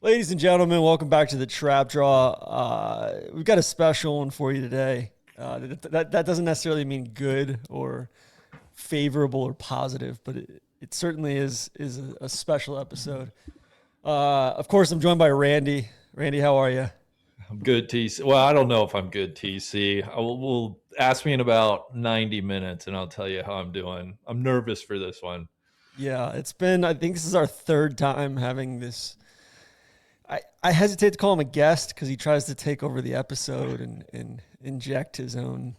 Ladies and gentlemen, welcome back to the Trap Draw. We've got a special one for you today. That doesn't necessarily mean good or favorable or positive, but it certainly is a special episode. Of course, I'm joined by Randy. Randy, how are you? I'm good, TC. Well, I don't know if I'm good, TC. Will ask me in about 90 minutes and I'll tell you how I'm doing. I'm nervous for this one. Yeah, it's been, I think this is our third time having this. I hesitate to call him a guest because he tries to take over the episode and inject his own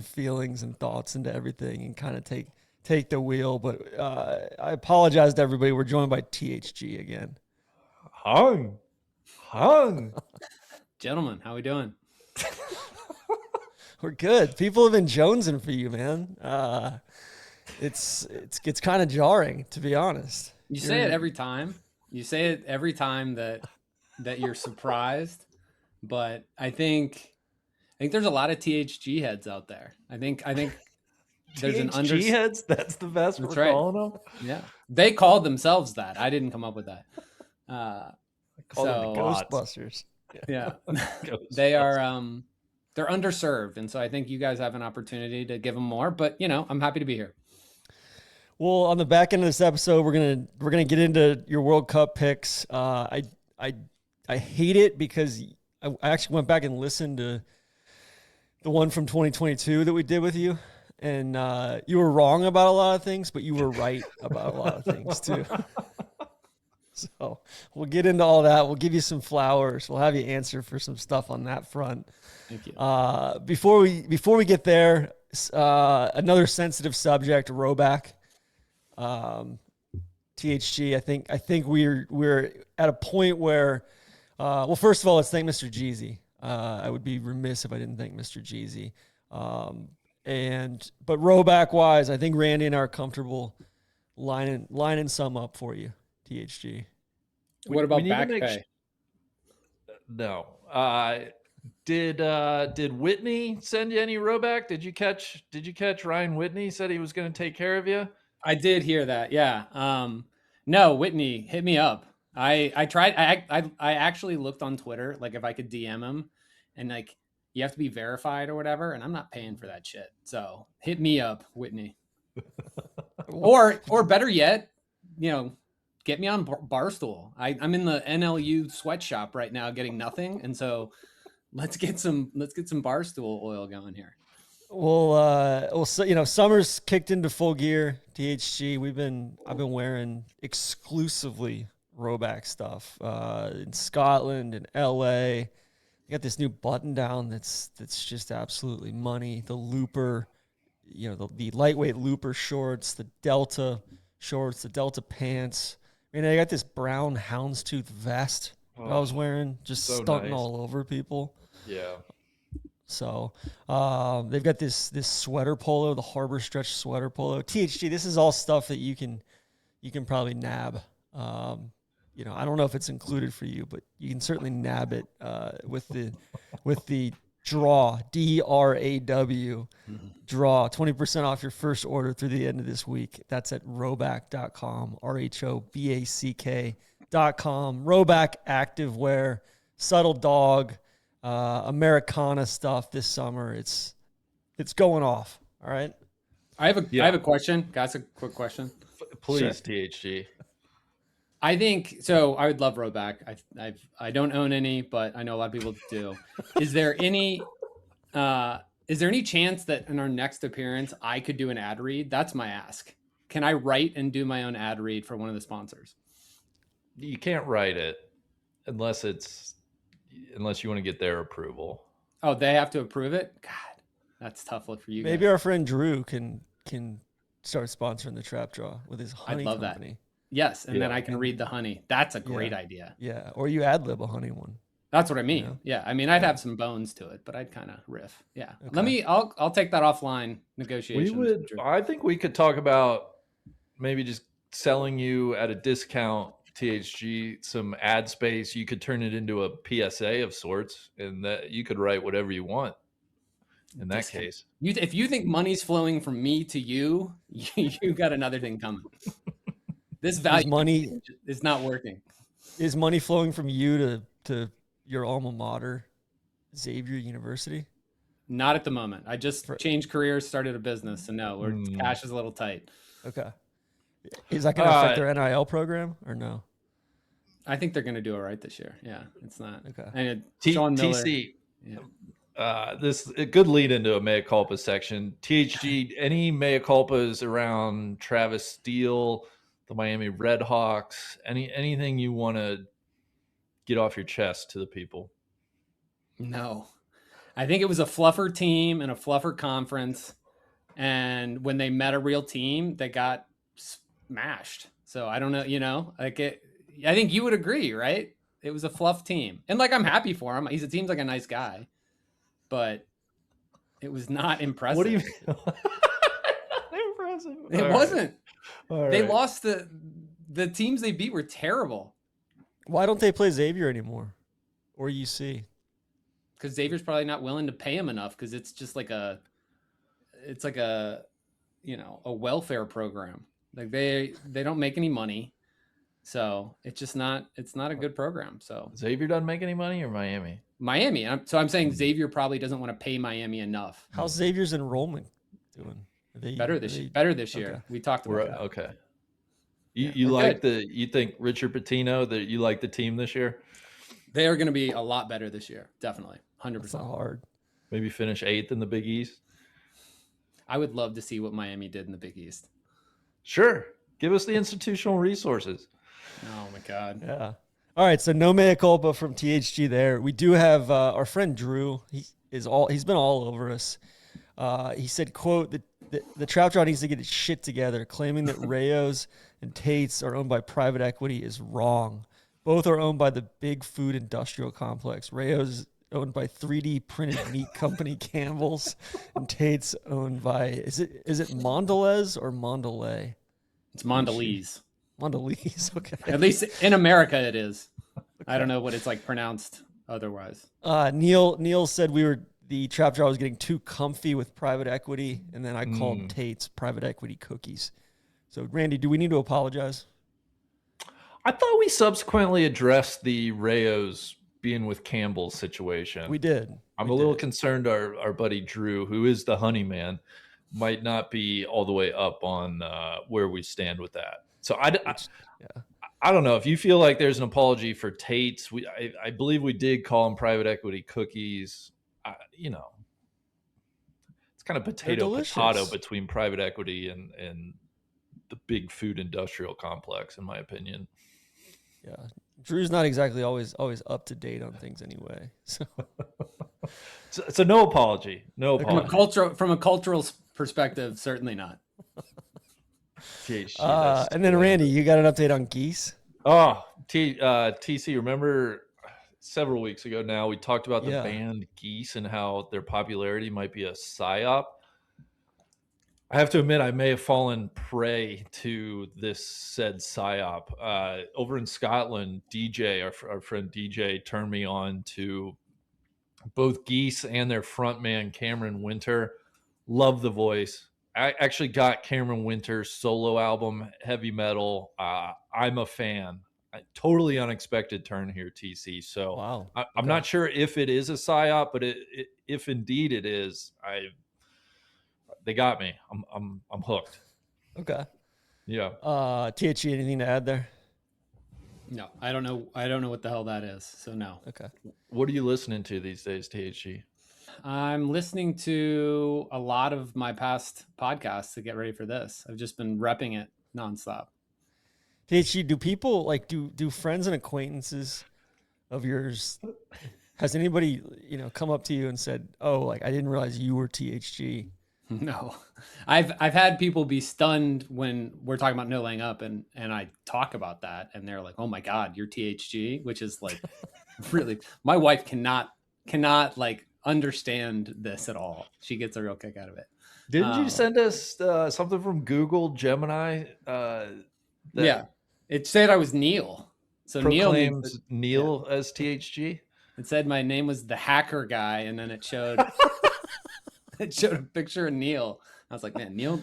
feelings and thoughts into everything and kind of take the wheel. But I apologize to everybody. We're joined by THG again. Hung. Hung. Gentlemen, how we doing? We're good. People have been jonesing for you, man. It's kind of jarring, to be honest. You say it every time. You say it every time that you're surprised, but I think there's a lot of THG heads out there. I think there's THG heads. That's the best. That's we're right. calling them. Yeah, they called themselves that. I didn't come up with that. Call them the Ghostbusters. Yeah, they are. They're underserved, and so I think you guys have an opportunity to give them more. But I'm happy to be here. Well, on the back end of this episode, we're gonna get into your World Cup picks. I hate it because I actually went back and listened to the one from 2022 that we did with you, and you were wrong about a lot of things, but you were right about a lot of things too. So we'll get into all that. We'll give you some flowers. We'll have you answer for some stuff on that front. Thank you. Before we get there, another sensitive subject, Rhoback. THG, I think we're at a point where, well, first of all, let's thank Mr. Jeezy. I would be remiss if I didn't thank Mr. Jeezy. But Rhoback wise, I think Randy and I are comfortable lining some up for you, THG. What about back pay? No. Did Whitney send you any Rhoback? Did you catch Ryan Whitney said he was going to take care of you? I did hear that. Yeah. No, Whitney, hit me up. I tried. I actually looked on Twitter, like if I could DM him, and like you have to be verified or whatever, and I'm not paying for that shit. So hit me up, Whitney. or better yet, get me on Barstool. I'm in the NLU sweatshop right now, getting nothing, and so let's get some Barstool oil going here. Well, so, summer's kicked into full gear. THG, I've been wearing exclusively Rhoback stuff in Scotland and LA. I got this new button down that's just absolutely money. The looper, the lightweight looper shorts, the Delta shorts, the Delta pants. I mean, I got this brown houndstooth vest I was wearing, just so stunting nice. All over people. Yeah. So they've got this sweater polo, the Harbor Stretch sweater polo. THG, this is all stuff that you can probably nab. I don't know if it's included for you, but you can certainly nab it with the draw, DRAW, draw, 20% off your first order through the end of this week. That's at rhoback.com, RHOBACK.com. Rhoback activewear, subtle dog, Americana stuff this summer. It's going off. All right. I have a question. Guys, a quick question. Please, sure. THG. I think so. I would love Rhoback. I don't own any, but I know a lot of people do. Is there any chance that in our next appearance I could do an ad read? That's my ask. Can I write and do my own ad read for one of the sponsors? You can't write it unless you want to get their approval. Oh, they have to approve it? God, that's tough look for you. Maybe our friend Drew can start sponsoring the Trap Draw with his honey company. That. Yes, and then I can read the honey. That's a great idea. Yeah, or you ad lib a honey one. That's what I mean. Yeah, I mean, I'd have some bones to it, but I'd kind of riff. Yeah, okay. I'll take that offline negotiations. I think we could talk about maybe just selling you at a discount, THG, some ad space. You could turn it into a PSA of sorts, and that you could write whatever you want. In that case, if you think money's flowing from me to you, you got another thing coming. This value money is not working. Is money flowing from you to your alma mater, Xavier University? Not at the moment. I just For, changed careers, started a business, so no, we're Hmm. cash is a little tight. okay. Is that going to affect their NIL program or no? I think they're going to do all right this year. Yeah, it's not. Okay. And Sean Miller. TC. Yeah. This a good lead into a mea culpa section. THG, any mea culpas around Travis Steele, the Miami Redhawks, anything you want to get off your chest to the people? No, I think it was a fluffer team and a fluffer conference. And when they met a real team, they got smashed. So I don't know, like I think you would agree, right? It was a fluff team. And like, I'm happy for him. He seems like a nice guy, but it was not impressive. What do you mean? Not impressive. It wasn't. All They right. lost the teams they beat were terrible. Why don't they play Xavier anymore or UC? Because Xavier's probably not willing to pay him enough because it's just like a welfare program. Like they don't make any money. So it's not a good program. So Xavier doesn't make any money, or Miami? Miami. I'm saying Xavier probably doesn't want to pay Miami enough. How's Xavier's enrollment doing? Better this year. Okay. We talked about that. Okay. Yeah, You we're like good. you think Richard Pitino, that you like the team this year? They are going to be a lot better this year. Definitely. 100%. That's not hard. Maybe finish 8th in the Big East? I would love to see what Miami did in the Big East. Sure. Give us the institutional resources. Oh my God. Yeah. All right. So no mea culpa from THG there. We do have our friend Drew. He's been all over us. He said, quote, the Trout Jaw needs to get its shit together. Claiming that Rayo's and Tate's are owned by private equity is wrong. Both are owned by the big food industrial complex. Rayo's is owned by 3D printed meat company Campbell's, and Tate's owned by is it Mondelez or Mondelez? It's Mondelez. Mondelez. Okay. At least in America it is. I don't know what it's like pronounced otherwise. Neil said the Trap Jaw was getting too comfy with private equity, and then I called Tate's private equity cookies. So, Randy, do we need to apologize? I thought we subsequently addressed the Rayos being with Campbell's situation. We did. I'm a little concerned our buddy Drew, who is the honey man, might not be all the way up on where we stand with that. So I don't know if you feel like there's an apology for Tate's. I believe we did call them private equity cookies. It's kind of potato between private equity and the big food industrial complex, in my opinion. Yeah, Drew's not exactly always up to date on things anyway. So no apology. No apology. From a cultural perspective, certainly not. And then Randy, you got an update on Geese? Oh, TC, remember several weeks ago now we talked about the band Geese and how their popularity might be a psyop. I have to admit, I may have fallen prey to this said psyop. Over in Scotland, DJ, our friend DJ, turned me on to both Geese and their frontman, Cameron Winter. Love the voice. I actually got Cameron Winter's solo album, Heavy Metal. I'm a fan. Totally unexpected turn here, TC. So wow. I'm not sure if it is a psyop, but if indeed it is, they got me. I'm hooked. Okay. Yeah. THG, anything to add there? No, I don't know. I don't know what the hell that is. So no. Okay. What are you listening to these days, THG? I'm listening to a lot of my past podcasts to get ready for this. I've just been repping it nonstop. THG, do people do friends and acquaintances of yours? Has anybody come up to you and said, "Oh, I didn't realize you were THG"? No, I've had people be stunned when we're talking about No Laying Up, and I talk about that, and they're like, "Oh my God, you're THG," which is like really. My wife cannot understand this at all. She gets a real kick out of it. Didn't you send us something from Google Gemini? Yeah, it said I was Neil. So Neil as THG. It said my name was the hacker guy, and then it showed it showed a picture of Neil. I was like, man, Neil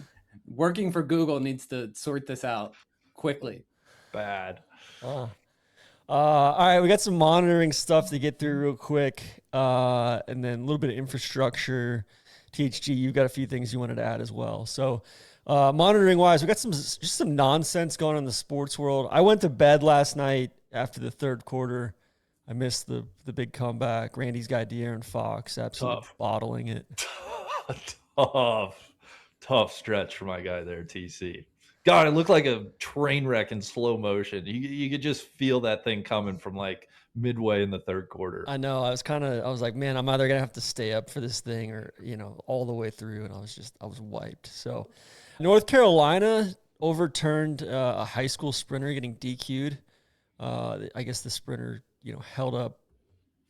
working for Google needs to sort this out quickly. Bad. All right, we got some monitoring stuff to get through real quick, and then a little bit of infrastructure. THG, you've got a few things you wanted to add as well. So, monitoring wise, we got just some nonsense going on in the sports world. I went to bed last night after the third quarter. I missed the big comeback. Randy's guy De'Aaron Fox absolutely bottling it. Tough stretch for my guy there, TC. God, it looked like a train wreck in slow motion. You could just feel that thing coming from like midway in the third quarter. I know. I was like, man, I'm either gonna have to stay up for this thing or all the way through, and I was wiped. So, North Carolina overturned a high school sprinter getting DQ'd. I guess the sprinter, held up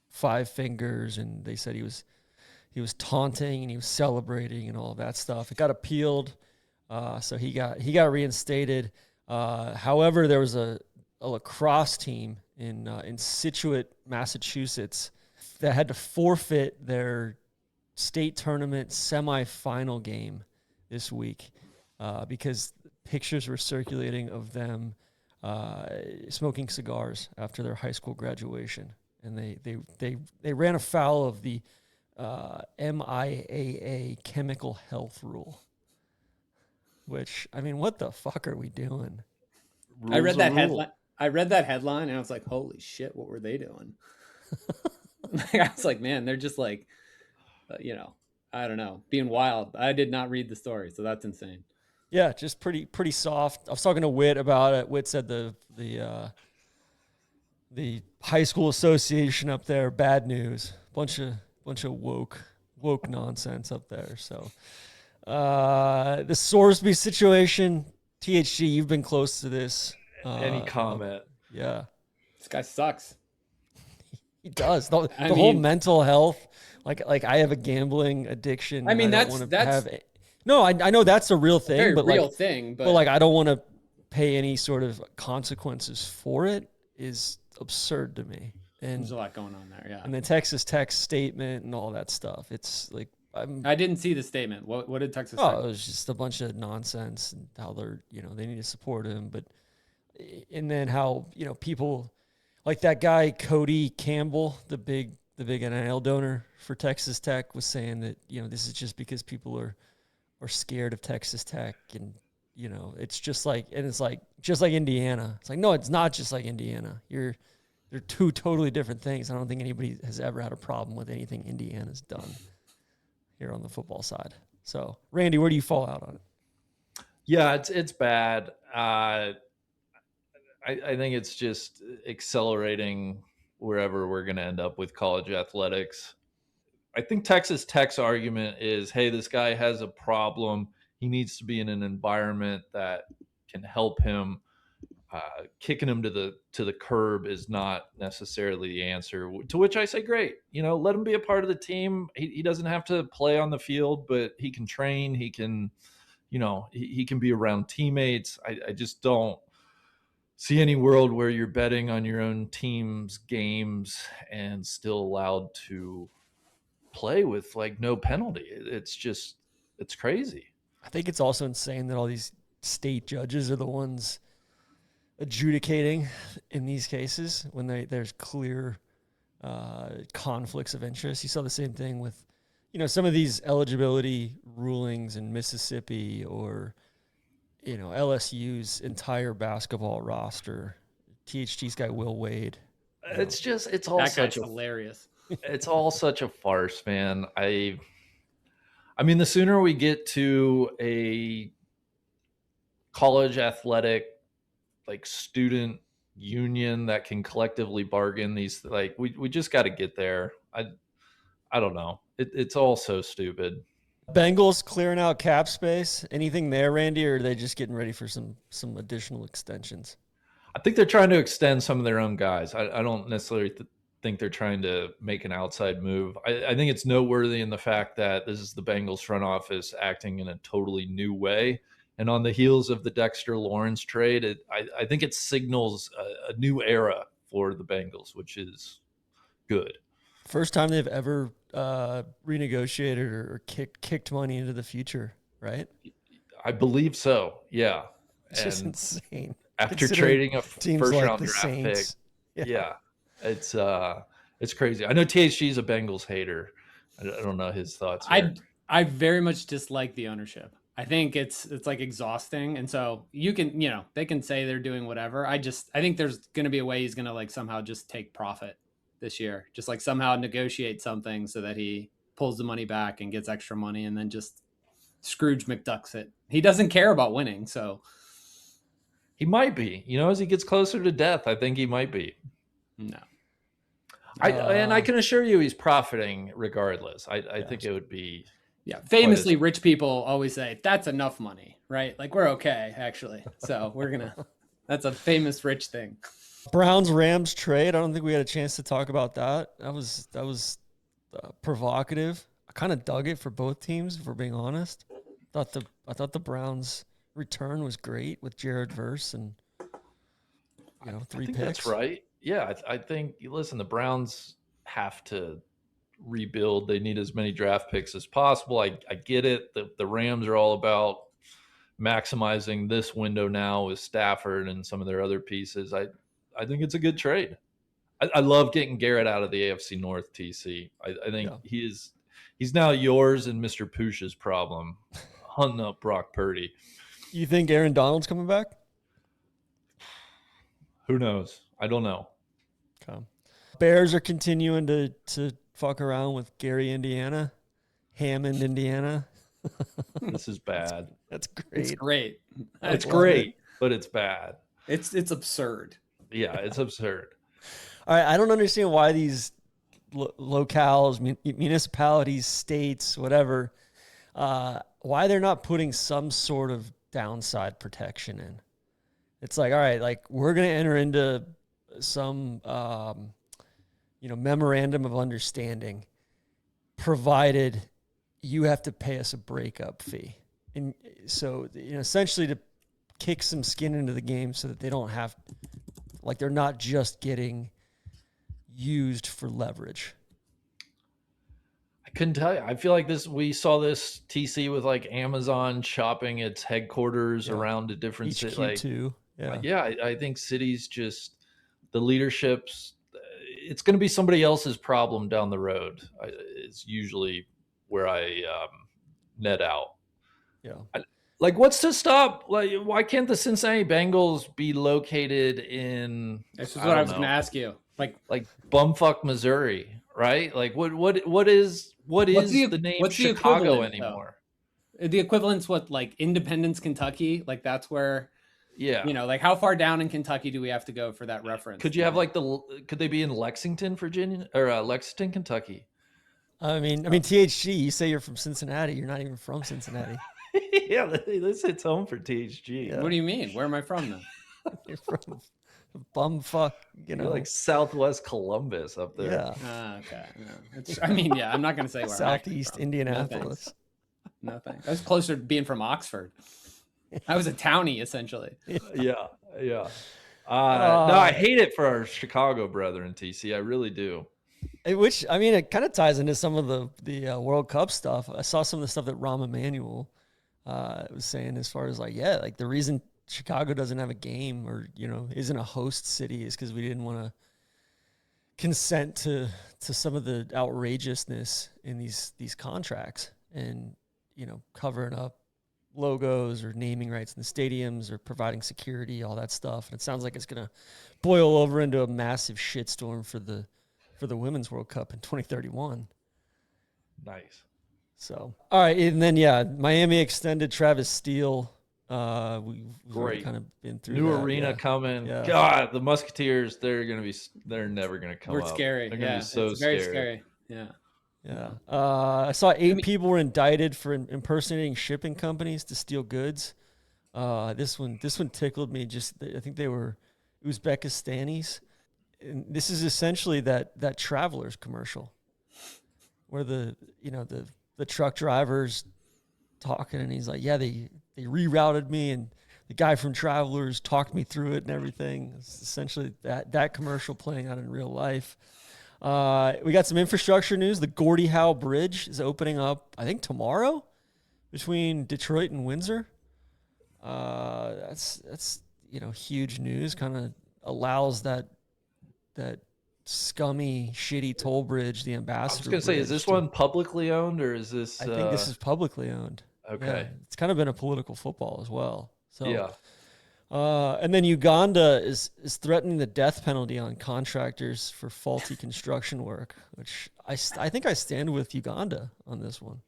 5 fingers, and they said he was taunting and he was celebrating and all of that stuff. It got appealed. So he got reinstated. However, there was a lacrosse team in Situate, Massachusetts, that had to forfeit their state tournament semifinal game this week because pictures were circulating of them smoking cigars after their high school graduation, and they ran afoul of the MIAA chemical health rule. Which, I mean, what the fuck are we doing? I read that headline and I was like, holy shit, what were they doing? I was like, man, they're just like, I don't know, being wild. I did not read the story, so that's insane. Yeah, just pretty soft. I was talking to Whit about it. Whit said the high school association up there, bad news. Bunch of woke nonsense up there. So the Sorsby situation, THG, you've been close to this. Any comment? Yeah. This guy sucks. He does. The whole mental health, like I have a gambling addiction. I mean, I know that's a real thing, very but real like, thing, but like I don't want to pay any sort of consequences for it is absurd to me. And there's a lot going on there, yeah. And the Texas Tech statement and all that stuff. It's like I didn't see the statement. What did Texas Tech? It was just a bunch of nonsense and how they're they need to support him, and then how people like that guy Cody Campbell, the big NIL donor for Texas Tech, was saying that this is just because people are scared of Texas Tech, and it's just like Indiana. It's like, no, it's not just like Indiana. They're two totally different things. I don't think anybody has ever had a problem with anything Indiana's done here on the football side. So, Randy, where do you fall out on it? Yeah, it's bad. I think it's just accelerating wherever we're going to end up with college athletics. I think Texas Tech's argument is, hey, this guy has a problem. He needs to be in an environment that can help him. Kicking him to the curb is not necessarily the answer. To which I say, great. Let him be a part of the team. He doesn't have to play on the field, but he can train. He can, he can be around teammates. I just don't see any world where you're betting on your own team's games and still allowed to play with like no penalty. It's crazy. I think it's also insane that all these state judges are the ones adjudicating in these cases when there's clear conflicts of interest. You saw the same thing with, some of these eligibility rulings in Mississippi or, LSU's entire basketball roster. THG's guy Will Wade. It's all that such guy's hilarious. It's all such a farce, man. I mean, the sooner we get to a college athletic like student union that can collectively bargain these, like we just got to get there. I don't know. It's all so stupid. Bengals clearing out cap space. Anything there, Randy, or are they just getting ready for some additional extensions? I think they're trying to extend some of their own guys. I don't necessarily think they're trying to make an outside move. I think it's noteworthy in the fact that this is the Bengals front office acting in a totally new way. And on the heels of the Dexter Lawrence trade, I think it signals a new era for the Bengals, which is good. First time they've ever renegotiated or kicked money into the future, right? I believe so, yeah. It's just insane. After trading a teams first like round the draft Saints, pick. Yeah, it's crazy. I know THG is a Bengals hater. I don't know his thoughts here. I very much dislike the ownership. I think it's like exhausting, and so you can they can say they're doing whatever. I think there's going to be a way he's going to like somehow just take profit this year, just like somehow negotiate something so that he pulls the money back and gets extra money, and then just Scrooge McDucks it. He doesn't care about winning, so He might be, as he gets closer to death. I think he might be. no. And I can assure you, he's profiting regardless. I think it would be. Yeah, famously, rich people always say that's enough money, right? Like we're okay, actually. So that's a famous rich thing. Browns Rams trade. I don't think we had a chance to talk about that. That was provocative. I kind of dug it for both teams, if we're being honest. I thought the Browns return was great with Jared Verse and 3 picks. That's right. Yeah, I think. Listen, the Browns have to rebuild. They need as many draft picks as possible. I get it. The Rams are all about maximizing this window now with Stafford and some of their other pieces. I think it's a good trade. I love getting Garrett out of the AFC North, TC. I think he's now yours and Mr. Poosh's problem, hunting up Brock Purdy. You think Aaron Donald's coming back? Who knows? I don't know. Okay. Bears are continuing to fuck around with Gary, Indiana, Hammond, Indiana. This is bad. That's great. It's great. It's great, but it's bad. It's absurd. Yeah, it's absurd. All right, I don't understand why these locales, municipalities, states, whatever, why they're not putting some sort of downside protection in. It's like, all right, like we're going to enter into some, memorandum of understanding, provided you have to pay us a breakup fee. And so, essentially to kick some skin into the game so that they don't have, like, they're not just getting used for leverage. I couldn't tell you. I feel like we saw this TC with like Amazon shopping its headquarters around a different city. HQ too. Yeah. I think cities just, the leaderships, it's going to be somebody else's problem down the road. It's usually where I net out. Yeah. What's to stop? Like, why can't the Cincinnati Bengals be located in? This is what I was going to ask you. Like bumfuck Missouri, right? Like what is the name Chicago anymore? Though? The equivalent's what, like Independence, Kentucky? Like that's where. Yeah. Like how far down in Kentucky do we have to go for that reference? Could you have could they be in Lexington, Virginia, or Lexington, Kentucky? I mean, THG, you say you're from Cincinnati. You're not even from Cincinnati. Yeah, this hits home for THG. Yeah. What do you mean? Where am I from then? You're from bumfuck, You're like Southwest Columbus up there. Yeah. Okay. No. I'm not going to say where. Southeast Indianapolis. No thanks. I was closer to being from Oxford. I was a townie, essentially. Yeah. No, I hate it for our Chicago brethren, TC. I really do. It kind of ties into some of the World Cup stuff. I saw some of the stuff that Rahm Emanuel was saying as far as the reason Chicago doesn't have a game or, isn't a host city is because we didn't want to consent to some of the outrageousness in these contracts and, covering up logos or naming rights in the stadiums or providing security, all that stuff. And it sounds like it's going to boil over into a massive shitstorm for the Women's World Cup in 2031. Nice. So, all right. And then, Miami extended Travis Steele. We've kind of been through new that, arena coming. Yeah. God, the Musketeers, they're never going to come We're up. scary. They're going to be so it's very scary. scary. Yeah. Yeah. I saw 8 people were indicted for impersonating shipping companies to steal goods. This one tickled me. I think they were Uzbekistanis. And this is essentially that Travelers commercial where the truck driver's talking and he's like, yeah, they rerouted me and the guy from Travelers talked me through it and everything. It's essentially that commercial playing out in real life. We got some infrastructure news. The Gordie Howe Bridge is opening up, I think, tomorrow between Detroit and Windsor. That's huge news. Kind of allows that that scummy, shitty toll bridge, the I Ambassador. was going to say, is Bridge, this one publicly owned or is this? I think this is publicly owned. Okay. Yeah, it's kind of been a political football as well. So Yeah. and then Uganda is threatening the death penalty on contractors for faulty construction work, which I think I stand with Uganda on this one.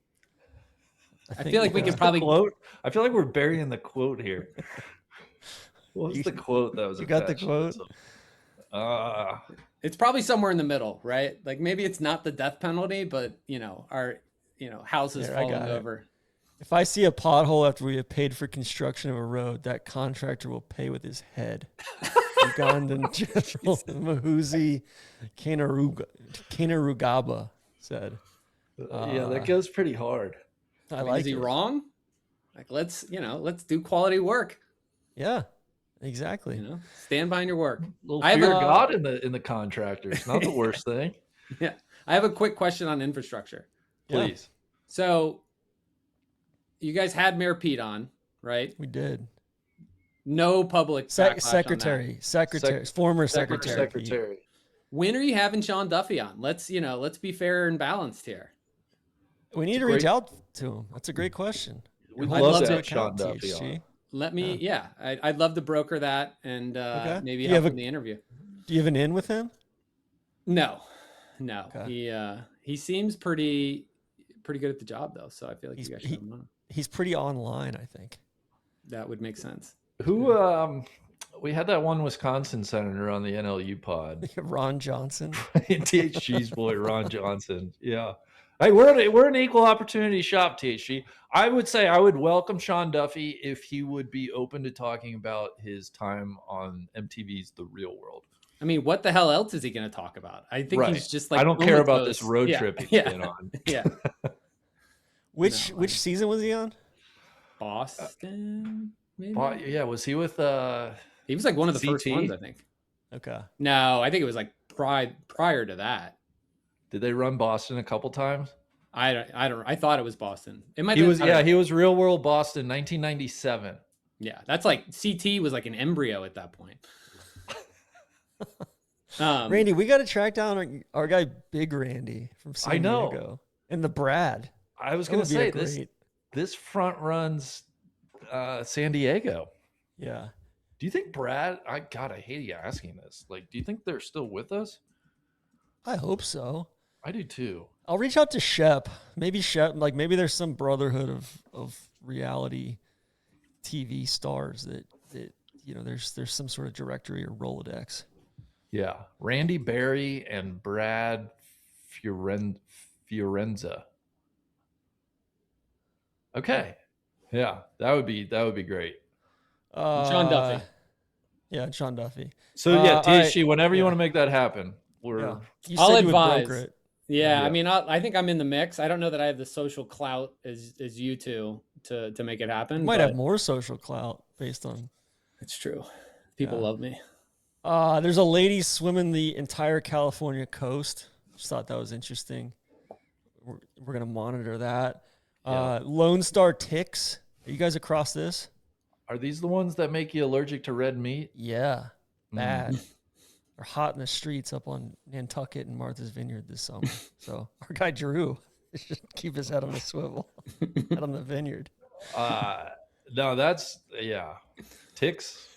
I feel like we could probably quote. I feel like we're burying the quote here. What was the quote that was? You got the attached to quote? this? It's probably somewhere in the middle, right? Like maybe it's not the death penalty, but our houses Here, I falling got it. over. If I see a pothole after we have paid for construction of a road, that contractor will pay with his head. Ugandan General Muhoozi Kainerugaba said. Yeah, that goes pretty hard. I like Is he it. wrong? Like let's do quality work. Yeah, exactly. Stand behind your work. Little I have fear a- of God in the contractors. Not the worst thing. Yeah. I have a quick question on infrastructure. Yeah. Please. So you guys had Mayor Pete on, right? We did. No public backlash on that. Secretary, former secretary. Secretary. When are you having Sean Duffy on? Let's be fair and balanced here. We need to reach out to him. That's a great question. We'd I'd love love to to have Sean account, Duffy THG. on. Let me, I'd love to broker that and maybe Do you help have in the interview. Do you have an in with him? No. Okay. He seems pretty good at the job though, so I feel like you guys should have him on. He's pretty online, I think. That would make sense. Who we had that one Wisconsin senator on the NLU pod. Ron Johnson. THG's boy Ron Johnson. Yeah. Hey, we're an equal opportunity shop, THG. I would say I would welcome Sean Duffy if he would be open to talking about his time on MTV's The Real World. I mean, what the hell else is he going to talk about? I think he's just like I don't care about comatose. this road trip he's been on. Yeah. Which season was he on? Boston, maybe? Yeah, was he with He was like one of the first CT? ones, I think. Okay. No, I think it was like prior to that. did they run Boston a couple times? I don't. I thought it was Boston. It might. He have- was I don't know. he was Real World Boston 1997. Yeah, that's like CT was like an embryo at that point. Randy, we got to track down our guy Big Randy from San I know. Diego and the Brad. I was That going would to be a say great. this front runs San Diego. Yeah. Do you think Brad? I hate you asking this. Like, do you think they're still with us? I hope so. I do too. I'll reach out to Shep. Maybe Shep, maybe there's some brotherhood of reality TV stars that there's some sort of directory or Rolodex. Yeah, Randy Berry and Brad Fiorenza. Okay, yeah, that would be great. Sean Duffy. Yeah, Sean Duffy. So yeah, THG, I- whenever you yeah. want to make that happen, we're Yeah. You I'll said you would advise. broker it. Yeah, Yeah. I mean, I think I'm in the mix. I don't know that I have the social clout as you two to make it happen. You might but have more social clout based on. It's true. People Yeah. love me. There's a lady swimming the entire California coast. Just thought that was interesting. We're gonna monitor that. Yeah. Lone Star ticks. Are you guys across this? Are these the ones that make you allergic to red meat? Yeah, bad. They're hot in the streets up on Nantucket and Martha's Vineyard this summer. So our guy Drew should keep his head on the swivel, head on the vineyard. No, that's ticks.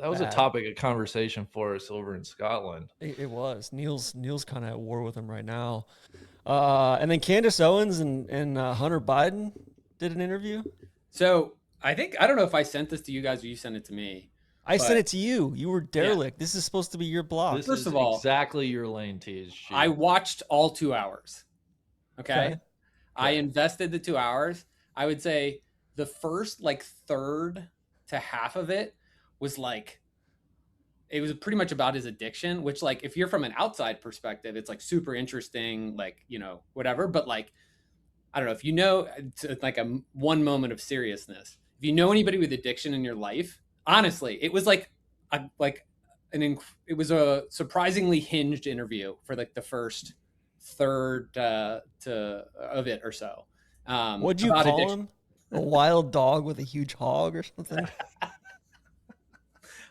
That was Bad. a topic of conversation for us over in Scotland. It was. Neil's kind of at war with him right now. And then Candace Owens and Hunter Biden did an interview. So I don't know if I sent this to you guys or you sent it to me. I But- sent it to you. You were derelict. This is supposed to be your blog. This First is of all, exactly your lane, THG. I watched all 2 hours. Okay. I invested the 2 hours. I would say the first third to half of it was it was pretty much about his addiction, which if you're from an outside perspective, it's super interesting, whatever. But I don't know if you know, it's one moment of seriousness. If you know anybody with addiction in your life, honestly, it was it was a surprisingly hinged interview for the first third of it or so. What'd you about call addiction. him? A wild dog with a huge hog or something?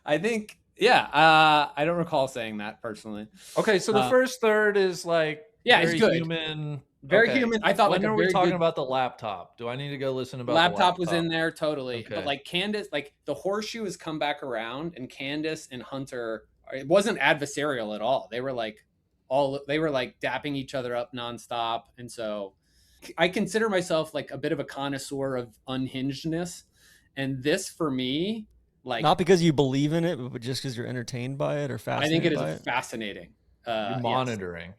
I think Yeah, I don't recall saying that personally. Okay, so the first third is like Yeah, it's very good. human. Very Okay. human. I thought When like a are we very talking good about the laptop? Do I need to go listen about the laptop was in laptop? there totally. But Okay. like Candace, like the horseshoe has come back around, and Candace and Hunter, it wasn't adversarial at all. They were like dapping each other up nonstop. And so I consider myself like a bit of a connoisseur of unhingedness. And this for me, like Not because you believe in it, but just because you're entertained by it or I think it fascinated is by it. fascinating. You're Yes. monitoring.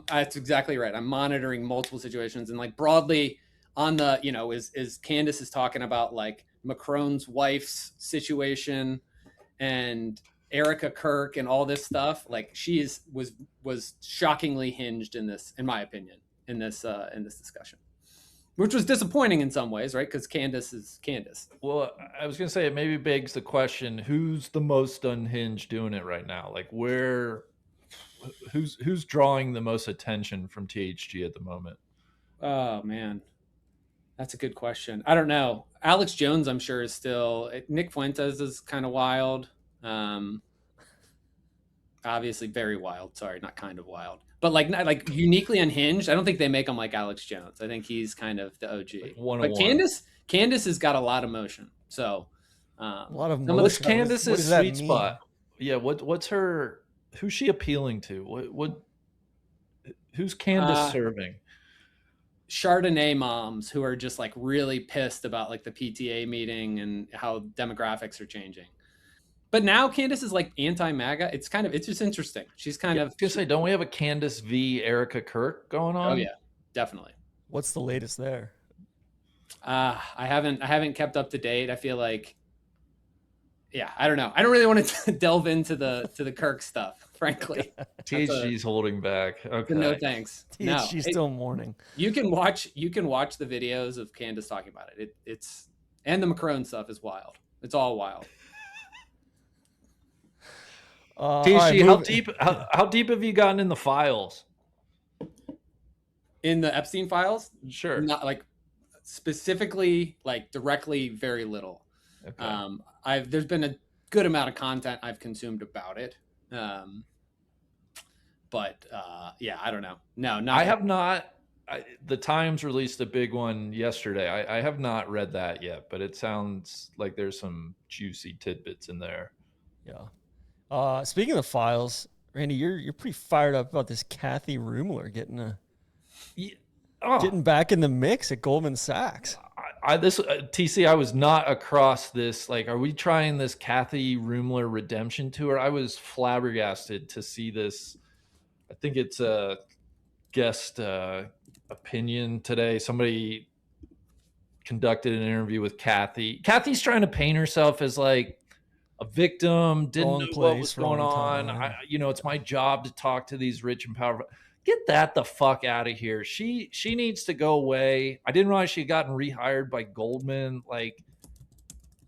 That's exactly right. I'm monitoring multiple situations, and like broadly on the, is Candace is talking about like Macron's wife's situation and Erica Kirk and all this stuff. Like was shockingly hinged in this, in my opinion, in this discussion, which was disappointing in some ways, right? Because Candace is Candace. Well, I was gonna say it maybe begs the question: who's the most unhinged doing it right now? Like, who's drawing the most attention from THG at the moment? Oh man, that's a good question. I don't know. Alex Jones, I'm sure, is still. Nick Fuentes is kind of wild. Um, Obviously, very wild. Sorry, not kind of wild, but like not like uniquely unhinged. I don't think they make him like Alex Jones. I think he's kind of the Like OG. But 101. Candace has got a lot of motion. So A lot of some of What's the motion. What Candace's does that sweet mean? spot? Yeah, what's her? Who's she appealing to? Who's Candace uh, serving? Chardonnay moms who are just like really pissed about like the PTA meeting and how demographics are changing. But now Candace is like anti-MAGA. It's just interesting. She's kind Yeah, I of was gonna say, don't we have a Candace v. Erica Kirk going oh on? yeah, definitely. What's the latest there? I haven't kept up to date. I feel like yeah, I don't know. I don't really want to delve into the Kirk stuff, frankly. That's THG's holding back. a no Okay. thanks. No, THG still mourning. you can watch the videos of Candace talking about it. It's and the Macron stuff is wild. It's all wild. All right, THG, how deep have you gotten in the files? In the Epstein files, Sure. not like specifically, like directly, very little. Okay. There's been a good amount of content I've consumed about it. But yeah, I don't know. No, not. I have not. The Times released a big one yesterday. I have not read that yet, but it sounds like there's some juicy tidbits in there. Yeah. Speaking of files, Randy, you're pretty fired up about this Kathy Rumler Yeah. Oh, getting back in the mix at Goldman Sachs. this TC, I was not across this. Like, are we trying this Kathy Rumler redemption tour? I was flabbergasted to see this. I think it's a guest opinion today. Somebody conducted an interview with Kathy. Kathy's trying to paint herself as like a victim, didn't Wrong know what place, was going wrong on. time. It's my job to talk to these rich and powerful. Get that the fuck out of here. She needs to go away. I didn't realize she had gotten rehired by Goldman. Like,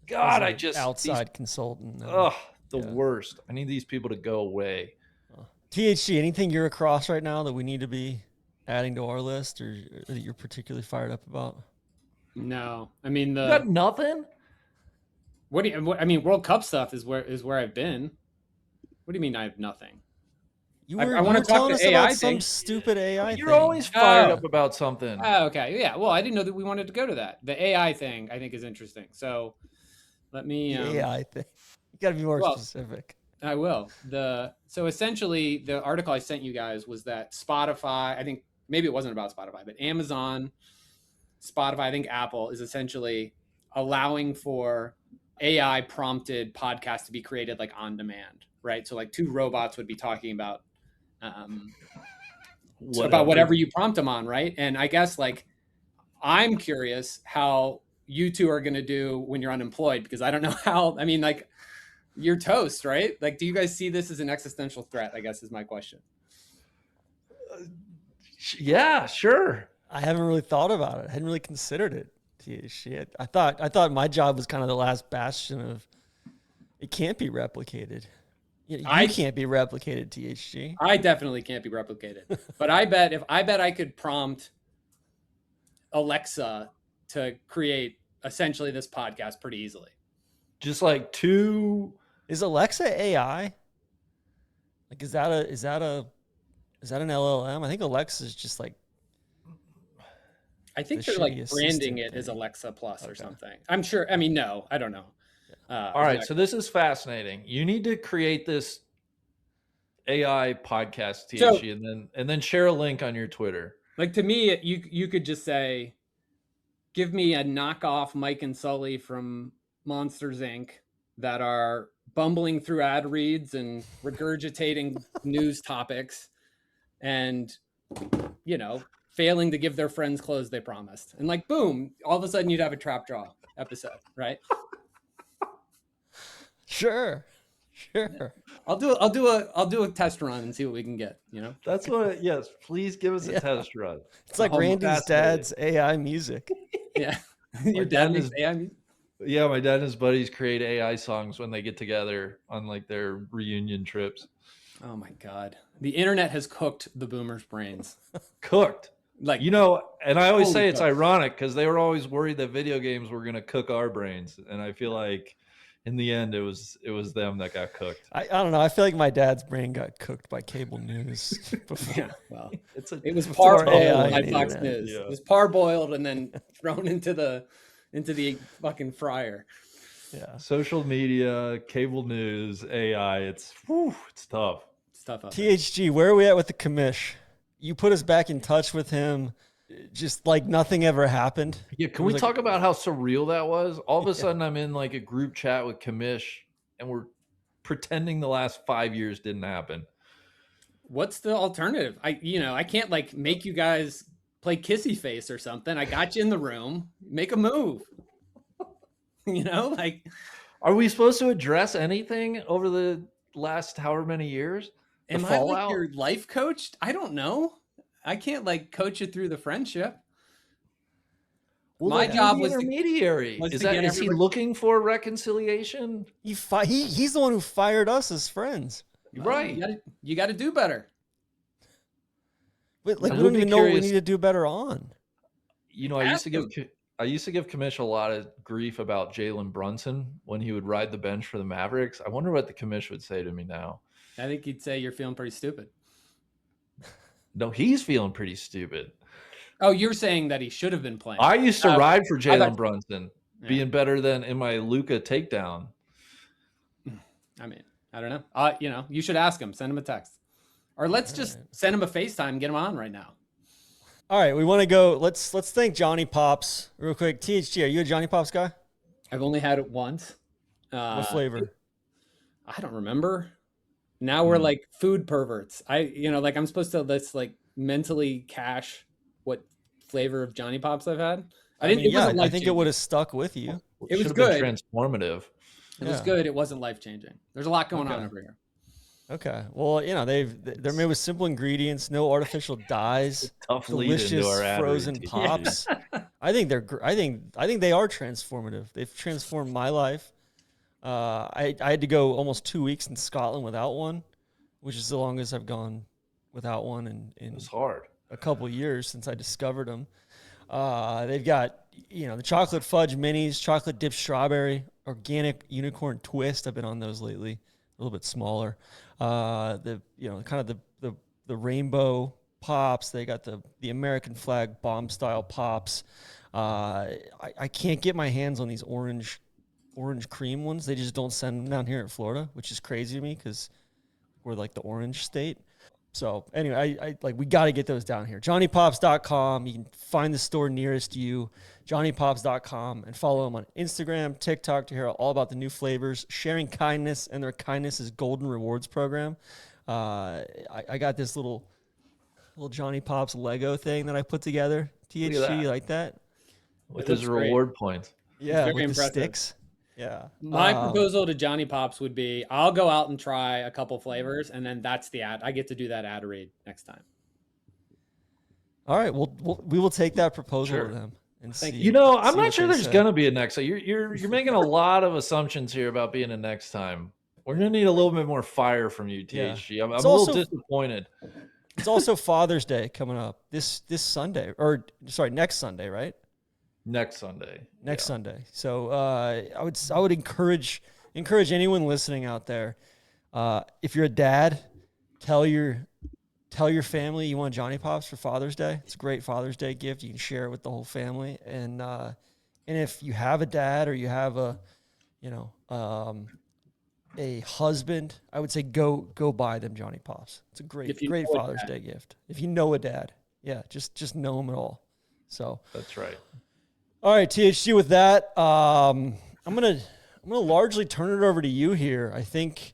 God, I just outside consultant. ugh, the Yeah. worst. I need these people to go away. THC, anything you're across right now that we need to be adding to our list or that you're particularly fired up about? No, I mean You got nothing? I mean, World Cup stuff is where I've been. What do you mean I have nothing? You I were wanna talk telling the us AI about some thing. stupid AI You're thing. always fired Oh. up about something. Oh, okay. Yeah. Well, I didn't know that we wanted to go to that. The AI thing I think is interesting. So let me. The AI thing. You got to be more well, specific. I will. So essentially, the article I sent you guys was that Spotify. I think maybe it wasn't about Spotify, but Amazon, Spotify, I think Apple is essentially allowing for AI prompted podcasts to be created like on demand, right? So like two robots would be talking about whatever you prompt them on, right? And I guess like I'm curious how you two are going to do when you're unemployed, because I don't know how. I mean, like you're toast, right? Like, do you guys see this as an existential threat? I guess is my question. Yeah, sure. I haven't really thought about it. I hadn't really considered it. Shit. I thought my job was kind of the last bastion of it can't be replicated. You can't be replicated, THG. I definitely can't be replicated. But I bet I could prompt Alexa to create essentially this podcast pretty easily. Just like two Is Alexa AI? Like, is that an LLM? I think Alexa is just like I think the they're like shitty branding assistant it as thing. Alexa Plus or Okay. something. I'm sure. I mean, no, I don't know. All right, so this is fascinating. You need to create this AI podcast, So, THG, and then share a link on your Twitter. like to me, you could just say, "Give me a knockoff Mike and Sully from Monsters Inc. that are bumbling through ad reads and regurgitating news topics, and failing to give their friends clothes they promised." And like, boom, all of a sudden you'd have a trap draw episode, right? Sure. I'll do a test run and see what we can get. That's what. Yes, please give us a Yeah. test run. It's like Oh, Randy's fascinating. dad's AI music. Yeah, your dad makes AI music. Yeah, my dad and his buddies create AI songs when they get together on like their reunion trips. Oh my god, the internet has cooked the boomers' brains. Cooked. Like, And I always say it's cooked. ironic because they were always worried that video games were going to cook our brains, and I feel like in the end it was them that got cooked. I don't know. I feel like my dad's brain got cooked by cable news before. Yeah, well, It was before parboiled AI by and Fox internet. News. Yeah. It was parboiled and then thrown into the fucking fryer. Yeah. Social media, cable news, AI. It's tough. It's tough out there. THG, where are we at with the commish? You put us back in touch with him, just like nothing ever happened. Yeah, can we talk about how surreal that was? All of a sudden, I'm in like a group chat with Kamish, and we're pretending the last 5 years didn't happen. What's the alternative? I can't like make you guys play kissy face or something. I got you in the room. Make a move. Like, are we supposed to address anything over the last however many years? Am I like your life coach? I don't know. I can't like coach you through the friendship. Well, my job was intermediary. Is he looking for reconciliation? He's the one who fired us as friends. Right. You got to do better. But like, we don't even know what we need to do better on. I used to give Kamish a lot of grief about Jalen Brunson when he would ride the bench for the Mavericks. I wonder what the Kamish would say to me now. I think he'd say you're feeling pretty stupid. No, he's feeling pretty stupid. Oh, you're saying that he should have been playing. I used to ride for Jalen Brunson, being better than in my Luka takedown. I mean, I don't know. You should ask him. Send him a text. Or let's just send him a FaceTime, get him on right now. All right, we want to go. Let's thank Jonny Pops real quick. THG, are you a Jonny Pops guy? I've only had it once. What flavor? I don't remember. Now we're like food perverts. I'm supposed to like mentally cache what flavor of Jonny Pops I've had. I think it would have stuck with you. It was good. Transformative. It was good. It wasn't life changing. There's a lot going on over here. Okay. Well, they're made with simple ingredients, no artificial dyes, delicious frozen pops. Yeah. I think they are transformative. They've transformed my life. I had to go almost 2 weeks in Scotland without one, which is the longest I've gone without one in it's hard. A couple of years since I discovered them. They've got the chocolate fudge minis, chocolate dipped strawberry, organic unicorn twist. I've been on those lately, a little bit smaller. The rainbow pops. They got the American flag bomb style pops. I can't get my hands on these orange cream ones. They just don't send them down here in Florida, which is crazy to me because we're like the orange state. So anyway, we got to get those down here. JonnyPops.com. You can find the store nearest you, JonnyPops.com, and follow them on Instagram, TikTok to hear all about the new flavors, sharing kindness, and their kindness is golden rewards program. I got this little Jonny Pops Lego thing that I put together. THG, like that? With his reward points. Yeah, with impressive. the sticks. Yeah. My proposal to Jonny Pops would be I'll go out and try a couple flavors, and then that's the ad. I get to do that ad read next time. All right. We will take that proposal to them and see. I'm not sure there's going to be a next time. You're making a lot of assumptions here about being a next time. We're going to need a little bit more fire from you, THG. Yeah. I'm a little disappointed. It's also Father's Day coming up this Sunday, next Sunday, right? Next Sunday. Sunday. So I would encourage encourage anyone listening out there. If you're a dad, tell your family you want Jonny Pops for Father's Day. It's a great Father's Day gift. You can share it with the whole family. And if you have a dad or you have a husband, I would say go buy them Jonny Pops. It's a great Father's Day gift. If you know a dad, yeah, just know them at all. So that's right. All right, THG. With that, I'm gonna largely turn it over to you here. I think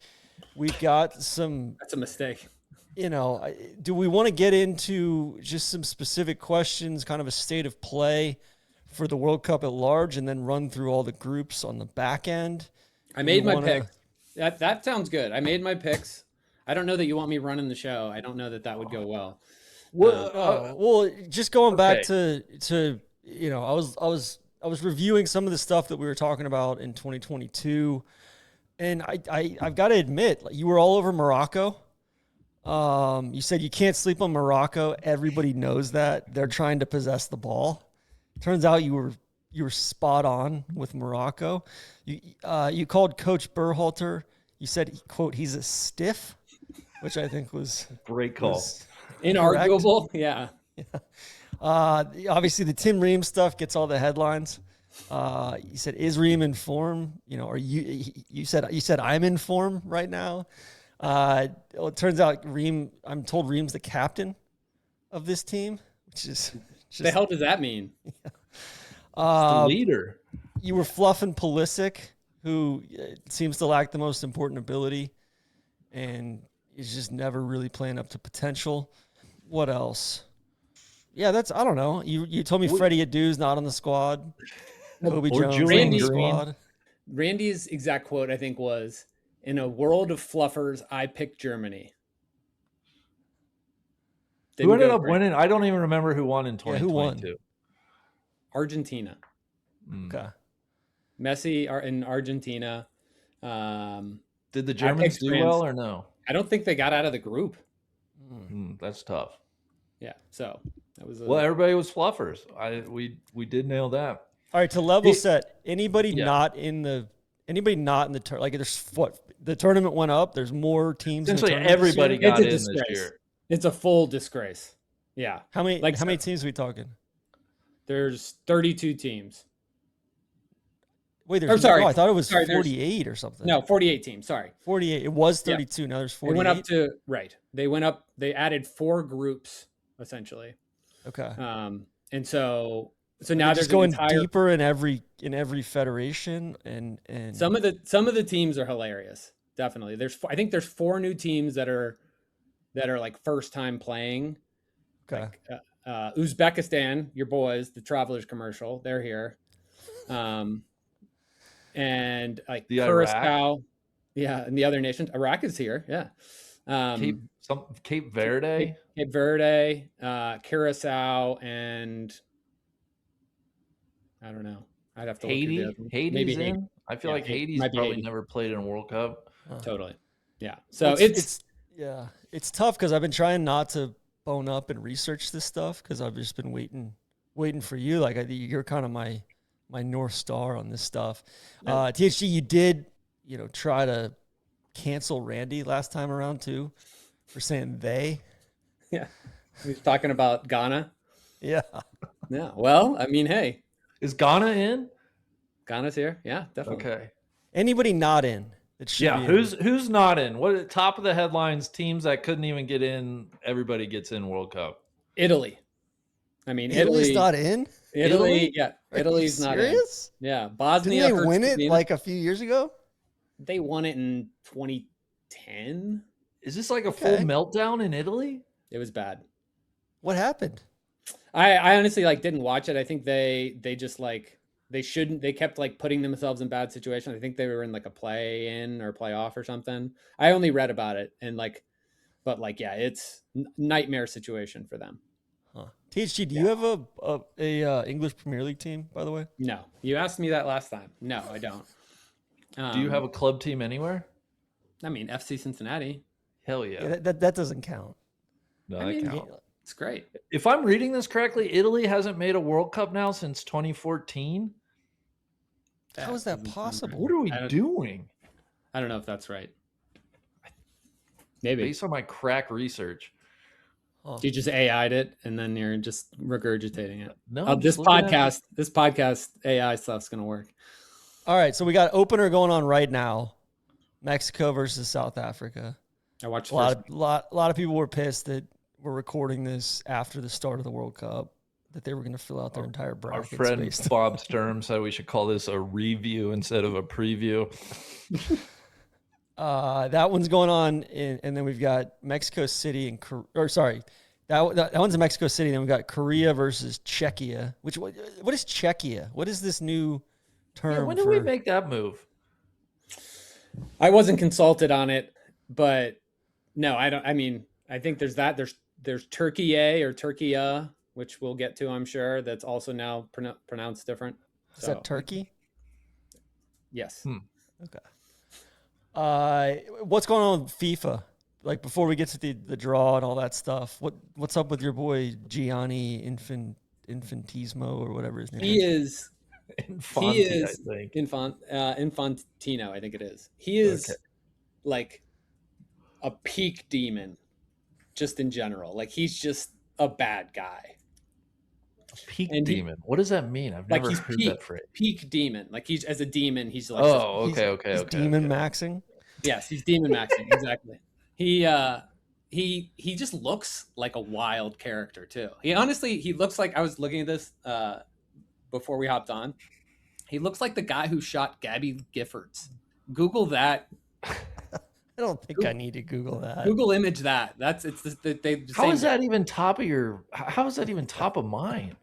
we've got some. That's a mistake. Do we want to get into just some specific questions, kind of a state of play for the World Cup at large, and then run through all the groups on the back end? I made my picks. That sounds good. I made my picks. I don't know that you want me running the show. I don't know that would go well. Well, just going back to I was reviewing some of the stuff that we were talking about in 2022, and I've got to admit, like, you were all over Morocco. You said you can't sleep on Morocco. Everybody knows that. They're trying to possess the ball. Turns out you were spot on with Morocco. You called Coach Berhalter. You said, quote, he's a stiff, which I think was great call. Inarguable. Yeah. Obviously the Tim Ream stuff gets all the headlines. You said, is Ream in form? You said I'm in form right now. It turns out I'm told Ream's the captain of this team, which is just, the hell does that mean? The leader. You were fluffing Pulisic, who seems to lack the most important ability and is just never really playing up to potential. What else? Yeah, I don't know. You told me Freddie Adu's not on the squad. Kobe Jones on the squad. Randy's exact quote, I think, was, "In a world of fluffers, I picked Germany." Who ended up winning? I don't even remember who won in 2022. Who won? Argentina. Okay. Messi in Argentina. Did the Germans do well or no? I don't think they got out of the group. That's tough. Yeah, so that was. Everybody was fluffers. We did nail that. All right, to level set, anybody not in the tournament, like the tournament went up. There's more teams. Essentially, everybody got in this year. It's a full disgrace. Yeah. How many teams are we talking? There's 32 teams. Wait, I thought it was 48 or something. No, 48 teams. Sorry. 48. It was 32. Yeah. Now there's 48. They went up. They added 4 groups essentially. Okay. And so now they're just going deeper in every federation and some of the teams are hilarious. Definitely. I think there's 4 new teams that are like first time playing. Okay. Like, Uzbekistan, your boys, the Travelers commercial, they're here. And like the Curacao, and the other nations. Iraq is here, Cape Verde, Curacao, and I don't know. I'd have to Haiti. Look Haiti's maybe in. Haiti. I feel like Haiti's probably never played in a World Cup. Totally. Yeah. So it's tough because I've been trying not to bone up and research this stuff because I've just been waiting for you. Like you're kind of my North Star on this stuff. THG, you did, try to cancel Randy last time around too for saying they. Yeah. He was talking about Ghana. Yeah. Yeah. Well, I mean, hey. Is Ghana in? Ghana's here. Yeah, definitely. Okay. Anybody not in? Who's not in? What top of the headlines? Teams that couldn't even get in. Everybody gets in World Cup. Italy. I mean, Italy's not in. Italy, yeah. Italy's not in. Yeah. Bosnia. Didn't they win it like a few years ago? They won it in 2010. Is this like a full meltdown in Italy? It was bad. What happened? I honestly didn't watch it. I think they just they kept putting themselves in bad situations. I think they were in like a play-in or playoff or something. I only read about it and it's nightmare situation for them. Huh. THG, do you have a English Premier League team, by the way? No. You asked me that last time. No, I don't. Do you have a club team anywhere? I mean, FC Cincinnati. Hell yeah. That doesn't count. No, that counts. It's great. If I'm reading this correctly, Italy hasn't made a World Cup now since 2014. How is that possible? What are we doing? I don't know if that's right. Maybe. Based on my crack research. Huh. You just AI'd it and then you're just regurgitating it. No, Oh, I'm this just looking at podcast AI stuff's gonna work. All right, so we got opener going on right now. Mexico versus South Africa. I watched A lot of people were pissed that we're recording this after the start of the World Cup, that they were going to fill out their entire our brackets. friend Bob Sturm said we should call this a review instead of a preview. That one's going on, and then we've got Mexico City and that one's in Mexico City. Then we've got Korea versus Czechia. What is Czechia? What is this new term? Yeah, when did we make that move? I wasn't consulted on it, but no, I don't. I mean, I think there's that. There's Turkey or Turkey, which we'll get to, I'm sure. That's also now pronounced different. Is that Turkey? Yes. Okay. What's going on with FIFA? Like before we get to the draw and all that stuff, what's up with your boy Gianni Infantismo or whatever his name is? Infanti, I think. Infantino, I think it is. He is like a peak demon, just in general. Like he's just a bad guy. Peak demon. What does that mean? I've never heard that phrase. Peak demon. Like he's as a demon, he's like okay. Demon maxing. Yes, he's demon maxing. Exactly. He just looks like a wild character too. He looks like, I was looking at this before we hopped on. He looks like the guy who shot Gabby Giffords. Google that. I don't think I need to Google that. Google image that. How is that even top of mind?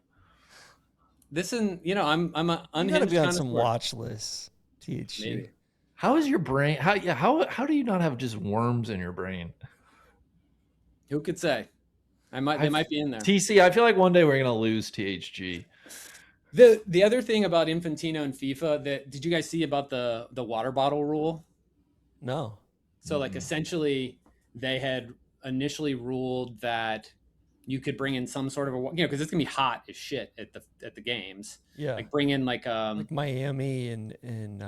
Listen, I'm an unhinged. You gotta be on some watch lists. THG. Maybe. How is your brain? How do you not have just worms in your brain? Who could say? They might be in there. TC, I feel like one day we're gonna lose THG. The other thing about Infantino and FIFA, did you guys see about the water bottle rule? No. So like essentially they had initially ruled that you could bring in some sort of because it's gonna be hot as shit at the games. Yeah. Like bring in like Miami and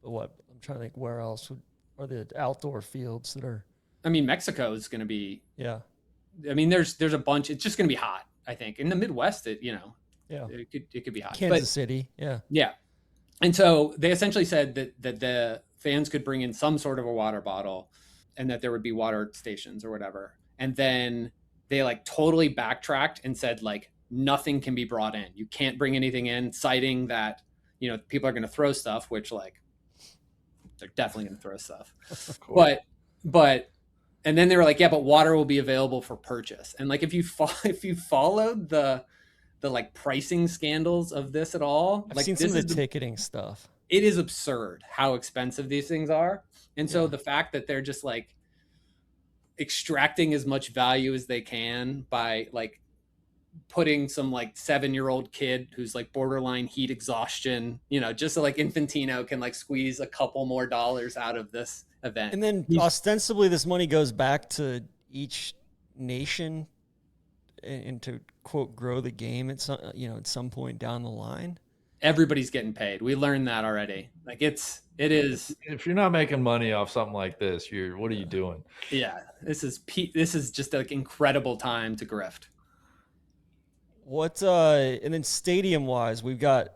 what I'm trying to think where else are the outdoor fields that are. I mean, Mexico is gonna be. Yeah. I mean, there's a bunch. It's just gonna be hot. I think in the Midwest, Yeah. It could be hot. Kansas City. Yeah. Yeah. And so they essentially said that the fans could bring in some sort of a water bottle and that there would be water stations or whatever. And then they like totally backtracked and said like nothing can be brought in. You can't bring anything in, citing that, people are going to throw stuff, which like they're definitely going to throw stuff. But and then they were like, yeah, but water will be available for purchase. And like if you followed the like pricing scandals of this at all, I've seen some of the ticketing stuff. It is absurd how expensive these things are. And so the fact that they're just like extracting as much value as they can by like putting some like 7-year-old kid who's like borderline heat exhaustion, just so like Infantino can like squeeze a couple more dollars out of this event. And then ostensibly this money goes back to each nation and to quote grow the game at some point down the line. Everybody's getting paid. We learned that already. Like it is. If you're not making money off something like this, what are you doing? Yeah, this is just an incredible time to grift. And then stadium wise, we got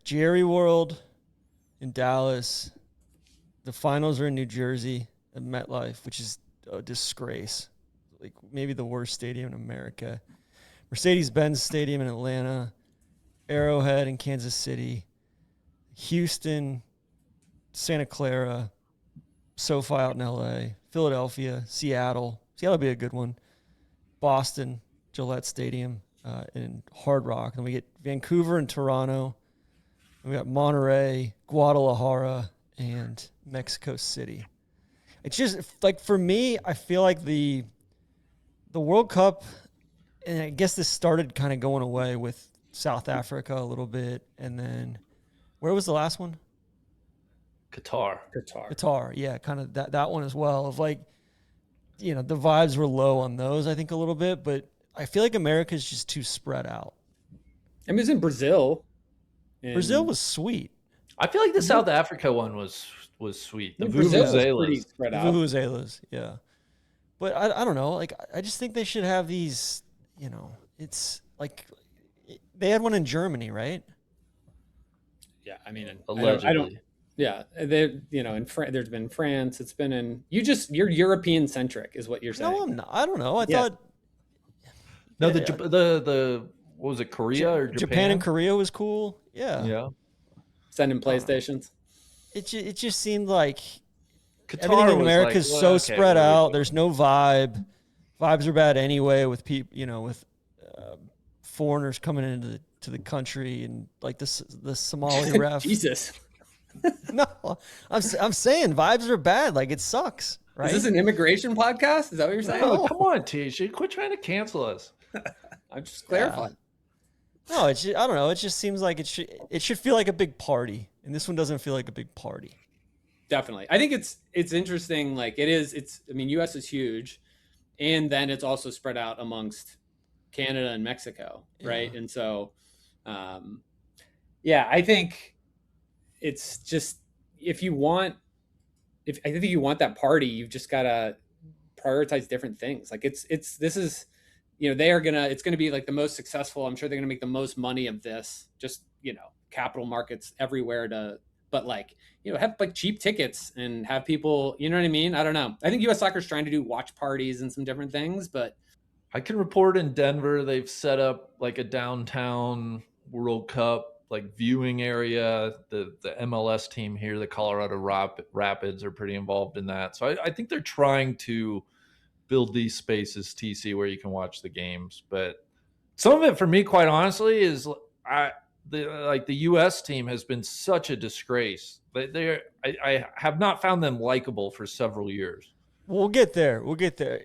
Jerry World in Dallas. The finals are in New Jersey at MetLife, which is a disgrace. Like maybe the worst stadium in America. Mercedes-Benz Stadium in Atlanta. Arrowhead in Kansas City, Houston, Santa Clara, SoFi out in LA, Philadelphia, Seattle. Seattle would be a good one. Boston, Gillette Stadium, and Hard Rock. Then we get Vancouver and Toronto. And we got Monterey, Guadalajara, and Mexico City. It's just like for me, I feel like the World Cup, and I guess this started kind of going away with South Africa a little bit, and then where was the last one? Qatar, yeah, kind of that one as well. Of like, the vibes were low on those, I think a little bit, but I feel like America's just too spread out. I mean, it was in Brazil. Brazil was sweet. I feel like the South Africa one was sweet. The Brazil was pretty vuvuzelas. spread The out. vuvuzelas, yeah. But I don't know. Like I just think they should have these. You know, it's like they had one in Germany, right? Yeah, I mean, Allegedly. I don't. Yeah, they in there's been France. It's been in you're European centric, is what you're saying. No, I'm not. I don't know. I Yeah. thought No, yeah, the what was it, Korea or Japan and Korea was cool. Yeah. Yeah. Sending PlayStations. It just seemed like Qatar everything in was America like, is well, so okay, spread where are we out. going? There's no vibe. Vibes are bad anyway with people, with foreigners coming into the country and like the Somali ref. Jesus, No, I'm saying vibes are bad. Like it sucks, right? is this an immigration podcast? Is that what you're saying? Oh, come on, THG. Quit trying to cancel us. I'm just clarifying. No, I don't know. It just seems like it should feel like a big party, and this one doesn't feel like a big party. Definitely, I think it's interesting. Like it is. I mean, U.S. is huge, and then it's also spread out amongst Canada and Mexico, right? Yeah. And so, I think it's just I think you want that party, you've just got to prioritize different things. Like this is, it's gonna be like the most successful. I'm sure they're gonna make the most money of this. Just capital markets everywhere but like have like cheap tickets and have people. You know what I mean? I don't know. I think U.S. Soccer is trying to do watch parties and some different things, but I can report in Denver they've set up like a downtown World Cup like viewing area. The MLS team here, the Colorado Rapids, are pretty involved in that. So I think they're trying to build these spaces, TC, where you can watch the games. But some of it for me, quite honestly, is the U.S. team has been such a disgrace. I have not found them likable for several years. We'll get there.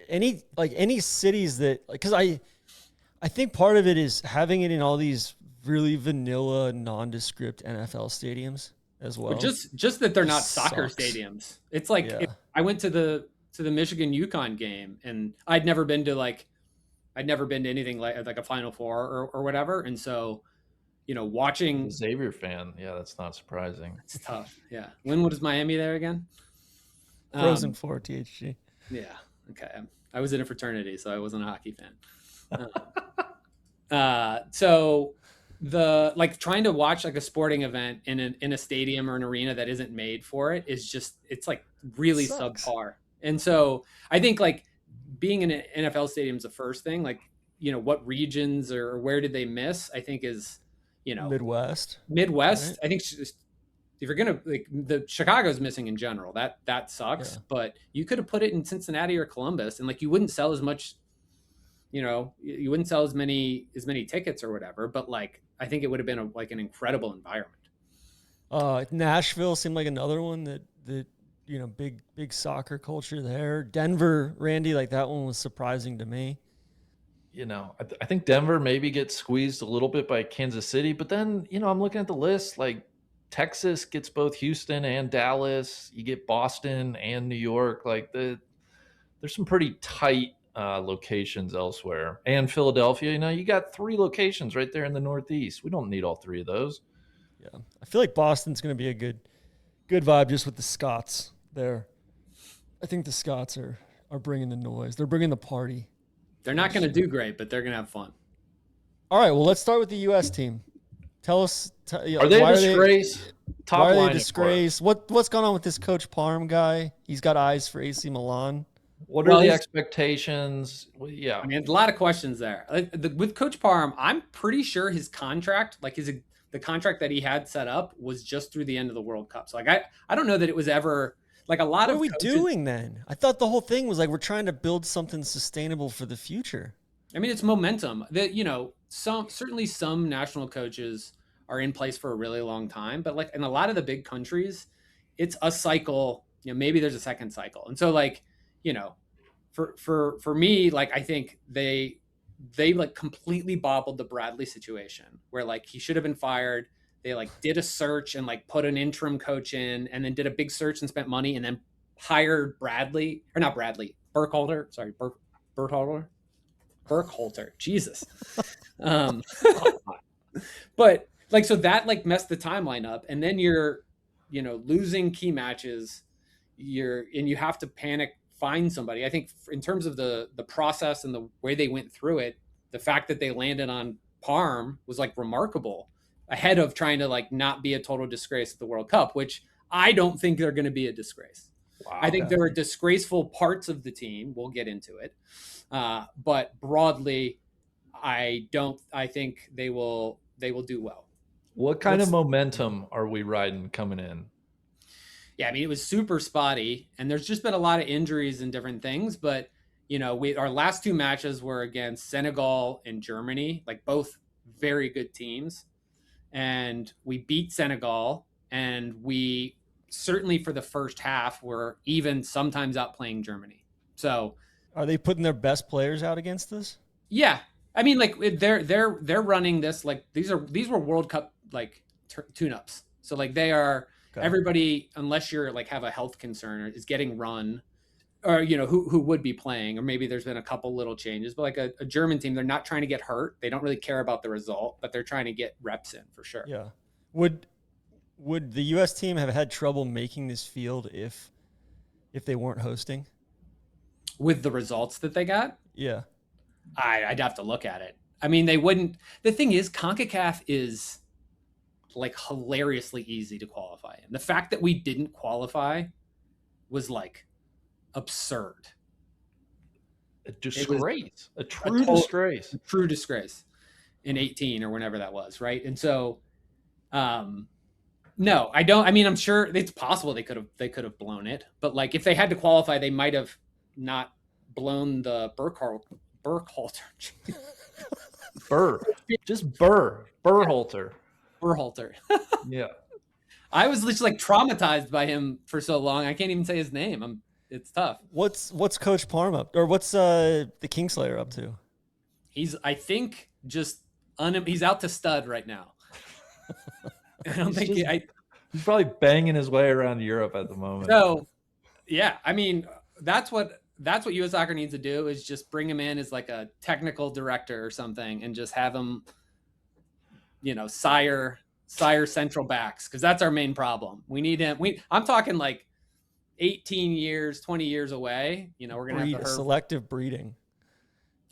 Any cities that, because I think part of it is having it in all these really vanilla, nondescript NFL stadiums as well. But just that they're not Sucks. soccer stadiums. It's like I went to the Michigan UConn game, and I'd never been to anything like a Final Four or whatever, and so watching Xavier fan, yeah, that's not surprising. It's tough. Yeah, when was Miami there again? Frozen Four, THG. Yeah. Okay. I was in a fraternity, so I wasn't a hockey fan. So trying to watch like a sporting event in a stadium or an arena that isn't made for it is just, it's like really Sucks. subpar. And so I think like being in an NFL stadium is the first thing. Like what regions or where did they miss? I think is Midwest. Right? I think if you're gonna the Chicago's missing in general, that sucks. Yeah. But you could have put it in Cincinnati or Columbus, and like you wouldn't sell as much. You wouldn't sell as many tickets or whatever. But like I think it would have been an incredible environment. Nashville seemed like another one that big soccer culture there. Denver, Randy, like that one was surprising to me. I think Denver maybe gets squeezed a little bit by Kansas City, but then I'm looking at the list like. Texas gets both Houston and Dallas. You get Boston and New York. Like there's some pretty tight locations elsewhere. And Philadelphia, you got 3 locations right there in the Northeast. We don't need all 3 of those. Yeah, I feel like Boston's going to be a good vibe just with the Scots there. I think the Scots are bringing the noise. They're bringing the party. They're not going to do great, but they're going to have fun. All right, well, let's start with the U.S. team. Tell us, are they a disgrace? Why are they a disgrace? What's going on with this Coach Parm guy? He's got eyes for AC Milan. What are the expectations? Well, yeah, I mean, a lot of questions there. With Coach Parm, I'm pretty sure his contract, the contract that he had set up, was just through the end of the World Cup. So I don't know that it was ever like a lot of. What are we doing then? I thought the whole thing was like we're trying to build something sustainable for the future. I mean, it's momentum. That certainly some national coaches are in place for a really long time, but like in a lot of the big countries, it's a cycle. Maybe there's a second cycle, and so for me, like I think they like completely bobbled the Bradley situation where like he should have been fired. They like did a search and like put an interim coach in, and then did a big search and spent money, and then hired Burkhalter. Sorry, Burkhalter. Jesus. But like, so that like messed the timeline up. And then you're losing key matches, you have to panic, find somebody. I think in terms of the process and the way they went through it, the fact that they landed on Parm was like remarkable, ahead of trying to like not be a total disgrace at the World Cup, which I don't think they're going to be a disgrace. Wow. I think there are disgraceful parts of the team. We'll get into it. But broadly, I think they will do well. What kind of momentum are we riding coming in? Yeah, I mean, it was super spotty, and there's just been a lot of injuries and different things. But our last 2 matches were against Senegal and Germany, like both very good teams, and we beat Senegal, and we certainly for the first half were even sometimes outplaying Germany. So, are they putting their best players out against us? Yeah, I mean, like they're running this like these were World Cup like tune-ups. So like they are. Okay. Everybody, unless you're like have a health concern, is getting run, or who would be playing, or maybe there's been a couple little changes. But like a German team, they're not trying to get hurt. They don't really care about the result, but they're trying to get reps in for sure. Yeah. Would the U.S. team have had trouble making this field if they weren't hosting? With the results that they got? Yeah. I'd have to look at it. I mean, they wouldn't. The thing is, CONCACAF is like hilariously easy to qualify in. The fact that we didn't qualify was like absurd. A disgrace. A true disgrace. A true disgrace in 18 or whenever that was, right? And so no, I don't. I mean, I'm sure it's possible they could have blown it, but like if they had to qualify, they might have not blown the Burkhalter. Berhalter. Yeah. I was just like traumatized by him for so long. I can't even say his name. It's tough. What's Coach Parm up, or what's the Kingslayer up to? He's, I think, just he's out to stud right now. I don't think he's probably banging his way around Europe at the moment. So, yeah, I mean, that's what U.S. Soccer needs to do, is just bring him in as like a technical director or something, and just have him, sire central backs, because that's our main problem. We need him. I'm talking like 18 years, 20 years away. We're gonna have to selective breeding.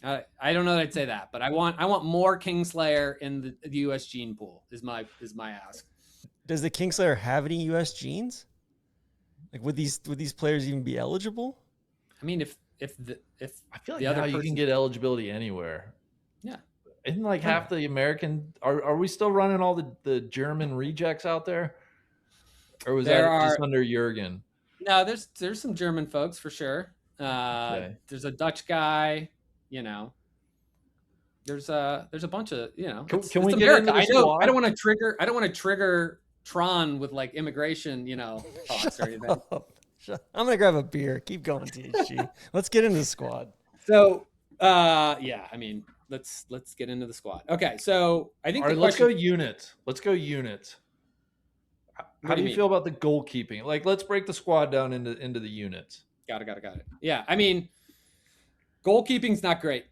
I don't know that I'd say that, but I want more Kingslayer in the U.S. gene pool. Is my ask. Does the Kingslayer have any U.S. genes? Like, would these players even be eligible? I mean, if I feel like now you can get eligibility anywhere. Yeah. Isn't like half the American? Are we still running all the German rejects out there, or was that just under Jurgen? No, there's some German folks for sure. Okay. There's a Dutch guy. There's a bunch of Can we get into the squad? I don't want to trigger Tron with like immigration talks or anything. I'm gonna grab a beer. Keep going, THG. Let's get into the squad. So yeah, I mean, let's get into the squad. Okay, so I think let's go units. How do you feel about the goalkeeping? Like, let's break the squad down into the units. Got it. Yeah, I mean, goalkeeping's not great.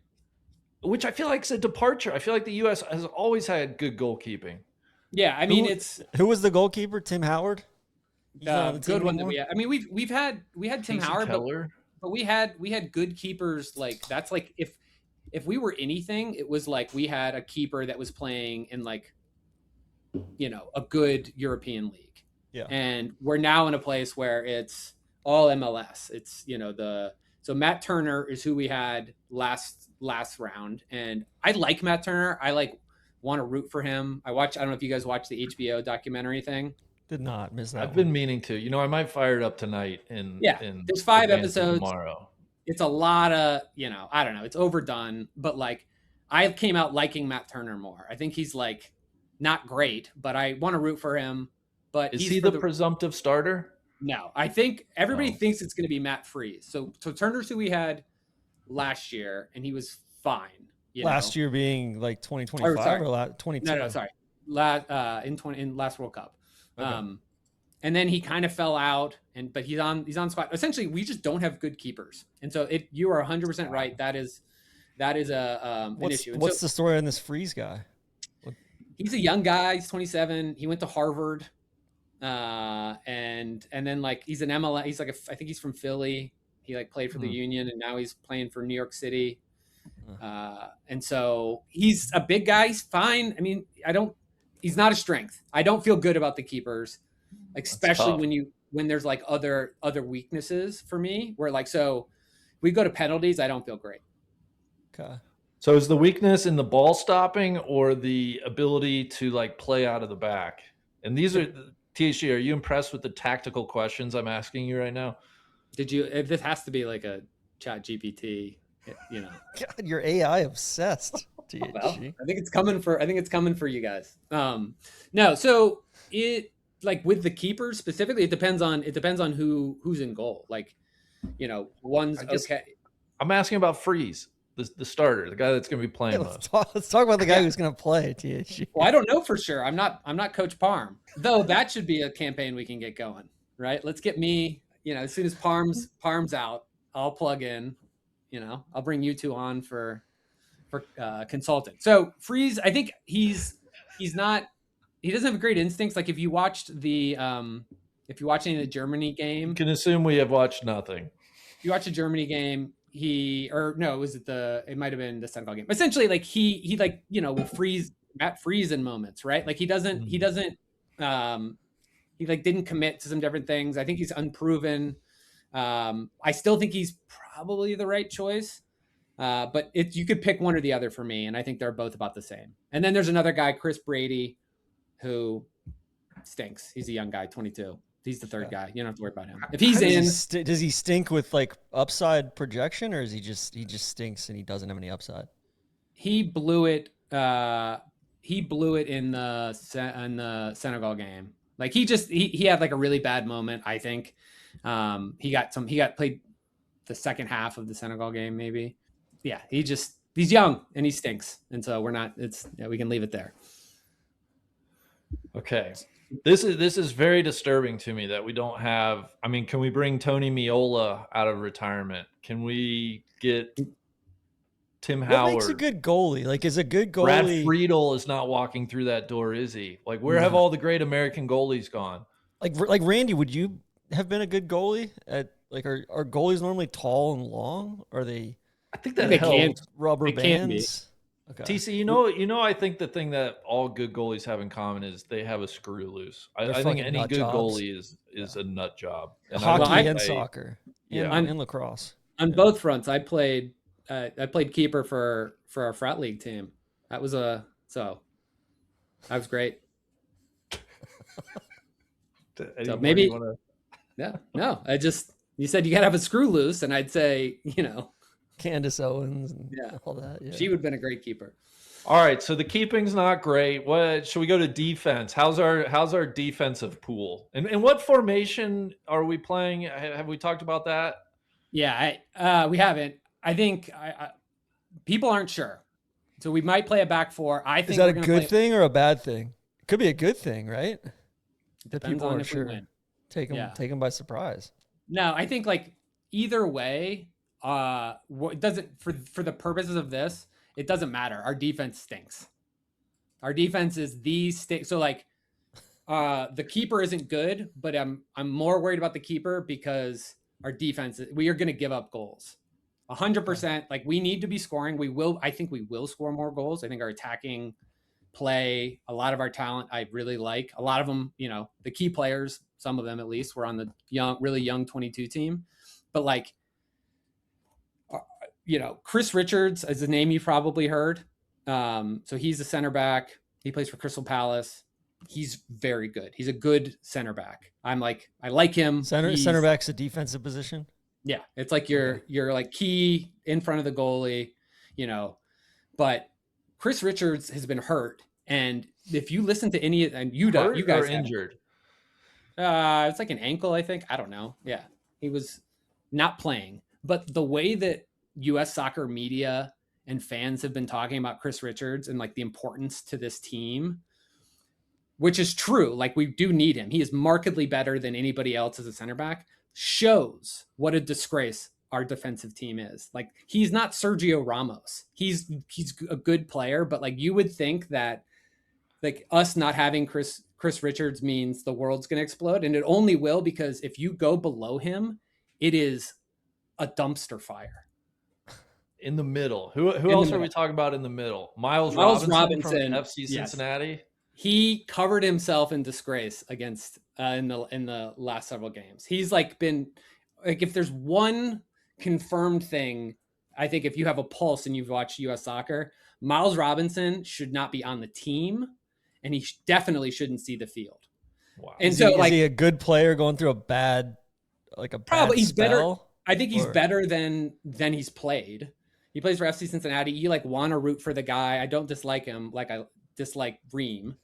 Which I feel like is a departure. I feel like the U.S. has always had good goalkeeping. Yeah, I mean, who was the goalkeeper? Tim Howard. Good one that we had. I mean, we had Tim Howard, but we had good keepers. Like, that's like if we were anything, it was like we had a keeper that was playing in like a good European league. Yeah, and we're now in a place where it's all MLS. It's so Matt Turner is who we had last round, and I like Matt Turner. I want to root for him. I don't know if you guys watched the HBO documentary thing. Did not miss that. I've been meaning to. I might fire it up tonight. There's 5 episodes tomorrow. It's a lot of I don't know. It's overdone, but like I came out liking Matt Turner more. I think he's like not great, but I want to root for him. But is he the presumptive starter? No, I think everybody thinks it's going to be Matt Freese. So Turner's who we had last year, and he was fine. Last year being like 2025 or 22? No, sorry. In last World Cup. Okay. And then he kind of fell out, but he's on squad. Essentially, we just don't have good keepers, and so you are 100% right. That is an issue. And what's the story on this Freeze guy? He's a young guy. He's 27. He went to Harvard. and then like he's an MLS. He's like I think he's from Philly. He like played for the Union, and now he's playing for New York City. And so he's a big guy. He's fine. I mean, he's not a strength. I don't feel good about the keepers, like, especially when there's like other weaknesses for me, where like, so we go to penalties. I don't feel great. Okay. So is the weakness in the ball stopping or the ability to like play out of the back? And these are THG. Are you impressed with the tactical questions I'm asking you right now? If this has to be like a chat GPT, God, you're AI obsessed. THG. Well, I think it's coming for you guys. No, so it, like with the keepers specifically, it depends on who's in goal. Like, one's okay. I'm asking about Freeze, the starter, the guy that's going to be playing. Let's talk about the guy who's going to play. THG. Well, I don't know for sure. I'm not Coach Parm, though. That should be a campaign we can get going, right? Let's get me. As soon as Parm's out, I'll plug in. I'll bring you two on for consulting. So Freeze, I think he doesn't have great instincts. Like if you watched any of the Germany game, you can assume we have watched nothing. If you watch a Germany game, it might have been the Senegal game. Essentially, like he will freeze in moments, right? Like he didn't commit to some different things. I think he's unproven. I still think he's probably the right choice. But you could pick one or the other for me, and I think they're both about the same. And then there's another guy, Chris Brady, who stinks. He's a young guy, 22. He's the third guy. You don't have to worry about him. If he's does he stink with like upside projection, or is he just stinks and he doesn't have any upside? He blew it. He blew it in the Senegal game. Like he had like a really bad moment. I think he got played the second half of the Senegal game, maybe. Yeah, he's young and he stinks. And so we can leave it there. Okay. This is very disturbing to me that we don't have, I mean, can we bring Tony Meola out of retirement? Can we get Tim Howard? What makes a good goalie? Like, is a good goalie? Brad Friedel is not walking through that door, is he? Like, where have all the great American goalies gone? Like Randy, would you have been a good goalie? Are goalies normally tall and long? Or are they? I think that helps. Rubber bands. Okay. TC, I think the thing that all good goalies have in common is they have a screw loose. I think any good goalie is a nut job. And hockey and soccer, and lacrosse. On both fronts, I played keeper for our frat league team. That was great. So maybe, you said you gotta have a screw loose, and I'd say, Candace Owens and all that. Yeah. She would have been a great keeper. All right, so the keeping's not great. What should we go to defense? How's our defensive pool? And what formation are we playing? Have we talked about that? Yeah, we haven't. I think people aren't sure, so we might play a back four. I think is that a good thing or a bad thing? It could be a good thing, right? Depends on if we win. Take them by surprise. No, I think like either way. What doesn't for the purposes of this, it doesn't matter. Our defense stinks. Our defense is so like the keeper isn't good, but I'm more worried about the keeper because our defense, we are going to give up goals 100%. Like we need to be scoring. I think we will score more goals. I think our attacking play, a lot of our talent, I really like a lot of them, the key players, some of them at least, were on the really young 22 team, but like, Chris Richards is a name you probably heard. So he's a center back. He plays for Crystal Palace. He's very good. He's a good center back. I like him. Center back's a defensive position. Yeah. It's like you're like key in front of the goalie, but Chris Richards has been hurt. And if you listen to any, and you guys are injured. It's like an ankle, I think. I don't know. Yeah. He was not playing, but the way that U.S. soccer media and fans have been talking about Chris Richards and like the importance to this team, which is true. Like we do need him. He is markedly better than anybody else as a center back, shows what a disgrace our defensive team is. Like he's not Sergio Ramos. He's a good player, but like you would think that like us not having Chris Richards means the world's going to explode, and it only will, because if you go below him, it is a dumpster fire. In the middle, who In the else are we middle. talking about in the middle? Miles Miles Robinson from Robinson, FC yes. Cincinnati. He covered himself in disgrace against in the last several games. He's like been like, if there's one confirmed thing, I think if you have a pulse and you've watched U.S. soccer, Miles Robinson should not be on the team, and he definitely shouldn't see the field. Wow. And Is so, he, like, is he a good player going through a bad probably he's better. spell? I think he's better than he's played. He plays for FC Cincinnati. You like want to root for the guy. I don't dislike him like I dislike Ream,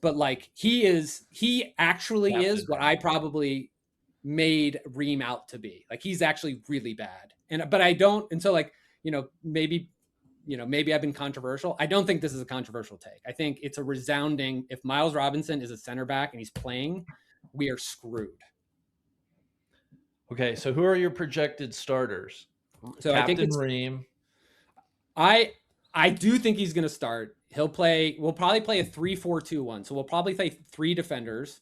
but like he actually is what I probably made Ream out to be. Like he's actually really bad. But I don't. And so like, maybe I've been controversial. I don't think this is a controversial take. I think it's a resounding, if Miles Robinson is a center back and he's playing, we are screwed. Okay, so who are your projected starters? So Captain I think it's Ream. I do think he's going to start. We'll probably play a 3-4-2-1. So we'll probably play 3 defenders.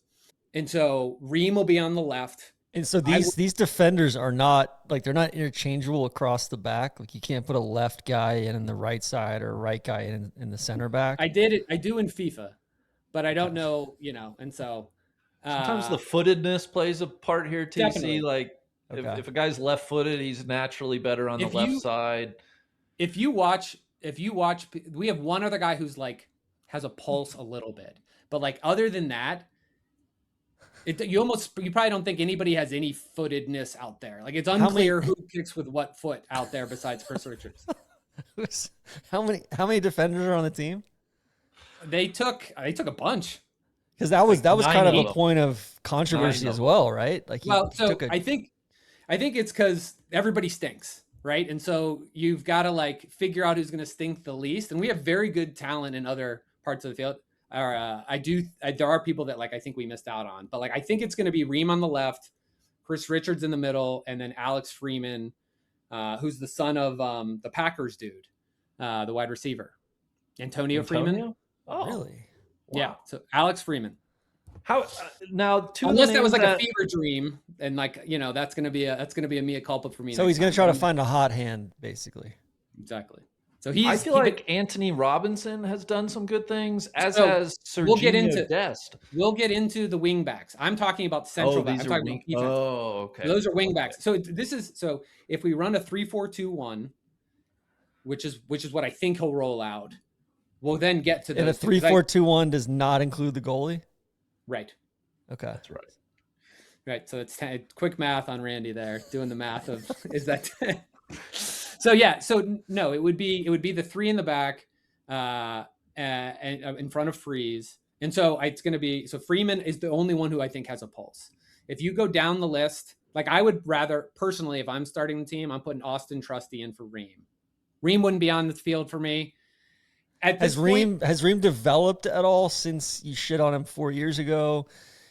And so Ream will be on the left. And so these defenders are not like, they're not interchangeable across the back. Like you can't put a left guy in the right side or a right guy in the center back. I do in FIFA, but I don't know, and so Sometimes the footedness plays a part here, TC. Definitely. Like if a guy's left-footed, he's naturally better on the left side. If you watch, we have one other guy who's like has a pulse a little bit, but like other than that, you probably don't think anybody has any footedness out there. Like it's unclear who kicks with what foot out there besides Chris Richards. How many defenders are on the team? They took a bunch. Because that was kind of a them. point of controversy as well, right? Like I think it's because everybody stinks, right? And so you've got to like figure out who's going to stink the least. And we have very good talent in other parts of the field. There are people that like I think we missed out on, but like I think it's going to be Ream on the left, Chris Richards in the middle, and then Alex Freeman, who's the son of the Packers dude, the wide receiver, Antonio Freeman. Oh, really? Wow. Yeah. So Alex Freeman. How now? Unless that was like a fever dream, and like that's gonna be a mea culpa for me. So he's gonna try to find a hot hand, basically. Exactly. So I feel like Anthony Robinson has done some good things, as has Serginho we'll get into Dest. We'll get into the wing backs. I'm talking about central backs. I'm talking about defense. Oh, okay. Those are wing backs. So if we run a 3-4-2-1, which is what I think he'll roll out, we'll then get to And a 3-4-2-1 does not include the goalie. Right. Okay, that's right. Right. So it's quick math on Randy there, doing the math of is that. So yeah, so no, it would be the 3 in the back, and in front of Freeze, and so it's going to be Freeman is the only one who I think has a pulse. If you go down the list, like I would rather personally, if I'm starting the team, I'm putting Austin Trusty in for Ream. Ream wouldn't be on the field for me. Has Ream developed at all since you shit on him 4 years ago?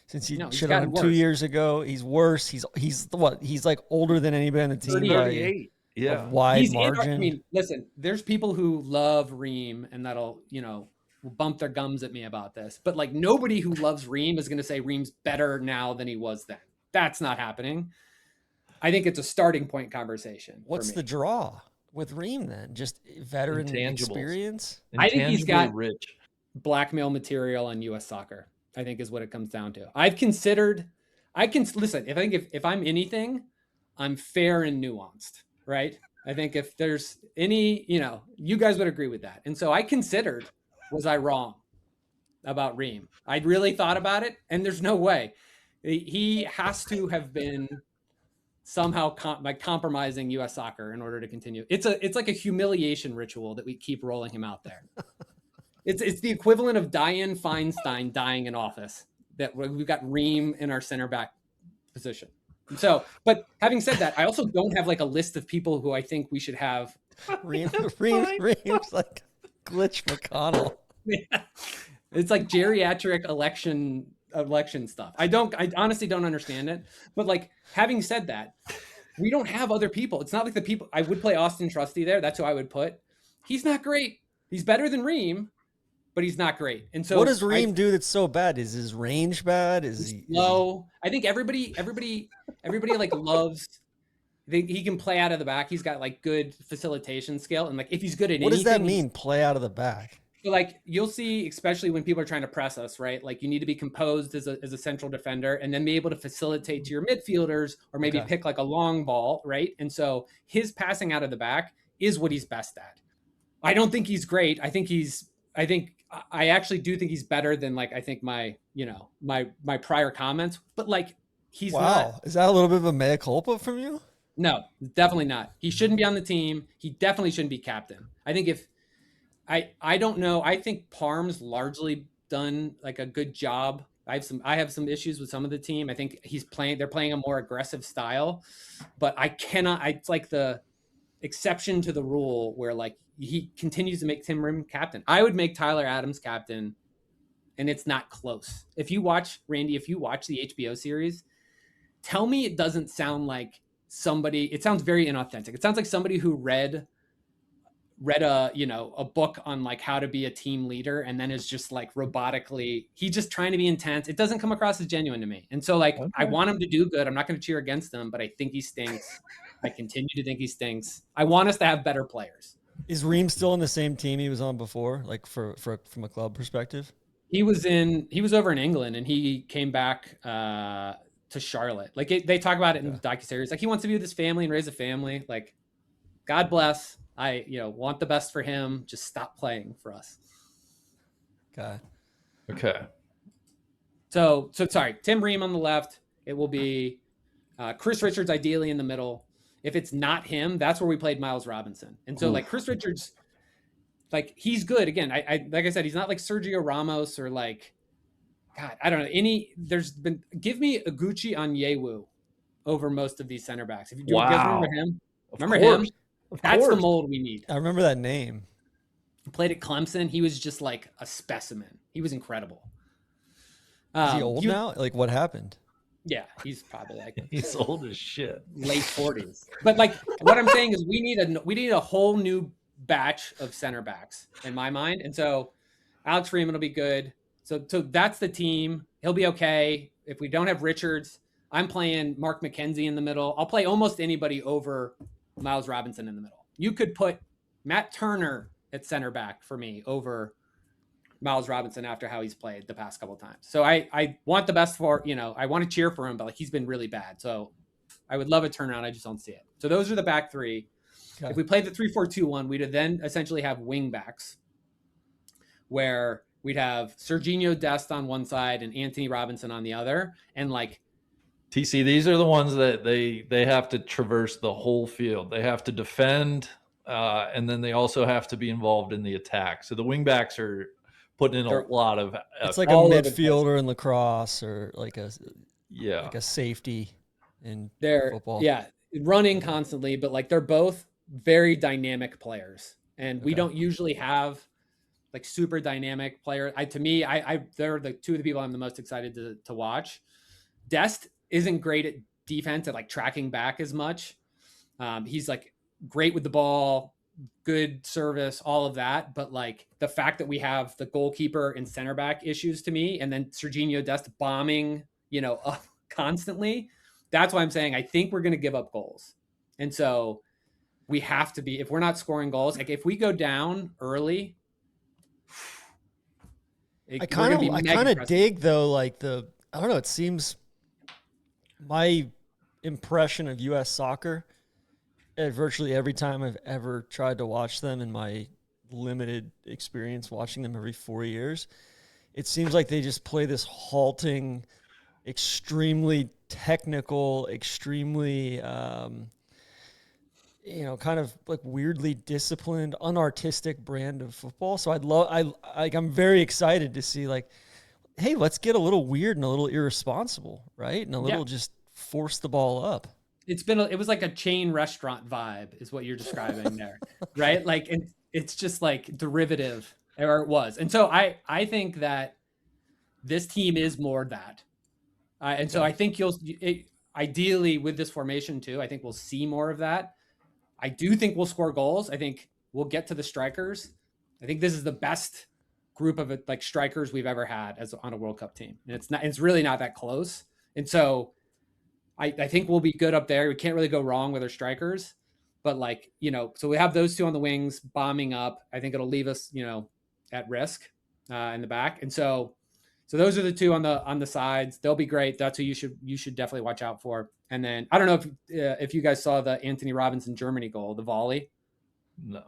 Since you shit on him 2 years ago, he's worse. He's what? He's like older than anybody on the team. 38. Yeah, wide margin. I mean, listen, there's people who love Ream and that'll, will bump their gums at me about this. But like nobody who loves Ream is going to say Ream's better now than he was then. That's not happening. I think it's a starting point conversation. What's the draw with Ream then? Just veteran experience? I think he's got blackmail material on U.S. soccer, I think is what it comes down to. Listen, if I'm anything, I'm fair and nuanced. Right. I think if there's any, you guys would agree with that. And so I considered, was I wrong about Ream? I really thought about it, and there's no way. He has to have been somehow compromising U.S. soccer in order to continue. It's like a humiliation ritual that we keep rolling him out there. It's the equivalent of Dianne Feinstein dying in office, that we've got Ream in our center back position. So, but having said that, I also don't have like a list of people who I think we should have. Ream's like Glitch McConnell. Yeah. It's like geriatric election stuff. I honestly don't understand it. But like, having said that, we don't have other people. It's not like the people I would play Austin Trusty there. That's who I would put. He's not great. He's better than Ream, but he's not great. And so what does Reem do that's so bad? Is his range bad? Is he slow? I think everybody like loves. He can play out of the back. He's got like good facilitation skill, and like if he's good at what does that anything, mean? Play out of the back? so like you'll see, especially when people are trying to press us, right? Like you need to be composed as a central defender, and then be able to facilitate to your midfielders, or maybe Okay. pick like a long ball, right? And so his passing out of the back is what he's best at. I don't think he's great. I actually do think he's better than like I think my my prior comments, but like he's not. Is that a little bit of a mea culpa from you? No, definitely not. He shouldn't be on the team. He definitely shouldn't be captain. I think if I don't know. I think Parm's largely done like a good job. I have some issues with some of the team. I think they're playing a more aggressive style, but I cannot. It's like the exception to the rule where like he continues to make Tim Rim captain. I would make Tyler Adams captain, and it's not close. If you watch the HBO series, tell me it doesn't sound like somebody. It sounds very inauthentic. It sounds like somebody who read a book on like how to be a team leader, and then is just like robotically, he's just trying to be intense. It doesn't come across as genuine to me. And so like, I want him to do good. I'm not going to cheer against him, but I think he stinks. I continue to think he stinks. I want us to have better players. Is Reem still on the same team he was on before, like from a club perspective? He was over in England, and he came back to Charlotte. Like they talk about it in the docuseries. Like he wants to be with his family and raise a family. Like, God bless. I want the best for him. Just stop playing for us. Okay. So sorry. Tim Ream on the left. It will be Chris Richards ideally in the middle. If it's not him, that's where we played Miles Robinson. And so like Chris Richards, like he's good. Again, I like I said, he's not like Sergio Ramos or like, God, I don't know. Give me Iguchi Onyewu over most of these center backs. If you do, remember him? Him? That's the mold we need. I remember that name. Played at Clemson. He was just like a specimen. He was incredible. Is he old now? Like what happened? Yeah, he's probably like he's old as shit. Late 40s. But like what I'm saying is we need a whole new batch of center backs in my mind. And so Alex Freeman will be good. So that's the team. He'll be okay. If we don't have Richards, I'm playing Mark McKenzie in the middle. I'll play almost anybody over Miles Robinson in the middle. You could put Matt Turner at center back for me over Miles Robinson after how he's played the past couple of times. So I want the best for, I want to cheer for him, but like he's been really bad. So I would love a turnaround. I just don't see it. So those are the back three. Okay. If we played the 3-4-2-1, we'd then essentially have wing backs where we'd have Serginho Dest on one side and Anthony Robinson on the other. And like, TC, these are the ones that they have to traverse the whole field. They have to defend, and then they also have to be involved in the attack. So the wingbacks are putting in a lot of effort. It's like a midfielder in lacrosse or like a safety in football. Yeah, running constantly, but like they're both very dynamic players, and we don't usually have like super dynamic players. They're the two of the people I'm the most excited to watch. Dest isn't great at defense, at like tracking back as much. He's like great with the ball, good service, all of that. But like the fact that we have the goalkeeper and center back issues to me, and then Serginho Dest bombing, up constantly. That's why I'm saying I think we're going to give up goals. And so we have to be, if we're not scoring goals, like if we go down early, I kind of dig though, like I don't know, it seems my impression of U.S. soccer at virtually every time I've ever tried to watch them in my limited experience watching them every 4 years, it seems like they just play this halting, extremely technical, extremely, kind of like weirdly disciplined, unartistic brand of football. So I'm very excited to see like, hey, let's get a little weird and a little irresponsible, right? And a little just force the ball up. It was like a chain restaurant vibe is what you're describing there, right? Like it's just like derivative, or it was. And so I think that this team is more that. And so I think ideally with this formation too, I think we'll see more of that. I do think we'll score goals. I think we'll get to the strikers. I think this is the best group of like strikers we've ever had as on a World Cup team, and it's really not that close. And so I think we'll be good up there. We can't really go wrong with our strikers, but like, so we have those two on the wings bombing up. I think it'll leave us, at risk in the back. And so those are the two on the sides. They'll be great. That's who you should definitely watch out for. And then I don't know if you guys saw the Anthony Robinson Germany goal, the volley. No.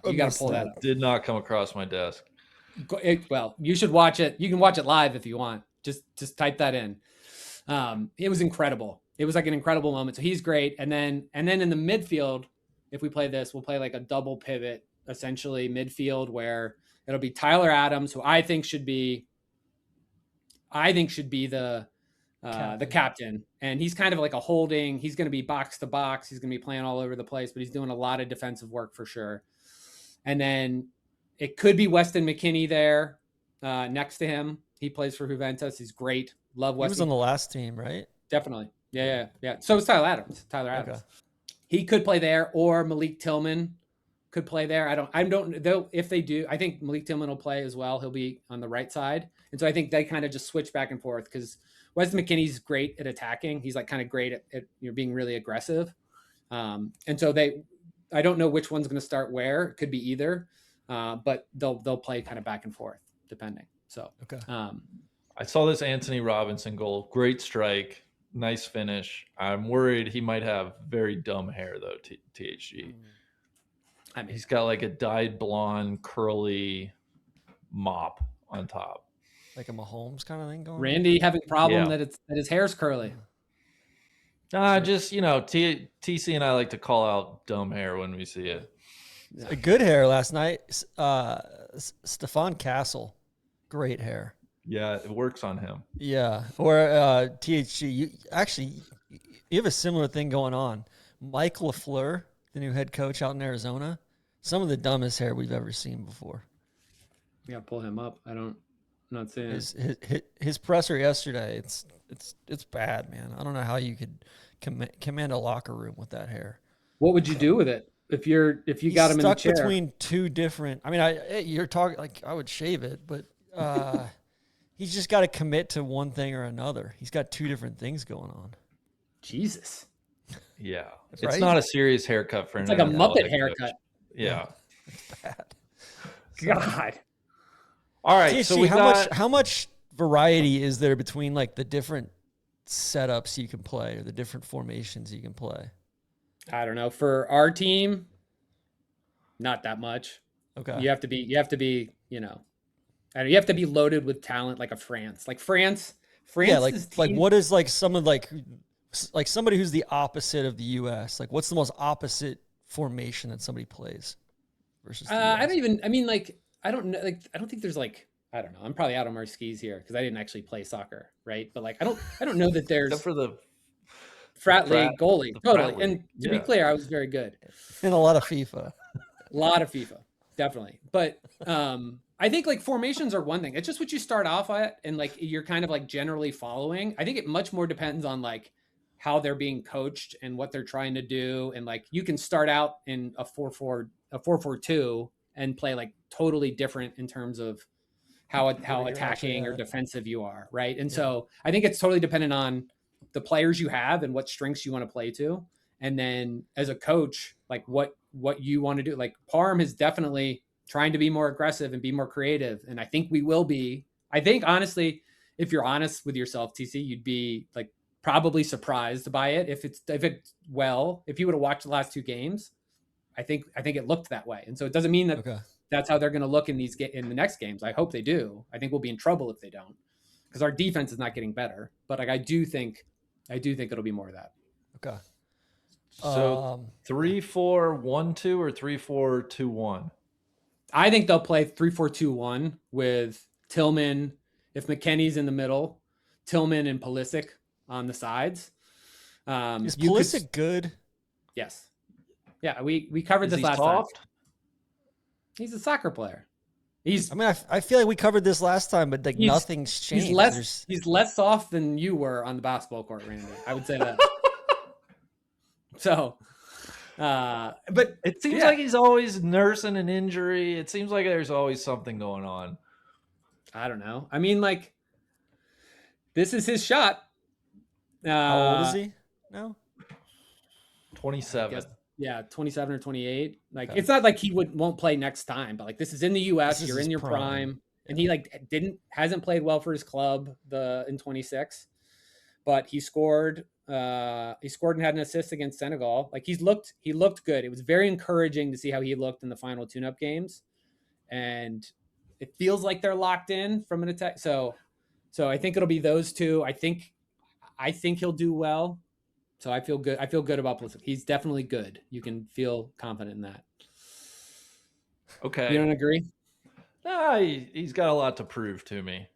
You got to pull that up. Did not come across my desk. Well, you should watch it. You can watch it live if you want. Just type that in. It was incredible. It was like an incredible moment. So he's great. And then in the midfield, if we play this, we'll play like a double pivot, essentially midfield, where it'll be Tyler Adams, who I think should be the captain. And he's kind of like a holding. He's going to be box to box. He's going to be playing all over the place, but he's doing a lot of defensive work for sure. And then it could be Weston McKennie there next to him. He plays for Juventus. He's great. Love Weston. He was on the last team, right? Definitely. Yeah. So is Tyler Adams. Okay. He could play there, or Malik Tillman could play there. I don't know if they do. I think Malik Tillman will play as well. He'll be on the right side. And so I think they kind of just switch back and forth, because Weston McKennie's great at attacking. He's like kind of great at being really aggressive. And so I don't know which one's going to start where. It could be either. But they'll play kind of back and forth depending. So, okay. I saw this Anthony Robinson goal. Great strike. Nice finish. I'm worried he might have very dumb hair, though, THG. I mean, he's got like a dyed blonde, curly mop on top. Like a Mahomes kind of thing going Randy having a problem that his hair's curly. Just, TC and I like to call out dumb hair when we see it. A good hair last night. Stefan Castle. Great hair. Yeah, it works on him. Yeah. Or THG. You have a similar thing going on. Mike LaFleur, the new head coach out in Arizona, some of the dumbest hair we've ever seen before. You got to pull him up. I'm not saying his presser yesterday. It's bad, man. I don't know how you could command a locker room with that hair. What would you do with it if you got him in the chair? Stuck between two different. I mean, you're talking like I would shave it, but he's just got to commit to one thing or another. He's got two different things going on. Jesus. Yeah, That's it's right. not a serious haircut for him. It's like a Muppet haircut. Yeah. It's bad. God. All right. THG, So how much variety is there between like the different setups you can play or the different formations you can play? I don't know. For our team, not that much. Okay. You have to be, you have to be loaded with talent like a France. Like France. Yeah, like what is like someone like somebody who's the opposite of the US? Like what's the most opposite formation that somebody plays versus the US? I don't know. Like, I don't think there's like, I don't know. I'm probably out on my skis here because I didn't actually play soccer, right? But like, I don't know that there's except for the frat league goalie. Totally. League. And to be clear, I was very good. In a lot of FIFA. Definitely. But I think like formations are one thing. It's just what you start off at and like you're kind of like generally following. I think it much more depends on like how they're being coached and what they're trying to do. And like you can start out in a 4-4-2 and play like totally different in terms of how attacking or defensive you are, right? And so I think it's totally dependent on the players you have and what strengths you want to play to. And then as a coach, like what you want to do. Like Parm is definitely trying to be more aggressive and be more creative. And I think we will be. I think honestly, if you're honest with yourself, TC, you'd be like probably surprised by it if you would have watched the last two games. I think it looked that way. And so it doesn't mean that that's how they're going to look in the next games. I hope they do. I think we'll be in trouble if they don't, because our defense is not getting better. But like I do think it'll be more of that. Okay. So 3-4-1-2 or 3-4-2-1? I think they'll play 3-4-2-1 with Tillman, if McKennie's in the middle, Tillman and Pulisic on the sides. Is Pulisic good? Yes. Yeah, we covered this last time. He's a soccer player. I feel like we covered this last time, but like nothing's changed. He's less soft than you were on the basketball court, Randy. I would say that. So, but it seems like he's always nursing an injury. It seems like there's always something going on. I don't know. I mean, like, this is his shot. How old is he now? 27. Guess, yeah, 27 or 28. Like, Okay. it's not like he won't play next time, but like, this is in the US. This is You're his in your prime. And he like hasn't played well for his club in 26, but he scored and had an assist against Senegal. Like, he looked good. It was very encouraging to see how he looked in the final tune-up games. And it feels like they're locked in from an attack. So I think it'll be those two. I think he'll do well. So I feel good. I feel good about Pulisic. He's definitely good. You can feel confident in that. Okay. You don't agree? He's got a lot to prove to me.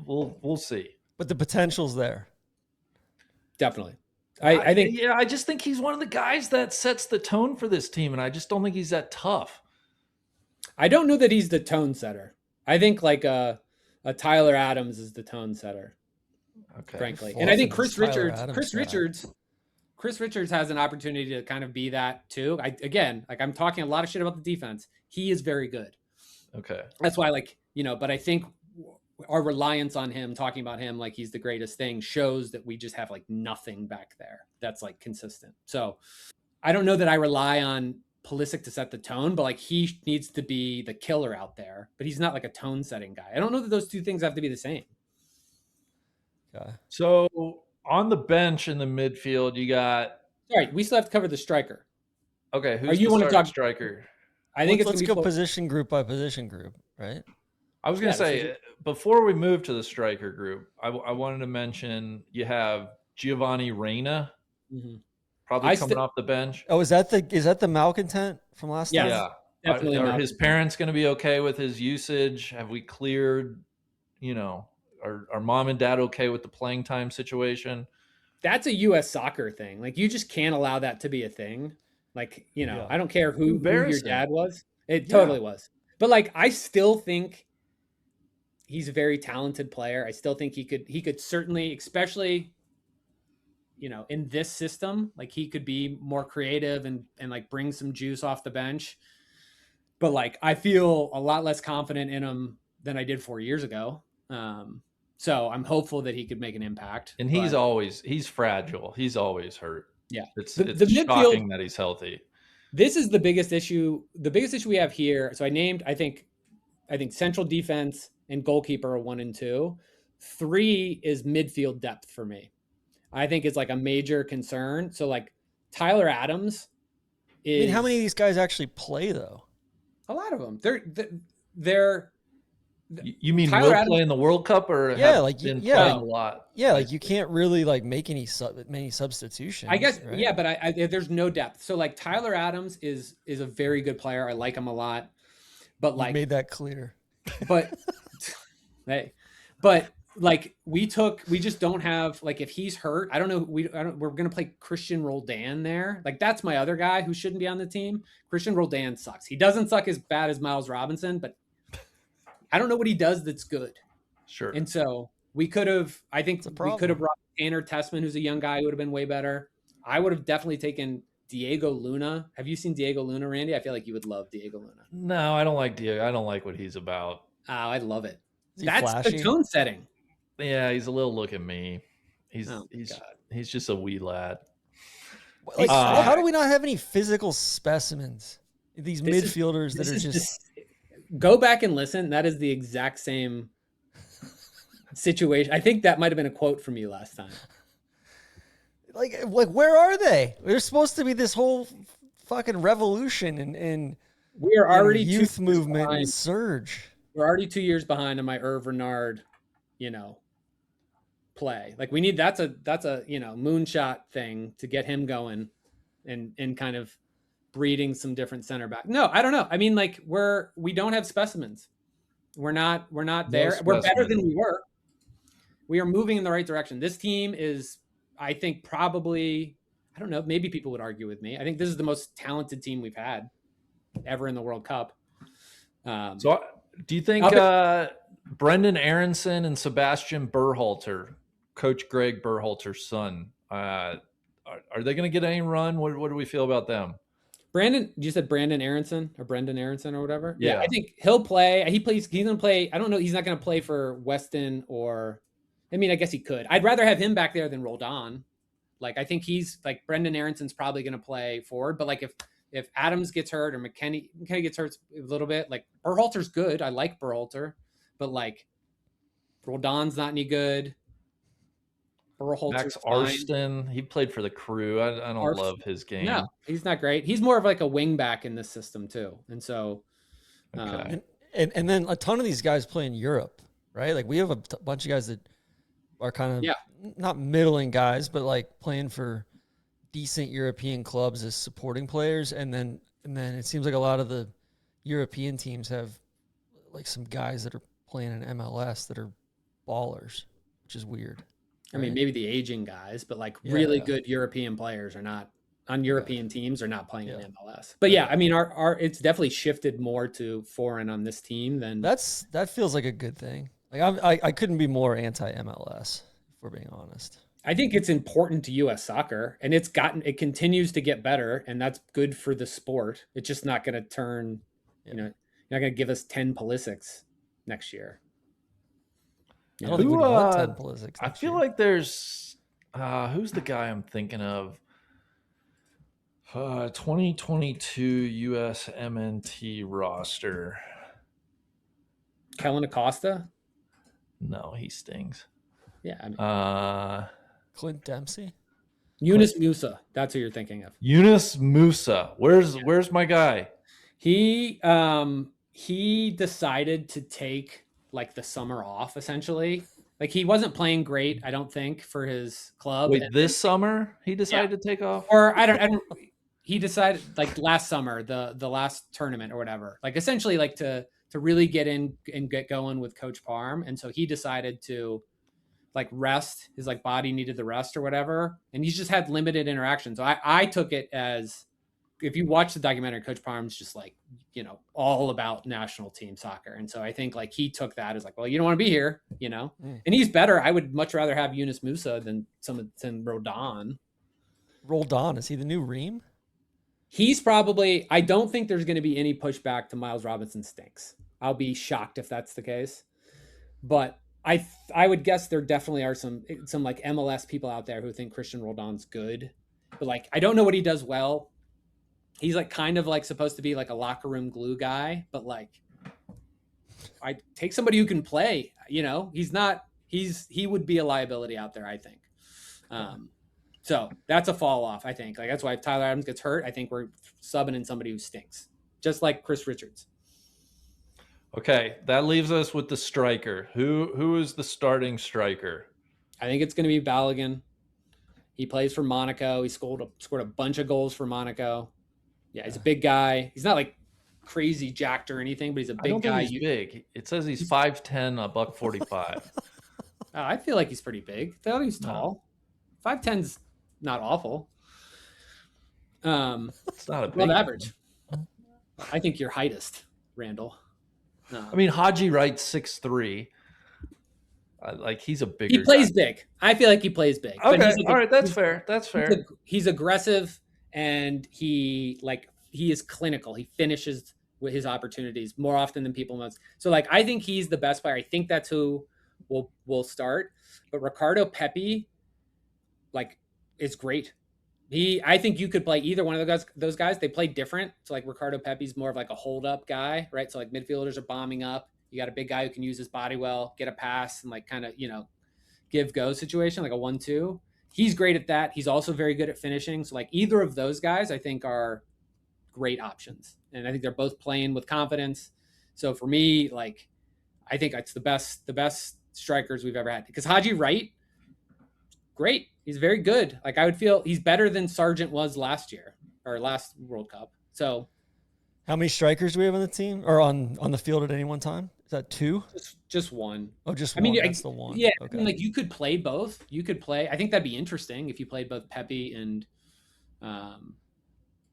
We'll see. But the potential's there. Definitely. I think. Yeah, I just think he's one of the guys that sets the tone for this team, and I just don't think he's that tough. I don't know that he's the tone setter. I think like a Tyler Adams is the tone setter. Okay. Frankly, and I think Chris Richards has an opportunity to kind of be that too. I'm talking a lot of shit about the defense. He is very good. Okay. That's why, but I think our reliance on him, talking about him like he's the greatest thing, shows that we just have like nothing back there that's like consistent. So I don't know that I rely on Pulisic to set the tone, but like he needs to be the killer out there, but he's not like a tone setting guy. I don't know that those two things have to be the same. Okay. So on the bench in the midfield, you got. Sorry, we still have to cover the striker. Okay, who's you the want to talk striker? I think let's go position group by position group, right? I was going to say, before we move to the striker group, I wanted to mention you have Giovanni Reyna, probably coming off the bench. Oh, is that the malcontent from last time? Yeah, definitely. Are his parents going to be okay with his usage? Have we cleared? Are mom and dad okay with the playing time situation? That's a U.S. soccer thing. Like, you just can't allow that to be a thing. Like, I don't care who your dad was. It totally was. But like, I still think he's a very talented player. I still think he could certainly, especially, in this system, like he could be more creative and like bring some juice off the bench. But like, I feel a lot less confident in him than I did 4 years ago. So I'm hopeful that he could make an impact. And he's fragile. He's always hurt. Yeah. It's the shocking that he's healthy. This is the biggest issue. The biggest issue we have here. So I named, I think central defense and goalkeeper are 1 and 2. 3 is midfield depth for me. I think it's like a major concern. So like Tyler Adams is. I mean, how many of these guys actually play though? A lot of them. They're. You mean Tyler Adams play in the World Cup or playing a lot? Yeah, like you can't really like make many substitutions. I guess, right? yeah, but there's no depth. So like Tyler Adams is a very good player. I like him a lot, but like you made that clear. But hey, but like we just don't have, like, if he's hurt, I don't know. We're gonna play Christian Roldan there. Like, that's my other guy who shouldn't be on the team. Christian Roldan sucks. He doesn't suck as bad as Miles Robinson, but I don't know what he does that's good. Sure. And so we could have brought Tanner Tessman, who's a young guy who would have been way better. I would have definitely taken Diego Luna. Have you seen Diego Luna, Randy? I feel like you would love Diego Luna. No, I don't like Diego. I don't like what he's about. Oh, I love it. That's flashy? The tone setting. Yeah, he's a little look at me. He's just a wee lad. Like, how do we not have any physical specimens? These midfielders that are just go back and listen. That is the exact same situation. I think that might have been a quote from you last time. Like where are they? There's supposed to be this whole fucking revolution and we are already youth movement and surge. We're already 2 years behind on my Irv Renard, play. Like, we need that's a moonshot thing to get him going and kind of breeding some different center back. No, I don't know. I mean, like, we don't have specimens. We're not there. We're better than we were. We are moving in the right direction. This team is, I think, probably, I don't know, maybe people would argue with me. I think this is the most talented team we've had ever in the World Cup. So do you think Brendan Aronson and Sebastian Berhalter, Coach Greg Berhalter's son, are they going to get any run? What do we feel about them? You said Brandon Aronson or Brendan Aronson or whatever. Yeah. I think he'll play. He's going to play. I don't know. He's not going to play for Weston I guess he could. I'd rather have him back there than Roldan. Like, I think he's like Brendan Aronson's probably going to play forward. But like if Adams gets hurt or McKenny gets hurt a little bit, like Berhalter's good. I like Berhalter, but like Roldan's not any good. Max Arston, he played for the Crew. I don't love his game. No, he's not great. He's more of like a wing back in this system too. And so, okay. And then a ton of these guys play in Europe, right? Like we have a bunch of guys that are kind of not middling guys, but like playing for decent European clubs as supporting players. And then it seems like a lot of the European teams have like some guys that are playing in MLS that are ballers, which is weird. I mean, maybe the aging guys, but like really good European players are not on European teams are not playing in MLS. But yeah, I mean, our it's definitely shifted more to foreign on this team than that feels like a good thing. Like I couldn't be more anti MLS if we're being honest. I think it's important to U.S. soccer, and it continues to get better, and that's good for the sport. It's just not going to turn, you're not going to give us 10 Pulisic's next year. I don't think we want 10 Pulisic. I feel like there's who's the guy I'm thinking of? 2022 US MNT roster. Kellen Acosta? No, he stings. Yeah, I mean, Clint Dempsey? Yunus Musa. That's who you're thinking of. Yunus Musa. Where's my guy? He decided to take like the summer off essentially. Like he wasn't playing great, I don't think, for his club. Wait, this summer he decided to take off? Or I don't he decided like last summer, the last tournament or whatever. Like essentially like to really get in and get going with Coach Parm. And so he decided to like rest. His like body needed the rest or whatever. And he's just had limited interactions. So I took it as, if you watch the documentary, Coach Parm's just like, all about national team soccer. And so I think like he took that as like, well, you don't want to be here, and he's better. I would much rather have Yunus Musa than Roldan. Roldan, is he the new Ream? He's probably, I don't think there's going to be any pushback to Miles Robinson stinks. I'll be shocked if that's the case. But I would guess there definitely are some like MLS people out there who think Christian Roldan's good. But like, I don't know what he does well. He's like kind of like supposed to be like a locker room glue guy, but like I take somebody who can play, he would be a liability out there, I think. So that's a fall off, I think. Like that's why if Tyler Adams gets hurt, I think we're subbing in somebody who stinks, just like Chris Richards. Okay, that leaves us with the striker. Who is the starting striker? I think it's going to be Balogun. He plays for Monaco. He scored a bunch of goals for Monaco. Yeah, he's a big guy. He's not like crazy jacked or anything, but he's a big guy. Think he's big. It says he's 5'10", $145. I feel like he's pretty big. I thought he's tall. 5'10's not awful. It's not a big above average. I think you're heightest, Randall. I mean, Haji Wright's 6'3". Like he's a bigger. He plays guy. big. I feel like he plays big. Okay, but all right, that's fair. That's fair. He's aggressive and he is clinical. He finishes with his opportunities more often than people most. So like I think he's the best player. I think that's who will start. But Ricardo Pepi, like, is great. I think you could play either one of those guys. They play different. So like Ricardo Pepi's more of like a hold up guy, right? So like midfielders are bombing up. You got a big guy who can use his body well, get a pass and like kind of, give go situation, like a 1-2. He's great at that. He's also very good at finishing. So like either of those guys, I think are great options. And I think they're both playing with confidence. So for me, like, I think it's the best strikers we've ever had because Haji Wright, great. He's very good. Like I would feel he's better than Sargent was last year or last World Cup. So how many strikers do we have on the team or on the field at any one time? Is that 2? Just one. Oh, just one. That's the one. Yeah. Okay. I mean, like you could play both. You could play. I think that'd be interesting if you played both Pepi and. But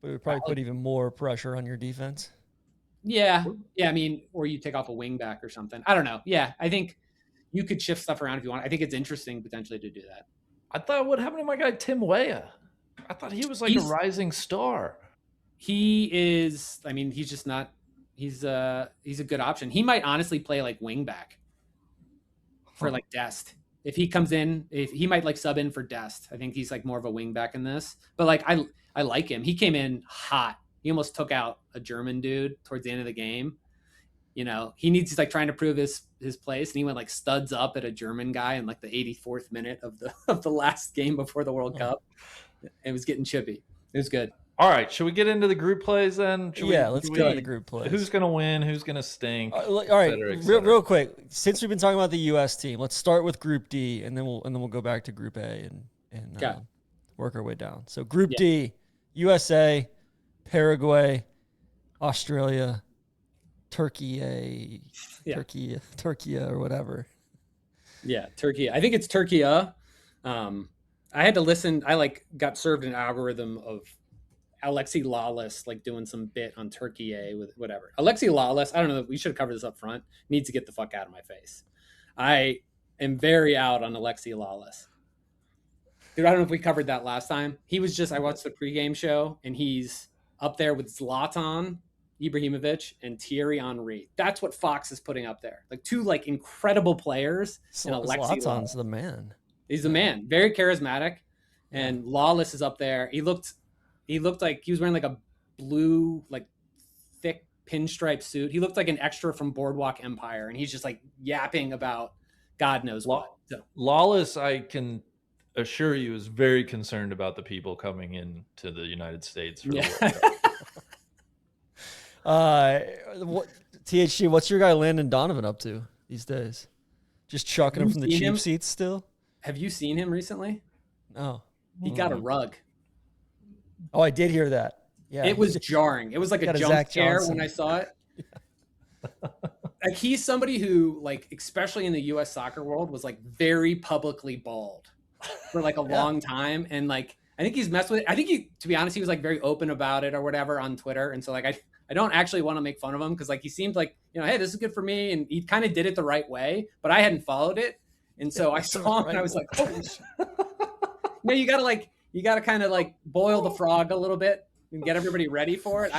it would probably put even more pressure on your defense. Yeah. I mean, or you take off a wing back or something. I don't know. Yeah, I think you could shift stuff around if you want. I think it's interesting potentially to do that. I thought, what happened to my guy Tim Weah? I thought he was like a rising star. he is. I mean, he's just not. He's a good option. He might honestly play like wing back for like Dest. If he comes in, if he might like sub in for Dest. I think he's like more of a wing back in this. But like I like him. He came in hot. He almost took out a German dude towards the end of the game. You know, he's like trying to prove his place, and he went like studs up at a German guy in like the 84th minute of the last game before the World Cup. It was getting chippy. It was good. All right, should we get into the group plays then? Let's go into the group plays. Who's going to win? Who's going to stink? All right, real quick. Since we've been talking about the U.S. team, let's start with Group D, and then we'll go back to Group A and work our way down. So Group D, USA, Paraguay, Australia, Turkey, or whatever. Yeah, Turkey. I think it's Turkey. I had to listen. I got served an algorithm of Alexi Lawless doing some bit on Turkey with whatever. Alexi Lawless, I don't know, we should have covered this up front, needs to get the fuck out of my face. I am very out on Alexi Lawless. Dude, I don't know if we covered that last time. He was I watched the pregame show, and he's up there with Zlatan Ibrahimovic and Thierry Henry. That's what Fox is putting up there. Two incredible players. And Alexi Zlatan's the man. He's the man. Very charismatic. And Lawless is up there. He looked like he was wearing a blue, thick pinstripe suit. He looked like an extra from Boardwalk Empire, and he's just yapping about God knows what. So. Lawless, I can assure you, is very concerned about the people coming into the United States for the World Cup. THG, what's your guy Landon Donovan up to these days? Just chucking him from the cheap seats still? Have you seen him recently? No. He got a rug. Oh, I did hear that. Yeah, it was jarring. It was like a jump scare when I saw it. He's somebody who, especially in the U.S. soccer world, was very publicly bald for a long time, and I think he's messed with it. I think to be honest, he was very open about it or whatever on Twitter, and so I don't actually want to make fun of him because he seemed hey, this is good for me, and he kind of did it the right way, but I hadn't followed it, and so I saw him and I was like, holy shit. No, you gotta kind of boil the frog a little bit and get everybody ready for it.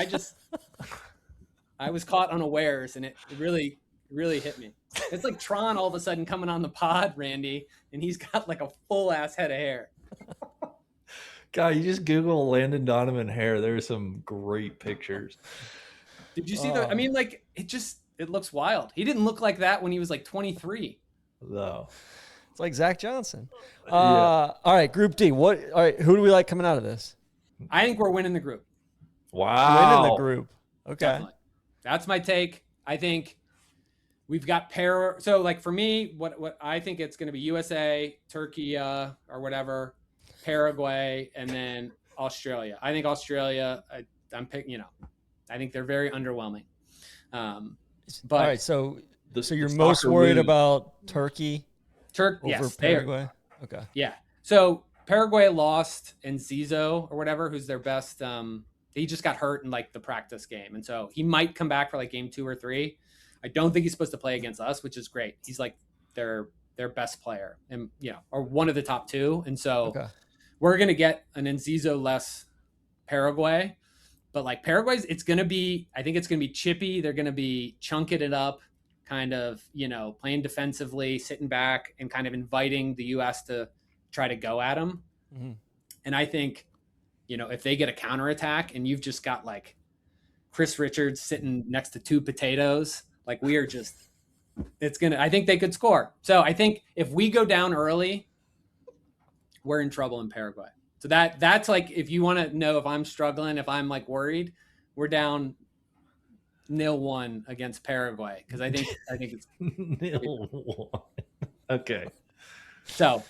I was caught unawares, and it really hit me. It's like Tron all of a sudden coming on the pod, Randy, and he's got a full ass head of hair. God, you just Google Landon Donovan hair. There are some great pictures. Did you see I mean, it looks wild. He didn't look like that when he was 23. No. It's like Zach Johnson. All right, Group D. All right, who do we like coming out of this? I think we're winning the group. Wow. Winning the group. Okay. Definitely. That's my take. I think we've got so for me, what I think it's going to be USA, Turkey, or whatever, Paraguay, and then Australia. I think Australia, I'm picking, I think they're very underwhelming. But all right, so you're most worried about Turkey over Paraguay? Okay. Yeah. So Paraguay lost Enciso or whatever, who's their best. He just got hurt in the practice game, and so he might come back for game 2 or 3. I don't think he's supposed to play against us, which is great. He's their best player, and or one of the top 2, and so we're gonna get an Enciso less Paraguay. But Paraguay's, I think it's gonna be chippy. They're gonna be chunking it up, kind of, playing defensively, sitting back, and kind of inviting the U.S. to try to go at them. Mm-hmm. And I think, if they get a counterattack and you've just got Chris Richards sitting next to 2 potatoes, we are just, I think they could score. So I think if we go down early, we're in trouble in Paraguay. So that's if you want to know if I'm struggling, if I'm worried, we're down 0-1 against Paraguay, because I think it's 0-1. Okay. So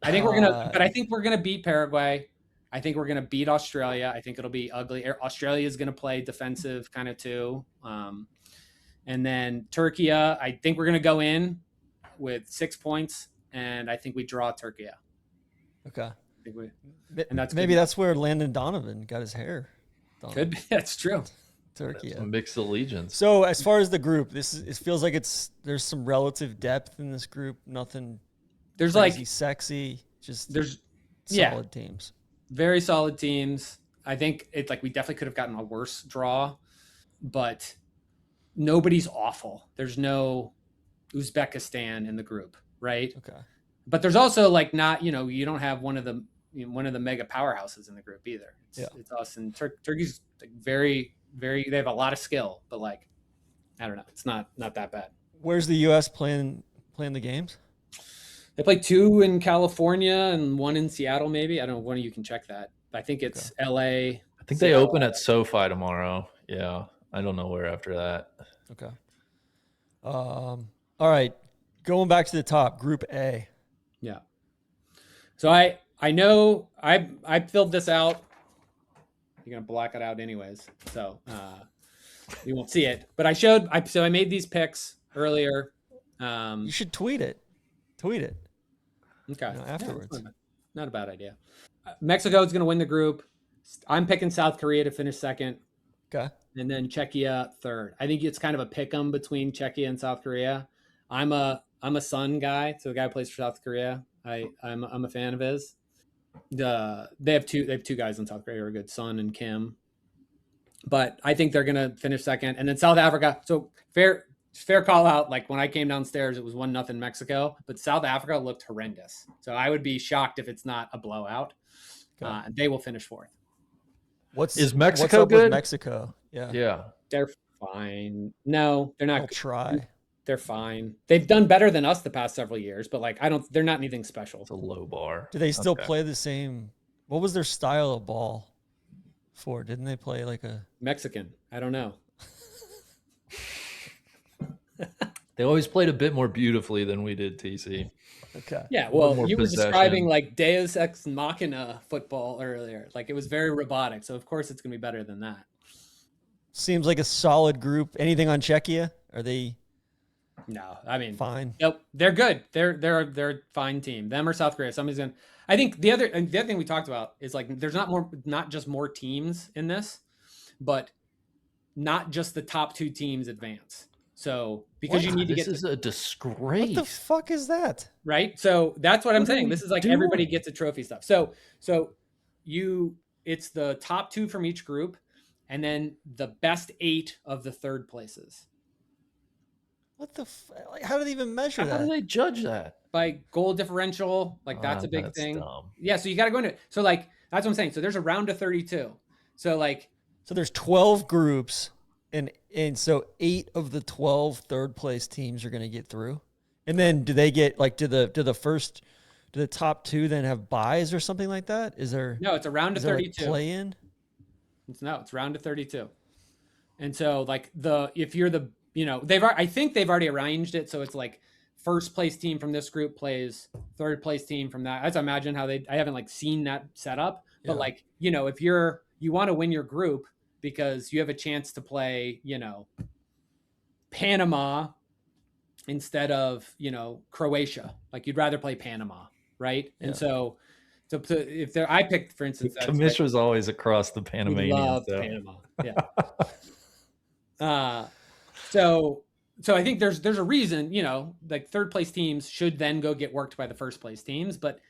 I think we're gonna beat Paraguay. I think we're gonna beat Australia. I think it'll be ugly. Australia is gonna play defensive kind of too. And then Turkey, I think we're gonna go in with 6 points, and I think we draw Turkey. Okay. And that's where Landon Donovan got his hair done. Could be. That's true. Turkey. That's mixed allegiance. So as far as the group, it feels like there's some relative depth in this group. Nothing. There's crazy, sexy. Just solid teams. Very solid teams. I think it's like we definitely could have gotten a worse draw, but nobody's awful. There's no Uzbekistan in the group, right? Okay. But there's also like not, you don't have one of the mega powerhouses in the group either. It's us and Turkey's like very, very. They have a lot of skill, but like I don't know, it's not that bad. Where's the U.S. playing the games? They play 2 in California and 1 in Seattle, maybe. I don't know. One of you can check that. I think it's L.A. I think they open at SoFi tomorrow. Yeah, I don't know where after that. Okay. All right, going back to the top, Group A. Yeah. So I know I filled this out. You're gonna black it out anyways, so you won't see it. But I made these picks earlier. You should tweet it. Tweet it. Okay. Afterwards. Yeah, not a bad idea. Mexico is going to win the group. I'm picking South Korea to finish second. Okay. And then Czechia third. I think it's kind of a pick 'em between Czechia and South Korea. I'm a Sun guy, so the guy who plays for South Korea. I'm a fan of his. They have two guys in South Korea who are good, Sun and Kim. But I think they're going to finish second. And then South Africa. So fair call out. Like when I came downstairs, it was 1-0 Mexico, but South Africa looked horrendous. So I would be shocked if it's not a blowout. They will finish fourth. Is Mexico what's up good? With Mexico, yeah, they're fine. No, they're not. I'll try. They're fine. They've done better than us the past several years, but like they're not anything special. It's a low bar. Do they still play the same? What was their style of ball? Didn't they play like a Mexican? I don't know. They always played a bit more beautifully than we did, TC. Okay. Yeah, well, you were describing like Deus Ex Machina football earlier. Like it was very robotic, so of course it's going to be better than that. Seems like a solid group. Anything on Czechia? Are they? No, I mean fine. Nope, they're good. They're a fine team. Them or South Korea. Somebody's going. I think the other thing we talked about is like there's not just more teams in this, but not just the top 2 teams advance. So because you need to this is a disgrace. What the fuck is that? Right. So that's what I'm saying. This is like everybody gets a trophy stuff. So it's the top 2 from each group, and then the best 8 of the third places. What the? How do they even measure that? How do they judge that? By goal differential. Like that's a big thing. Dumb. Yeah. So you got to go into it. So like that's what I'm saying. So there's a round of 32. So there's 12 groups. And so 8 of the 12 third place teams are going to get through. And then do they get like do the top 2 then have buys or something like that? Is there? No, it's a round of 32. Like play in? It's round of 32. And so like if you're the I think they've already arranged it so it's like first place team from this group plays third place team from that. I imagine how I haven't like seen that set up, but like if you want to win your group because you have a chance to play, Panama instead of, Croatia. Like you'd rather play Panama, right? Yeah. And so if I picked, for instance, Kamish was always across the Panamanian. Love Panama. Yeah. So I think there's a reason, like third place teams should then go get worked by the first place teams, but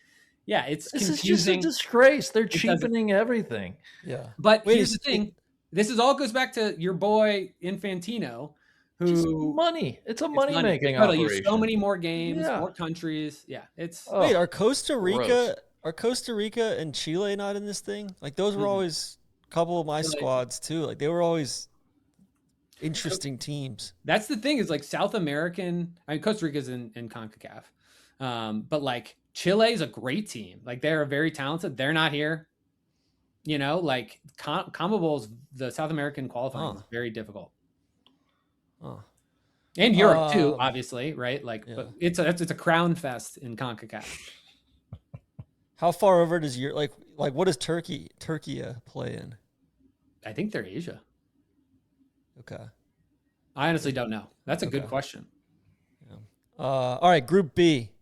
yeah, it's confusing. This is just a disgrace. They're cheapening everything. Yeah. But here's the thing. This all goes back to your boy Infantino, who money. It's a money making operation. So many more games, more countries. Yeah, it's. Wait, are Costa Rica and Chile not in this thing? Like those were always a couple of my squads too. Like they were always interesting teams. That's the thing is like South American. I mean, Costa Rica's in CONCACAF, but like Chile is a great team. Like they're very talented. They're not here. Like CONMEBOL's the South American qualifying is very difficult. And Europe too, obviously, right? Like, but it's a crown fest in CONCACAF. How far over does like what does Turkey play in? I think they're Asia. Okay. I honestly don't know. That's a good question. Yeah. All right, Group B: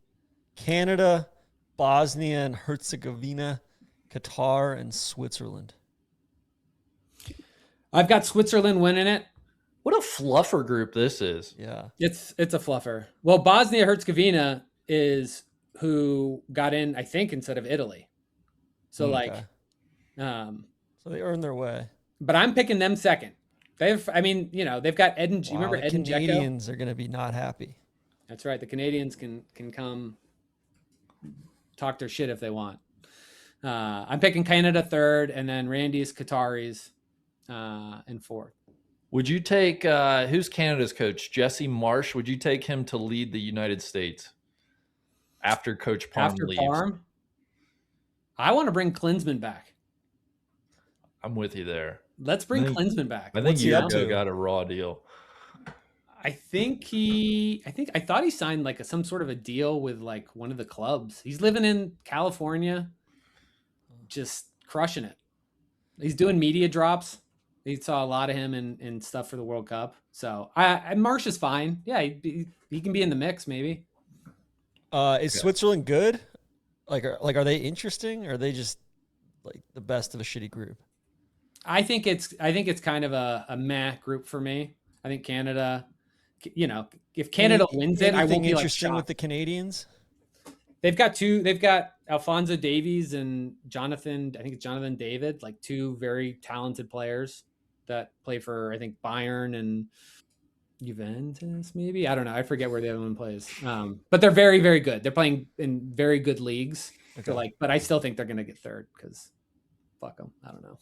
Canada, Bosnia and Herzegovina, Qatar, and Switzerland. I've got Switzerland winning it. What a fluffer group this is. Yeah. It's a fluffer. Well, Bosnia-Herzegovina is who got in, I think, instead of Italy. So so So they earned their way. But I'm picking them second. They've got Eden. You remember The Eden Dzeko? Canadians are going to be not happy. That's right. The Canadians can come talk their shit if they want. I'm picking Canada third, and then Randy's Qataris in fourth. Would you take who's Canada's coach? Jesse Marsh. Would you take him to lead the United States after Coach Parm leaves? Parm, I want to bring Klinsmann back. I'm with you there. Let's bring Klinsmann back. I think Yurko got a raw deal. I thought he signed like some sort of a deal with like one of the clubs. He's living in California, just crushing it. He's doing media drops. He saw a lot of him in stuff for the World Cup. So Marsh is fine. Yeah, he can be in the mix maybe. Is Switzerland good? Are they interesting? Or are they just like the best of a shitty group? I think it's kind of a meh group for me. I think Canada, if Canada wins it, I won't be interesting like with the Canadians. They've got Alphonso Davies and Jonathan. I think it's Jonathan David, like two very talented players that play for, I think, Bayern and Juventus, maybe. I don't know. I forget where the other one plays. But they're very, very good. They're playing in very good leagues. Okay. But I still think they're going to get third because fuck them. I don't know.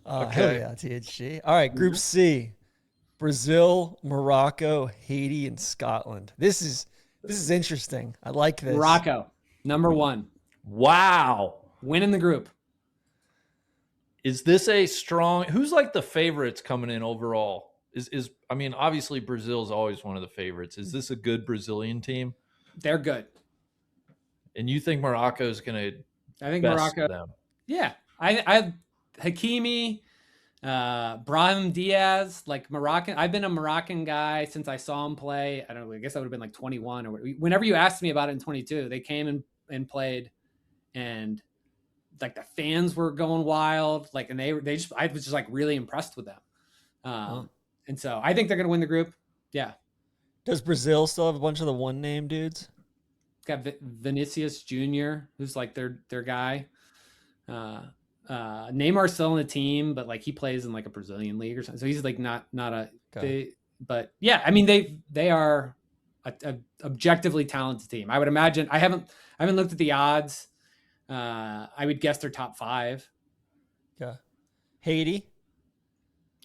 Hell yeah, THG. All right, Group C: Brazil, Morocco, Haiti, and Scotland. This is interesting. I like this. Morocco, number one. Wow, winning the group. Is this a strong? Who's like the favorites coming in overall? I mean, obviously Brazil is always one of the favorites. Is this a good Brazilian team? They're good. And you think Morocco is going to? I think Morocco. Them. Yeah, I Hakimi, Brahim Diaz, like Moroccan. I've been a Moroccan guy since I saw him play. I don't know. I guess I would have been like 21 or whenever you asked me about it in 22. They came and played, and like the fans were going wild. Like, and I was just like really impressed with them. And so I think they're gonna win the group. Yeah. Does Brazil still have a bunch of the one name dudes? Got Vinicius Jr., who's like their guy. Neymar's still on the team, but like he plays in like a Brazilian league or something. So he's like not a. Okay. But yeah, I mean they are a objectively talented team. I would imagine. I haven't looked at the odds. I would guess they're top 5. Yeah. Haiti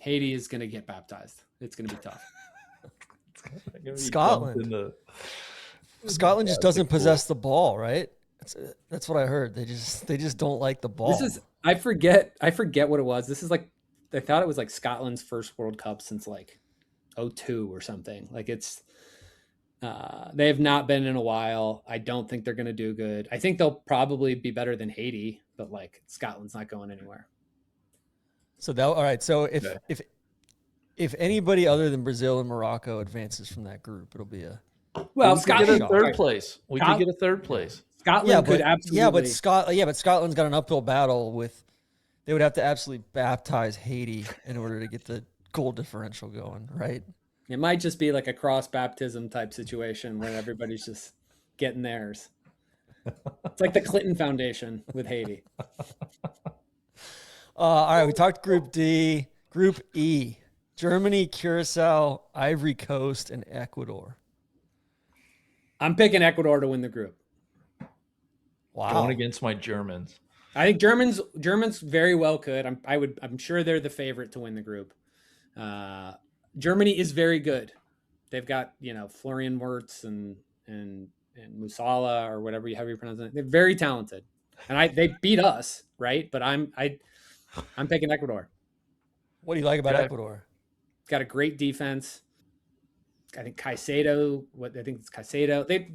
is going to get baptized. It's going to be tough. Scotland just doesn't possess the ball, right? That's what I heard. They just don't like the ball. I forget what it was. This is like, I thought it was like Scotland's first World Cup since like 2002 or something. Like they have not been in a while. I don't think they're going to do good. I think they'll probably be better than Haiti, but like Scotland's not going anywhere. So all right. So if anybody other than Brazil and Morocco advances from that group, it'll be Scotland get a third place. We could get a third place. Scotland could absolutely. But Scotland's got an uphill battle with. They would have to absolutely baptize Haiti in order to get the goal differential going, right? It might just be like a cross baptism type situation where everybody's just getting theirs. It's like the Clinton Foundation with Haiti. All right, we talked Group D. Group E: Germany, Curacao, Ivory Coast, and Ecuador. I'm picking Ecuador to win the group. Wow. Going against my Germans. I think Germans very well could. I'm sure they're the favorite to win the group. Germany is very good. They've got, Florian Wirtz and Musala or whatever you pronounce it. They're very talented. And they beat us, right? But I'm picking Ecuador. What do you like about Ecuador? Got a great defense. I think Caicedo.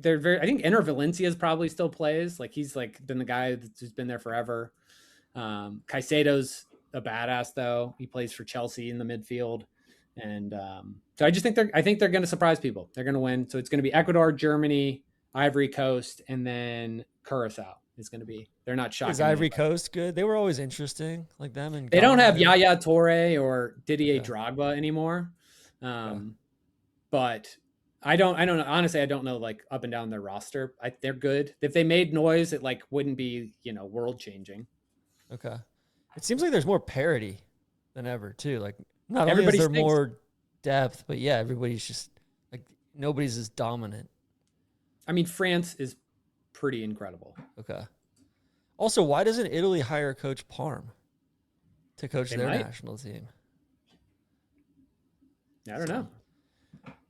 They're very. I think Enner Valencia's probably still plays. Like he's like been the guy who's been there forever. Caicedo's a badass though. He plays for Chelsea in the midfield, and so I just think they're going to surprise people. They're going to win. So it's going to be Ecuador, Germany, Ivory Coast, and then Curacao is going to be. They're not shocking. Is Ivory Coast good? They were always interesting, like them. And they don't have Yaya Toure or Didier Drogba anymore. But I don't know. Honestly, I don't know like up and down their roster. They're good. If they made noise, it like wouldn't be, world changing. Okay. It seems like there's more parity than ever too. Like not only is Everybody there stinks. more depth, but yeah, everybody's just like nobody's as dominant. I mean, France is pretty incredible. Okay. Also, why doesn't Italy hire Coach Parm to coach They their might. national team? I don't know.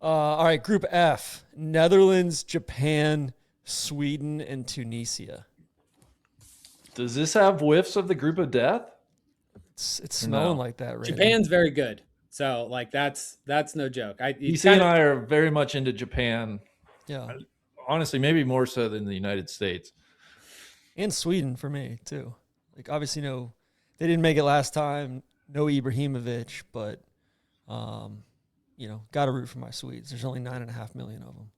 All right, Group F: Netherlands, Japan, Sweden, and Tunisia. Does this have whiffs of the group of death? It's smelling like that right Japan's very good. So like that's no joke. DC and I are very much into Japan. Yeah. Honestly, maybe more so than the United States. And Sweden for me too. Like obviously they didn't make it last time. No Ibrahimovic, but got to root for my Swedes. There's only 9.5 million of them.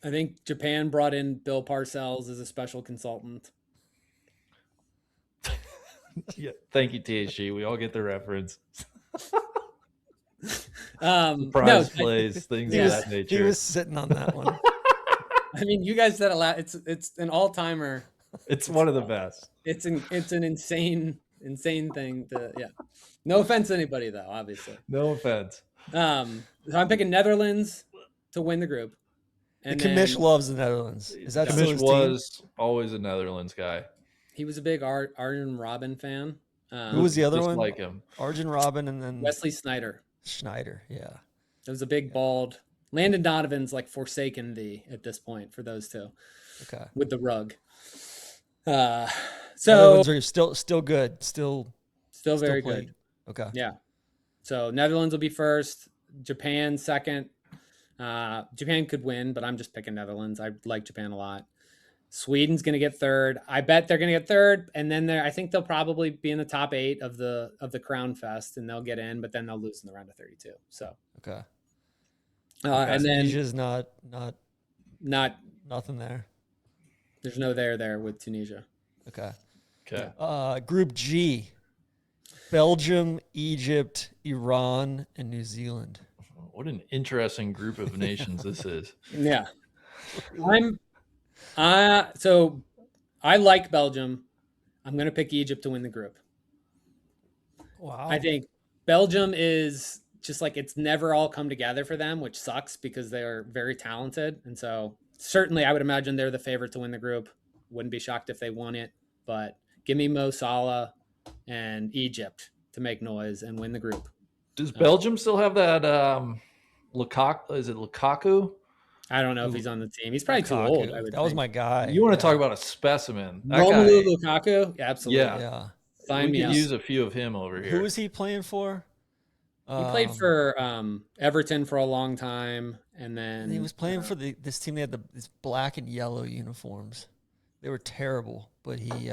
I think Japan brought in Bill Parcells as a special consultant. Yeah, thank you, THG. We all get the reference. Surprise plays, things of that nature. He was sitting on that one. I mean, you guys said a lot. It's an all timer. It's one of the best. It's an insane thing to No offense to anybody though, obviously. No offense. So I'm picking Netherlands to win the group. And Kamish loves the Netherlands. Is that still Kamish his was always a Netherlands guy. He was a big Arjen Robben fan. Who was the other one? Like him. Arjen Robben and then Wesley Sneijder. Schneider, yeah. It was a big bald. Landon Donovan's like forsaken thee at this point for those two. Okay. With the rug. So Netherlands are still good. Still very playing. good. Okay. Yeah. So Netherlands will be first, Japan second. Japan could win, but I'm just picking Netherlands. I like Japan a lot. Sweden's going to get third. I bet they're going to get third, and then I think they'll probably be in the top 8 of the Crown Fest, and they'll get in, but then they'll lose in the round of 32. So okay. And then Tunisia's not nothing there. There's no there with Tunisia. Okay. Okay. Group G: Belgium, Egypt, Iran, and New Zealand. What an interesting group of nations this is. Yeah. So I like Belgium. I'm going to pick Egypt to win the group. Wow. I think Belgium is just like it's never all come together for them, which sucks because they are very talented. And so certainly I would imagine they're the favorite to win the group. Wouldn't be shocked if they won it, but give me Mo Salah and Egypt to make noise and win the group. Does Belgium still have that Lukaku? Is it Lukaku? I don't know if he's on the team. He's probably too old. That was my guy. You want to talk about a specimen? That Romelu guy, Lukaku? Absolutely. Yeah. Sign me we could up. use a few of him over here. Who was he playing for? He played for Everton for a long time, and then he was playing for this team. They had these black and yellow uniforms. They were terrible, but he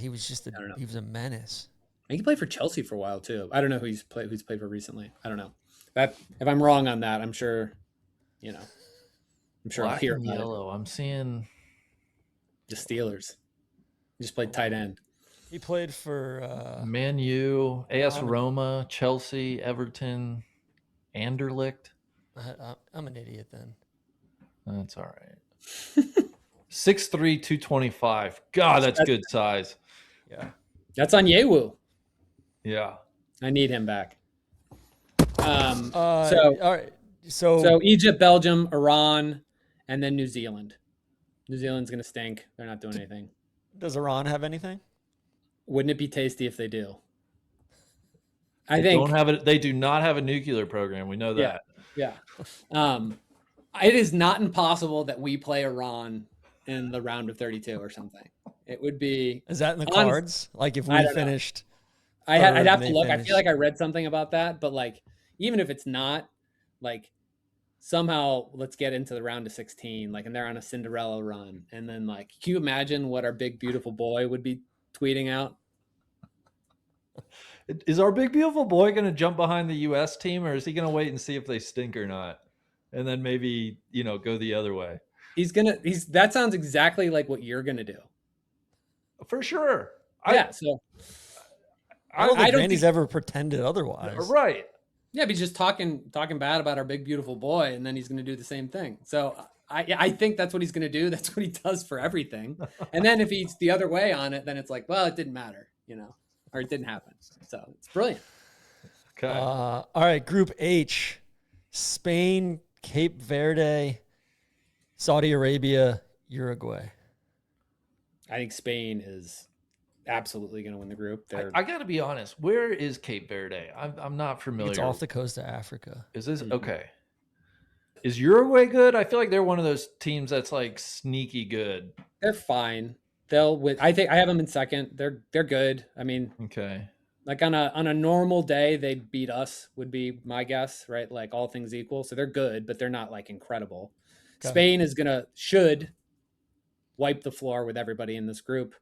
was just he was a menace. I think he played for Chelsea for a while too. I don't know who's played for recently. I don't know. That if I'm wrong on that, I'm sure. I'm sure black I'll hear and about yellow. I'm seeing the Steelers. He just played tight end. He played for Man U, AS Roma, Chelsea, Everton, Anderlecht. I'm an idiot then. That's all right. 6'3", 225. God, that's good size. Yeah. That's on Yewu. Yeah. I need him back. All right. So Egypt, Belgium, Iran, and then New Zealand. New Zealand's going to stink. They're not doing anything. Does Iran have anything? Wouldn't it be tasty if they do? They do not have a nuclear program. We know that. Yeah. It is not impossible that we play Iran in the round of 32 or something. It would be. Is that in the cards? Like if we finished. I'd have to look. I feel like I read something about that, but like, even if it's not, like, somehow let's get into the round of 16, like, and they're on a Cinderella run. And then, like, can you imagine what our big, beautiful boy would be tweeting out? Is our big, beautiful boy going to jump behind the U.S. team, or is he going to wait and see if they stink or not? And then maybe, go the other way. That sounds exactly like what you're going to do. For sure. Yeah. I don't think Randy's ever pretended otherwise. Right. Yeah, but he's just talking bad about our big beautiful boy, and then he's going to do the same thing. So I think that's what he's going to do. That's what he does for everything. And then if he's the other way on it, then it's like, well, it didn't matter, or it didn't happen. So it's brilliant. Okay. All right, Group H: Spain, Cape Verde, Saudi Arabia, Uruguay. I think Spain is absolutely going to win the group. I got to be honest. Where is Cape Verde? I'm not familiar. It's off the coast of Africa. Is this okay? Is Uruguay good? I feel like they're one of those teams that's like sneaky good. They're fine. They'll win. I think I have them in second. They're good. I mean, Okay. like on a normal day, they beat us would be my guess, right? Like all things equal. So they're good, but they're not like incredible. Okay. Spain should wipe the floor with everybody in this group.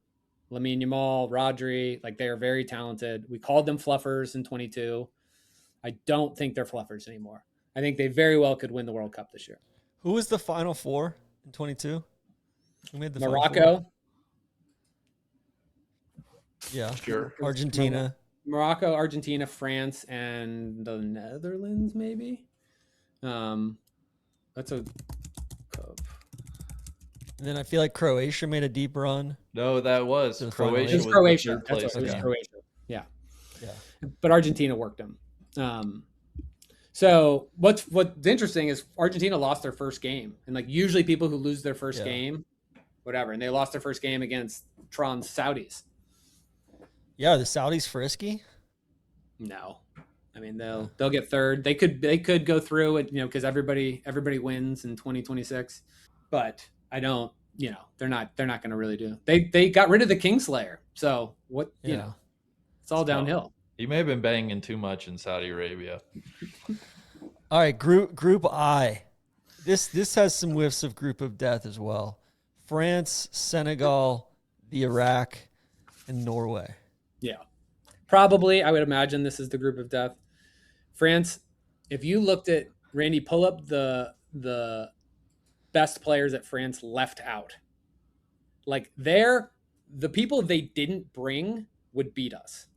Lamine Yamal, Rodri, like they are very talented. We called them fluffers in 22. I don't think they're fluffers anymore. I think they very well could win the World Cup this year. Who was the Final Four in 22? Who made the Final Morocco. Four? Yeah. Sure. Argentina. Morocco, Argentina, France, and the Netherlands, maybe. That's a cup. And then I feel like Croatia made a deep run. No, that was To the final Croatia. eight. It was was Croatia. the third That's place what it was. team. Croatia. Yeah. Yeah. But Argentina worked them. So what's interesting is Argentina lost their first game, and like usually people who lose their first game, whatever, and they lost their first game against Tron's Saudis. Yeah, are the Saudis frisky? No, I mean they'll get third. They could go through it, because everybody wins in 2026. But I don't, they're not going to really do. They got rid of the Kingslayer, so what it's all downhill. He may have been banging too much in Saudi Arabia. All right, Group I. This has some whiffs of Group of Death as well. France, Senegal, the Iraq, and Norway. Yeah. Probably, I would imagine this is the Group of Death. France, if you looked at, Randy, pull up the best players that France left out. Like the people they didn't bring would beat us.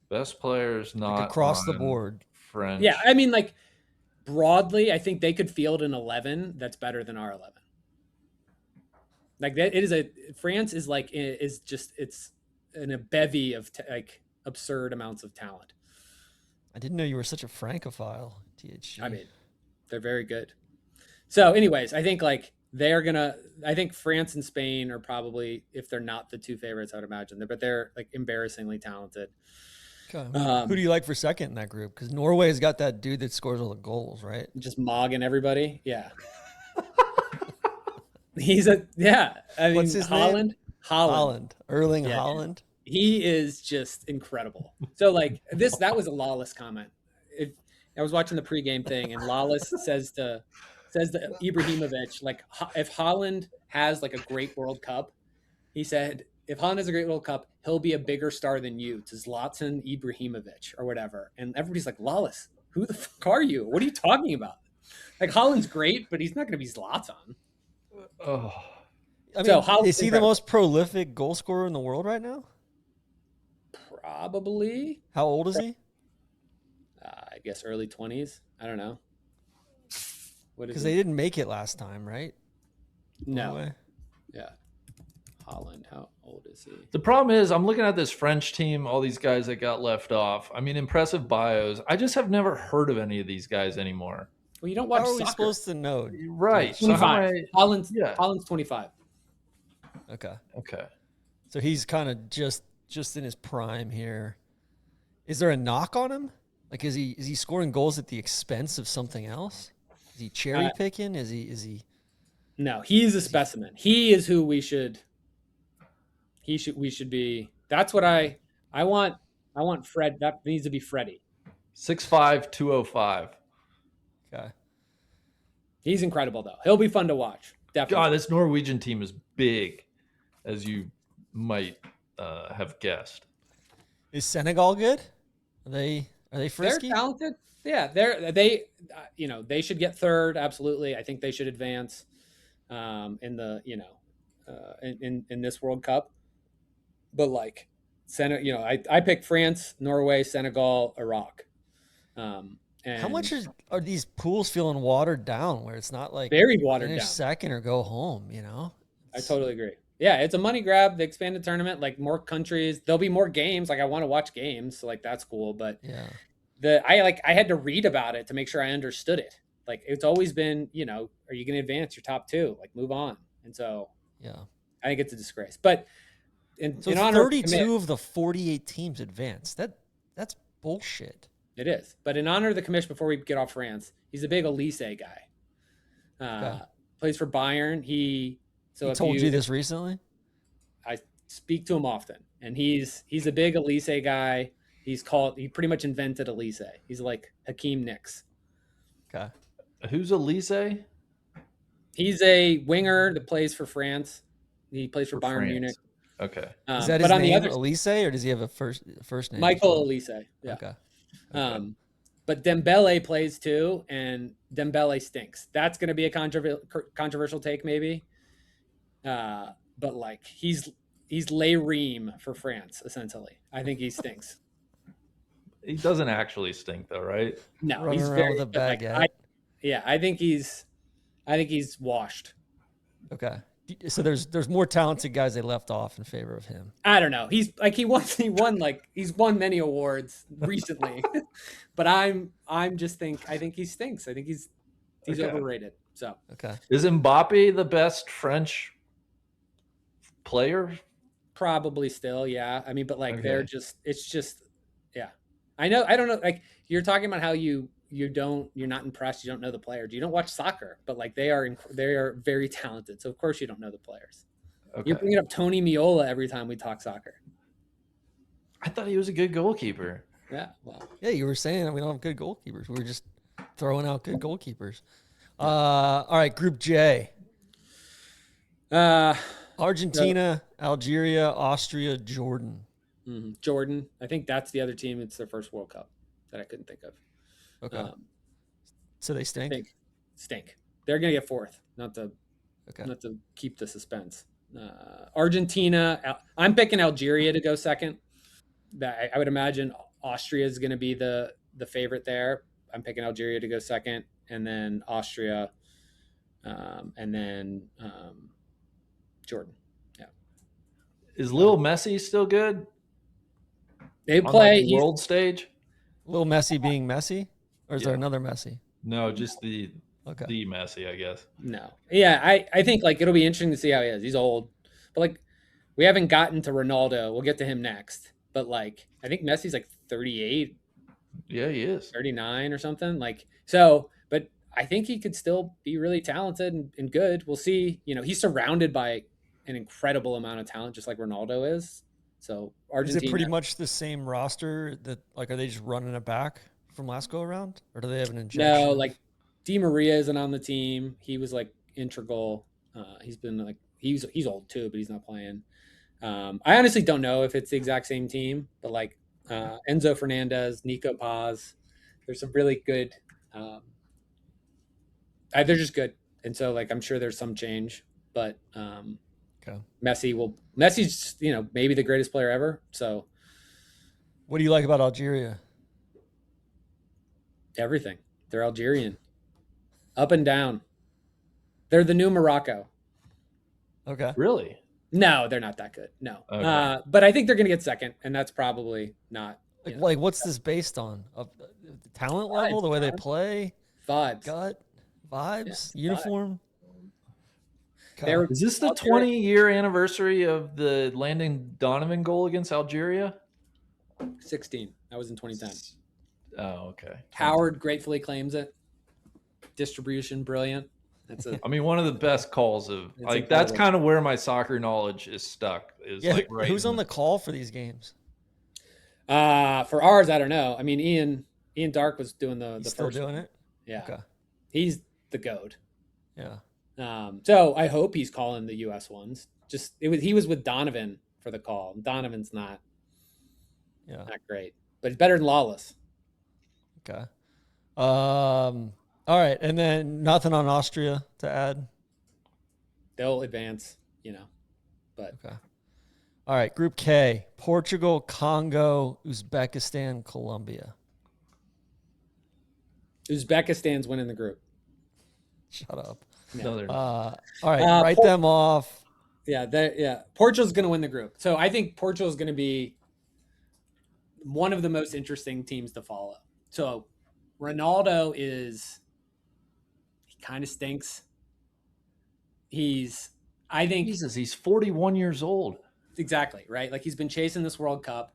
Best players not like across the board. French. Yeah, I mean, like broadly, I think they could field an 11 that's better than our 11. Like that, France is like it's in a bevy of like absurd amounts of talent. I didn't know you were such a Francophile, THG. I mean, they're very good. So, anyways, I think like I think France and Spain are probably, if they're not the two favorites, I would imagine, but they're like embarrassingly talented. Okay. Who do you like for second in that group? Because Norway's got that dude that scores all the goals, right? Just mogging everybody. Yeah. I mean, what's his Holland? name? Holland. Erling Haaland. He is just incredible. So like that was a Lawless comment. I was watching the pregame thing, and Lawless says to Ibrahimovic, like, if Haaland has like a great World Cup, he said, if Haaland has a great World Cup, he'll be a bigger star than you, to Zlatan Ibrahimovic or whatever. And everybody's like, Lawless, who the fuck are you? What are you talking about? Like, Haaland's great, but he's not going to be Zlatan. Oh, I mean, is he the most prolific goal scorer in the world right now? Probably. How old is he? I guess early 20s. I don't know. Because they didn't make it last time, right? No. Norway? Yeah. Holland, how old is he? the problem is, I'm looking at this French team, all these guys that got left off. I mean, impressive bios. I just have never heard of any of these guys anymore. Well, you don't watch How are we soccer. supposed to know? Right. So 25. Holland's 25. Okay. Okay. So he's kind of just in his prime here. Is there a knock on him? Like, is he scoring goals at the expense of something else? Is he cherry picking? Is he? No, he's a specimen. He is who we should be. That's what I want. I want Fred. That needs to be Freddie. 6'5", 205. Okay. He's incredible, though. He'll be fun to watch. Definitely. God, this Norwegian team is big, as you might have guessed. Is Senegal good? Are they frisky? They're talented. Yeah, they should get third. Absolutely, I think they should advance in the in this World Cup. But like I picked France, Norway, Senegal, Iraq. And How much are these pools feeling watered down where it's not like very watered finish down. second or go home, you know? I totally agree. Yeah, it's a money grab. The expanded tournament, like more countries, there'll be more games. Like I want to watch games, so like that's cool. But Yeah. I had to read about it to make sure I understood it. Like it's always been, are you going to advance your top two? Like move on. And so Yeah. I think it's a disgrace. But So in honor of the commish, 32 of the 48 teams advanced. That's bullshit. it is. But in honor of the commish, before we get off France, he's a big Elise guy. Okay. Plays for Bayern. He told you this recently? I speak to him often, and he's a big Elise guy. He pretty much invented Elise. He's like Hakeem Nicks. Okay. Who's Elise? He's a winger that plays for France. He plays for Bayern France. Munich. Okay. Is that his name, Elise, or does he have a first name? Michael Elise. Yeah. Okay. But Dembele plays too, and Dembele stinks. That's going to be a controversial take, maybe. But like he's Le Ream for France, essentially. I think he stinks. He doesn't actually stink, though, right? No, running he's around very with a baguette. I think he's washed. Okay. So there's more talented guys they left off in favor of him. I don't know. He's like he's won many awards recently, but I think he stinks. I think he's Okay. overrated. So Okay. Is Mbappe the best French player? probably still, yeah. I mean, but like Okay. it's just, yeah. I don't know. Like you're talking about how you're not impressed. You don't know the players. You don't watch soccer, but like they are very talented. So of course you don't know the players. Okay. You're bringing up Tony Miola every time we talk soccer. I thought he was a good goalkeeper. Yeah. Well. Yeah, you were saying that we don't have good goalkeepers. We were just throwing out good goalkeepers. All right, Group J. Argentina, Algeria, Austria, Jordan. Jordan. I think that's the other team. It's their first World Cup that I couldn't think of. Okay. So they stink? Stink. They're going to get fourth, not to keep the suspense. Argentina. I'm picking Algeria to go second. I would imagine Austria is going to be the favorite there. I'm picking Algeria to go second, and then Austria, and then Jordan. Yeah. Is Lil Messi still good? They play on the world stage. Lil Messi being Messi, or is there another Messi? No, just the Messi, I guess. No. Yeah, I think like it'll be interesting to see how he is. He's old, but like we haven't gotten to Ronaldo. We'll get to him next. But like I think Messi's like 38. Yeah, he is 39 or something. Like so, but I think he could still be really talented and good. We'll see. He's surrounded by an incredible amount of talent, just like Ronaldo is. So Argentina. Is it pretty much the same roster that like are they just running it back from last go around, or do they have an injection? No, like Di Maria isn't on the team. He was like integral. He's been like he's old too, but he's not playing. I honestly don't know if it's the exact same team, but like Enzo Fernandez, Nico Paz, there's some really good. They're just good, and so like I'm sure there's some change, but Messi's maybe the greatest player ever. So, what do you like about Algeria? Everything. They're Algerian, up and down. They're the new Morocco. Okay. Really? No, they're not that good. No. Okay. But I think they're going to get second, and that's probably not. Like what's this based on? The talent level, the way they play, vibes, gut, vibes, uniform. Is this the 20-year anniversary of the Landon Donovan goal against Algeria? 16. That was in 2010. Oh, okay. Howard gratefully claims it. Distribution, brilliant. I mean, one of the best calls of like incredible. That's kind of where my soccer knowledge is stuck. Is like right. Who's on the call for these games? For ours, I don't know. I mean, Ian Dark was doing the still first doing one. it. Yeah, okay. He's the goat. Yeah. So I hope he's calling the U.S. ones. He was with Donovan for the call. Donovan's not great, but he's better than Lawless. Okay. All right, and then nothing on Austria to add. They'll advance, but okay. All right, Group K: Portugal, Congo, Uzbekistan, Colombia. Uzbekistan's winning the group. Shut up. No, they're not. All right, write them off. Yeah, Portugal's going to win the group. So I think Portugal's going to be one of the most interesting teams to follow. So Ronaldo he kind of stinks. I think Jesus, he's 41 years old. exactly, right? Like he's been chasing this World Cup.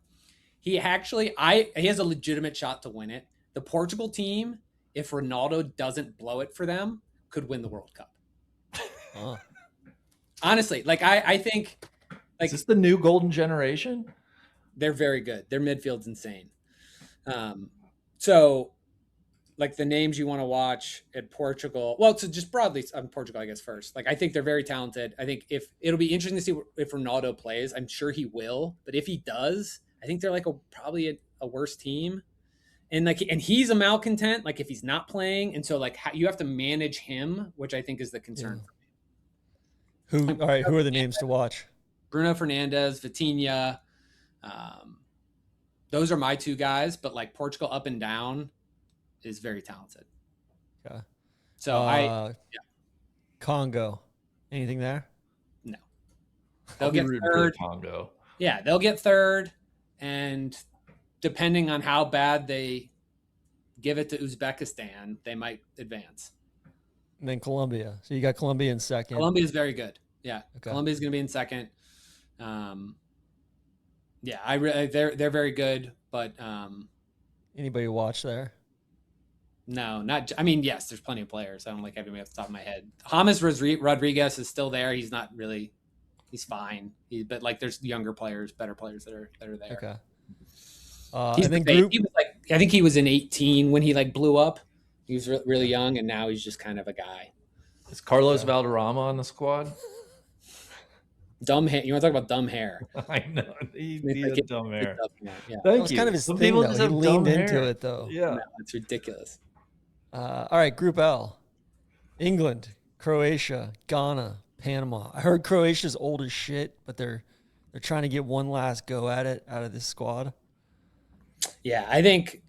He has a legitimate shot to win it. The Portugal team, if Ronaldo doesn't blow it for them, could win the World Cup. Honestly, like I think, like, is this the new golden generation? They're very good. Their midfield's insane. So, like the names you want to watch at Portugal. Well, so just broadly on Portugal, I guess first. Like I think they're very talented. I think if it'll be interesting to see if Ronaldo plays. I'm sure he will, but if he does, I think they're like probably a worse team. And he's a malcontent. Like if he's not playing, and so like you have to manage him, which I think is the concern. Yeah. All right, who are the names to watch? Bruno Fernandes, Vitinha. Those are my two guys, but like Portugal up and down is very talented. Okay. So Congo. Anything there? No. They'll get third. Congo. Yeah, they'll get third, and depending on how bad they give it to Uzbekistan, they might advance. And then Colombia. So you got Colombia in second. Colombia is very good. Yeah, okay. Colombia is going to be in second. Yeah, they're very good, but anybody watch there? No, not. I mean, yes, there's plenty of players. I don't like everybody off the top of my head. James Rodriguez is still there. He's not really. He's fine. But like, there's younger players, better players that are there. Okay. And then he was like, I think he was in 18 when he like blew up. He was really young, and now he's just kind of a guy. Is Carlos Valderrama on the squad? Dumb hair. You want to talk about dumb hair? I know. He had dumb hair. Yeah. That was kind of his thing, though. He leaned into it, though. Yeah. No, it's ridiculous. All right, Group L. England, Croatia, Ghana, Panama. I heard Croatia's old as shit, but they're trying to get one last go at it out of this squad. Yeah, I think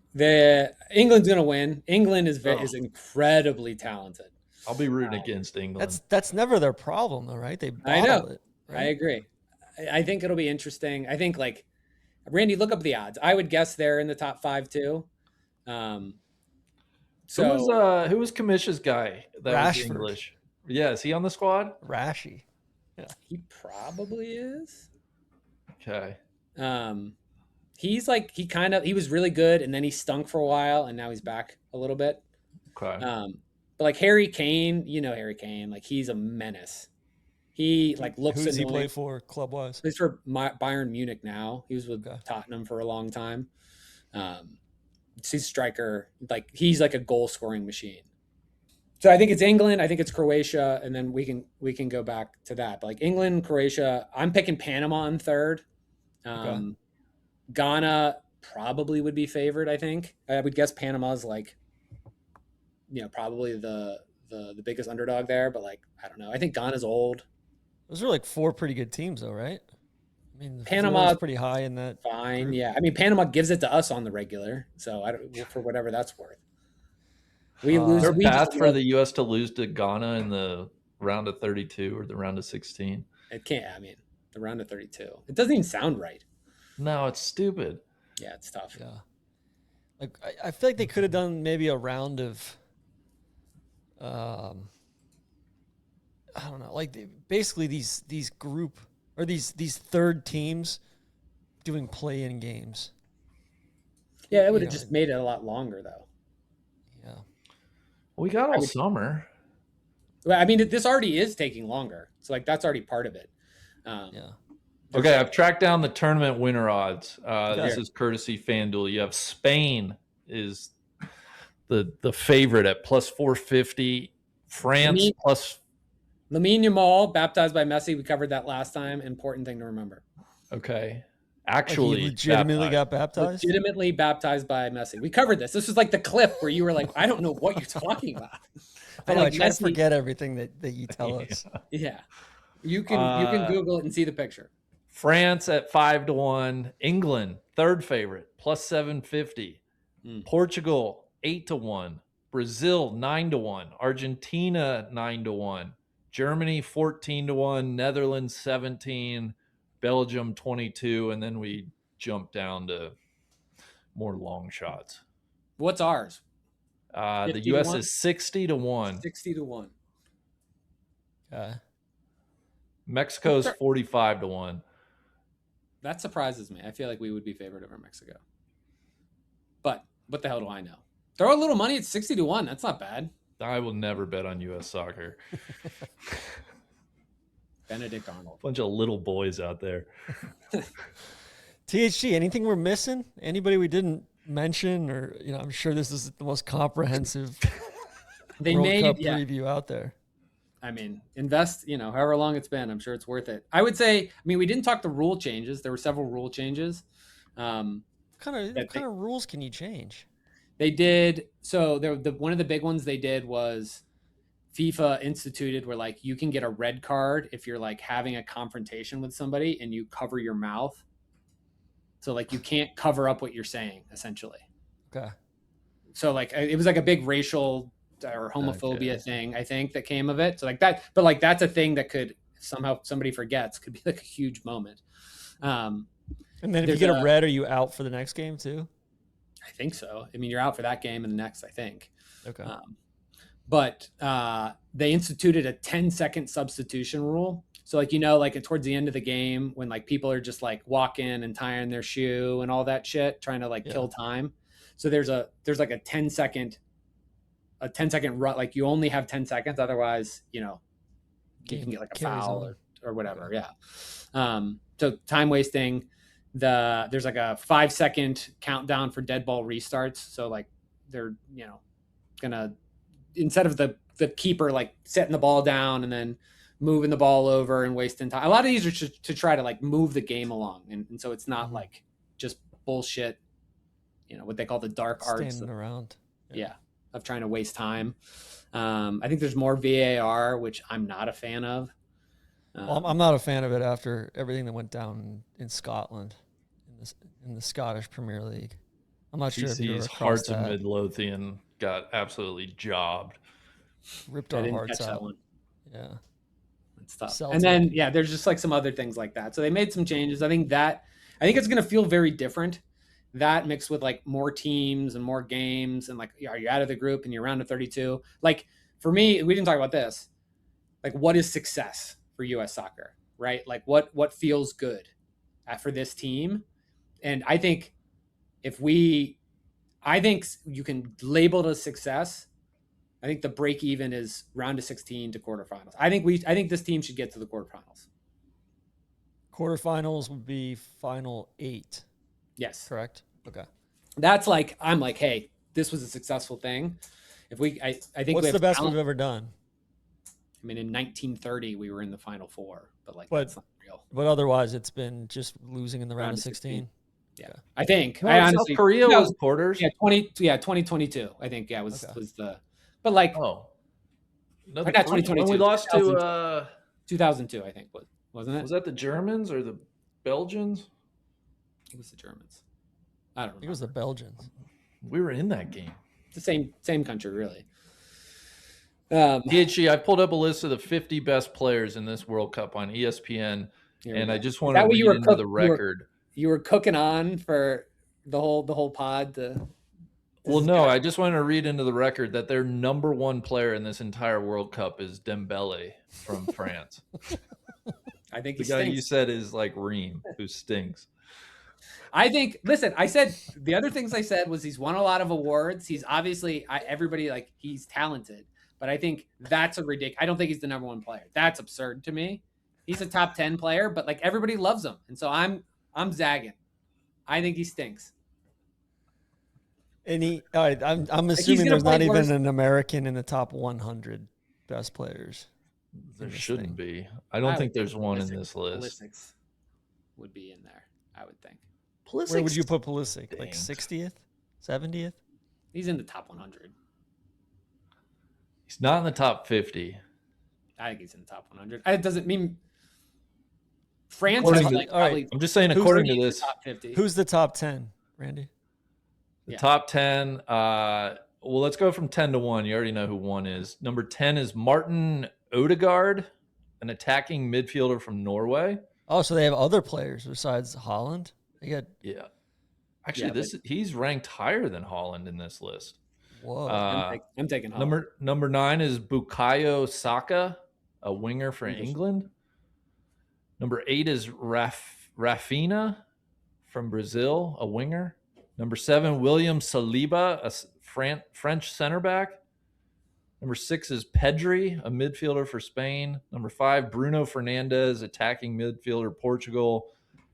England's going to win. England is incredibly talented. I'll be rooting against England. That's never their problem, though, right? They bottle it. Right? I agree. I think it'll be interesting. I think, like, Randy, look up the odds. I would guess they're in the top 5 too. Who was Kamisha's guy that was English? Yeah, is he on the squad? Rashi. Yeah. He probably is. Okay. He's like he was really good, and then he stunk for a while, and now he's back a little bit. Okay. But like Harry Kane, Harry Kane, like he's a menace. He like looks. Who does he play for club-wise? Plays for Bayern Munich now. He was with Tottenham for a long time. He's a striker. Like he's like a goal-scoring machine. So I think it's England. I think it's Croatia, and then we can go back to that. But like England, Croatia. I'm picking Panama in third. Ghana probably would be favored. I think I would guess Panama's like, probably the biggest underdog there. But like I don't know. I think Ghana's old. Those are like 4 pretty good teams, though, right? I mean, Panama's pretty high in that. Fine, group. Yeah. I mean, Panama gives it to us on the regular, so I don't for whatever that's worth. We lose. Is there a path for the U.S. to lose to Ghana in the round of 32 or the round of 16? It can't. I mean, the round of 32. It doesn't even sound right. No, it's stupid. Yeah, it's tough. Yeah. Like I feel like they could have done maybe a round of. I don't know, like basically these group or these third teams doing play-in games. Yeah, it would have just made it a lot longer, though. Yeah, we got all summer. Well, I mean, this already is taking longer, so like that's already part of it. Yeah. Okay, I've tracked down the tournament winner odds. This is courtesy FanDuel. You have Spain is the favorite at plus 450. France plus. Lamine Yamal, baptized by Messi. We covered that last time. Important thing to remember. Okay. Actually, he legitimately got baptized? Legitimately baptized by Messi. We covered this. This was like the clip where you were like, I don't know what you're talking about. But I try to forget everything that you tell us. Yeah. You can Google it and see the picture. France at 5-1. England, third favorite, plus 750. Portugal, 8-1. Brazil 9-1, Argentina 9-1, Germany 14-1, Netherlands 17, Belgium 22, and then we jump down to more long shots. What's ours? The 50 to U.S. 1? is 60-1. 60 to 1. Mexico's 45-1. That surprises me. I feel like we would be favored over Mexico. But what the hell do I know? Throw a little money at 60 to 1. That's not bad. I will never bet on U.S. soccer. Benedict Arnold. Bunch of little boys out there. THG, anything we're missing? Anybody we didn't mention? Or, I'm sure this is the most comprehensive World Cup preview out there. I mean, invest, however long it's been. I'm sure it's worth it. I would say, we didn't talk the rule changes. There were several rule changes. What kind of rules can you change? They did. So one of the big ones they did was FIFA instituted where like you can get a red card if you're like having a confrontation with somebody and you cover your mouth. So like you can't cover up what you're saying essentially. Okay. So like it was like a big racial or homophobia thing, I think, that came of it. So like that, but like that's a thing that could somehow somebody forgets could be like a huge moment. And then if you get a red, are you out for the next game too? I think so. You're out for that game and the next, I think. Okay. But they instituted a 10-second substitution rule. So like, like towards the end of the game when like people are just like walking and tying their shoe and all that shit, trying to like kill time. So there's like a 10-second run. Like you only have 10 seconds. Otherwise, you can get like a foul or whatever. Okay. Yeah. So time wasting. There's like a 5-second countdown for dead ball restarts. So like they're, gonna, instead of the keeper like setting the ball down and then moving the ball over and wasting time. A lot of these are to try to like move the game along. And so it's not like just bullshit, what they call the dark arts. Standing around. Yeah. Of trying to waste time. I think there's more VAR, which I'm not a fan of. Well, I'm not a fan of it after everything that went down in Scotland in the Scottish Premier League. I'm not sure if you were Hearts of Midlothian got absolutely jobbed. Ripped our hearts out. Yeah. That's tough. And then, there's just like some other things like that. So they made some changes. I think it's going to feel very different. That mixed with like more teams and more games and like, are you out of the group and you're around to 32? Like for me, we didn't talk about this. Like what is success for US soccer, right? Like what feels good for this team? And I think you can label it as success. I think the break even is round of 16 to quarterfinals. I think this team should get to the quarterfinals. Quarterfinals would be final 8. Yes. Correct. Okay. That's like, I'm like, hey, this was a successful thing. I think what's the best we've ever done? In 1930 we were in the final 4, but like that's not real. But otherwise, it's been just losing in the round of 16. Yeah, I think. No, honestly, South Korea was quarters. Yeah, 2022. I think. Yeah, was the. But like, not 2022. When we lost to 2002, I think wasn't it? Was that the Germans or the Belgians? It was the Germans. I don't know. It was the Belgians. We were in that game. It's the same country, really. THG, I pulled up a list of the 50 best players in this World Cup on ESPN, and I just want to read into the record. You were cooking on for the whole pod. I just want to read into the record that their number one player in this entire World Cup is Dembele from France. I think the guy you said is like Reem, who stinks. I think. Listen, I said the other things I said was he's won a lot of awards. He's obviously everybody like he's talented, but I think that's a ridiculous. I don't think he's the number one player. That's absurd to me. He's a top 10 player, but like everybody loves him, and so I'm zagging. I think he stinks. And all right, I'm assuming there's not even an American in the top 100 best players. There shouldn't be. I don't think there's one in this list. Pulisic would be in there, I would think. Where would you put Pulisic? Like 60th? 70th? He's in the top 100. He's not in the top 50. I think he's in the top 100. It doesn't mean France is like probably. I'm just saying, according to this, who's the top 10, Randy? The top 10. Well, let's go from 10 to 1. You already know who 1 is. Number 10 is Martin Odegaard, an attacking midfielder from Norway. Oh, so they have other players besides Holland? They got Yeah. Actually, Yeah, he's ranked higher than Holland in this list. whoa. I'm taking Holland. Number 9 is Bukayo Saka, a winger for England. Number 8 is Rafinha from Brazil, a winger. Number 7, William Saliba, a French center back. Number 6 is Pedri, a midfielder for Spain. Number 5, Bruno Fernandes, attacking midfielder, Portugal.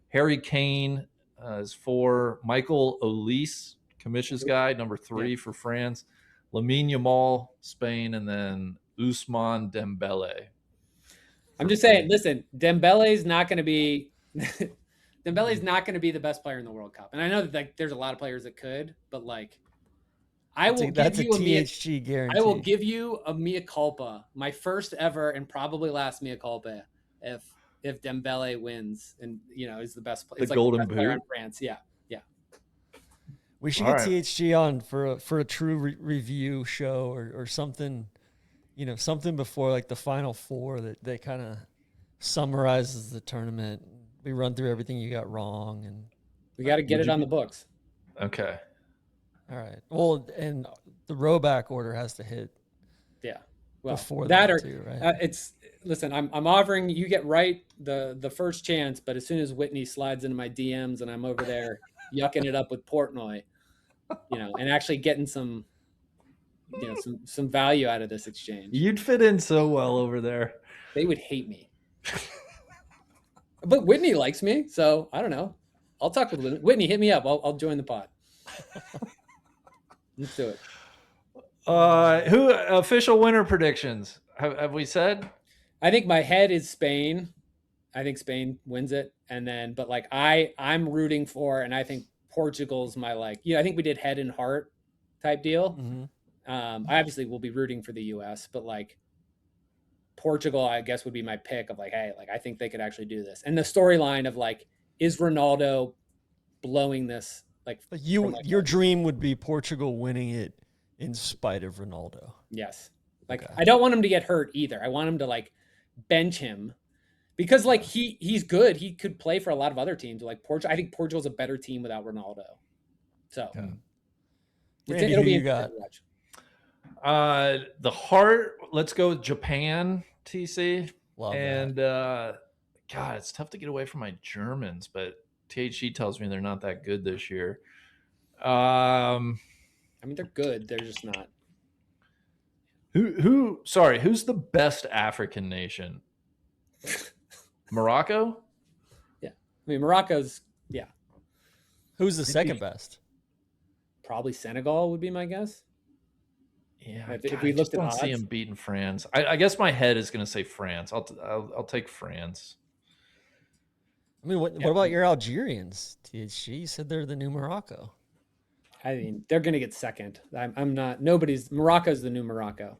Harry Kane is 4. Michael Olise, Commission's guy, number 3 for France. Lamine Yamal, Spain, and then Ousmane Dembele. I'm just saying, listen, Dembele's not going to be Dembele's not going to be the best player in the World Cup. And I know that like there's a lot of players that could, but like That's a THG guarantee. I will give you a mea culpa, my first ever and probably last mea culpa, if Dembele wins and is the best player. The golden boot in France. Yeah. We should get THG on for a true review show or something, something before like the Final Four that kind of summarizes the tournament. We run through everything you got wrong, and we got to get it on the books. Okay. All right. Well, and the Rhoback order has to hit. Yeah. Well, before that or too, right? Listen. I'm offering you get right the first chance, but as soon as Whitney slides into my DMs and I'm over there yucking it up with Portnoy, and actually getting some value out of this exchange. You'd fit in so well over there. They would hate me. But Whitney likes me, so I don't know. I'll talk with Whitney. Whitney, hit me up. I'll join the pod. Let's do it. Who official winner predictions? Have we said? I think my head is Spain. I think Spain wins it. And then, but like I'm rooting for, and I think Portugal's my I think we did head and heart type deal. Mm-hmm. I obviously will be rooting for the US, but like Portugal, I guess would be my pick of like, hey, like I think they could actually do this. And the storyline of like, is Ronaldo blowing this? Your dream would be Portugal winning it in spite of Ronaldo. Yes. Like okay. I don't want him to get hurt either. I want him to like bench him because like he's good. He could play for a lot of other teams. Like I think Portugal's a better team without Ronaldo. So Randy, it'll be interesting to watch. The heart. Let's go with Japan. TC. Love and God, it's tough to get away from my Germans, but THG tells me they're not that good this year. I mean, they're good. They're just not. Who's the best African nation? Morocco? Yeah. I mean, Morocco's, yeah. Who's the second best? Probably Senegal would be my guess. Yeah, if we looked at odds, see him beating France. I guess my head is going to say France. I'll take France. I mean, what about your Algerians? THG said they're the new Morocco. I mean, they're going to get second. I'm not. Morocco's the new Morocco.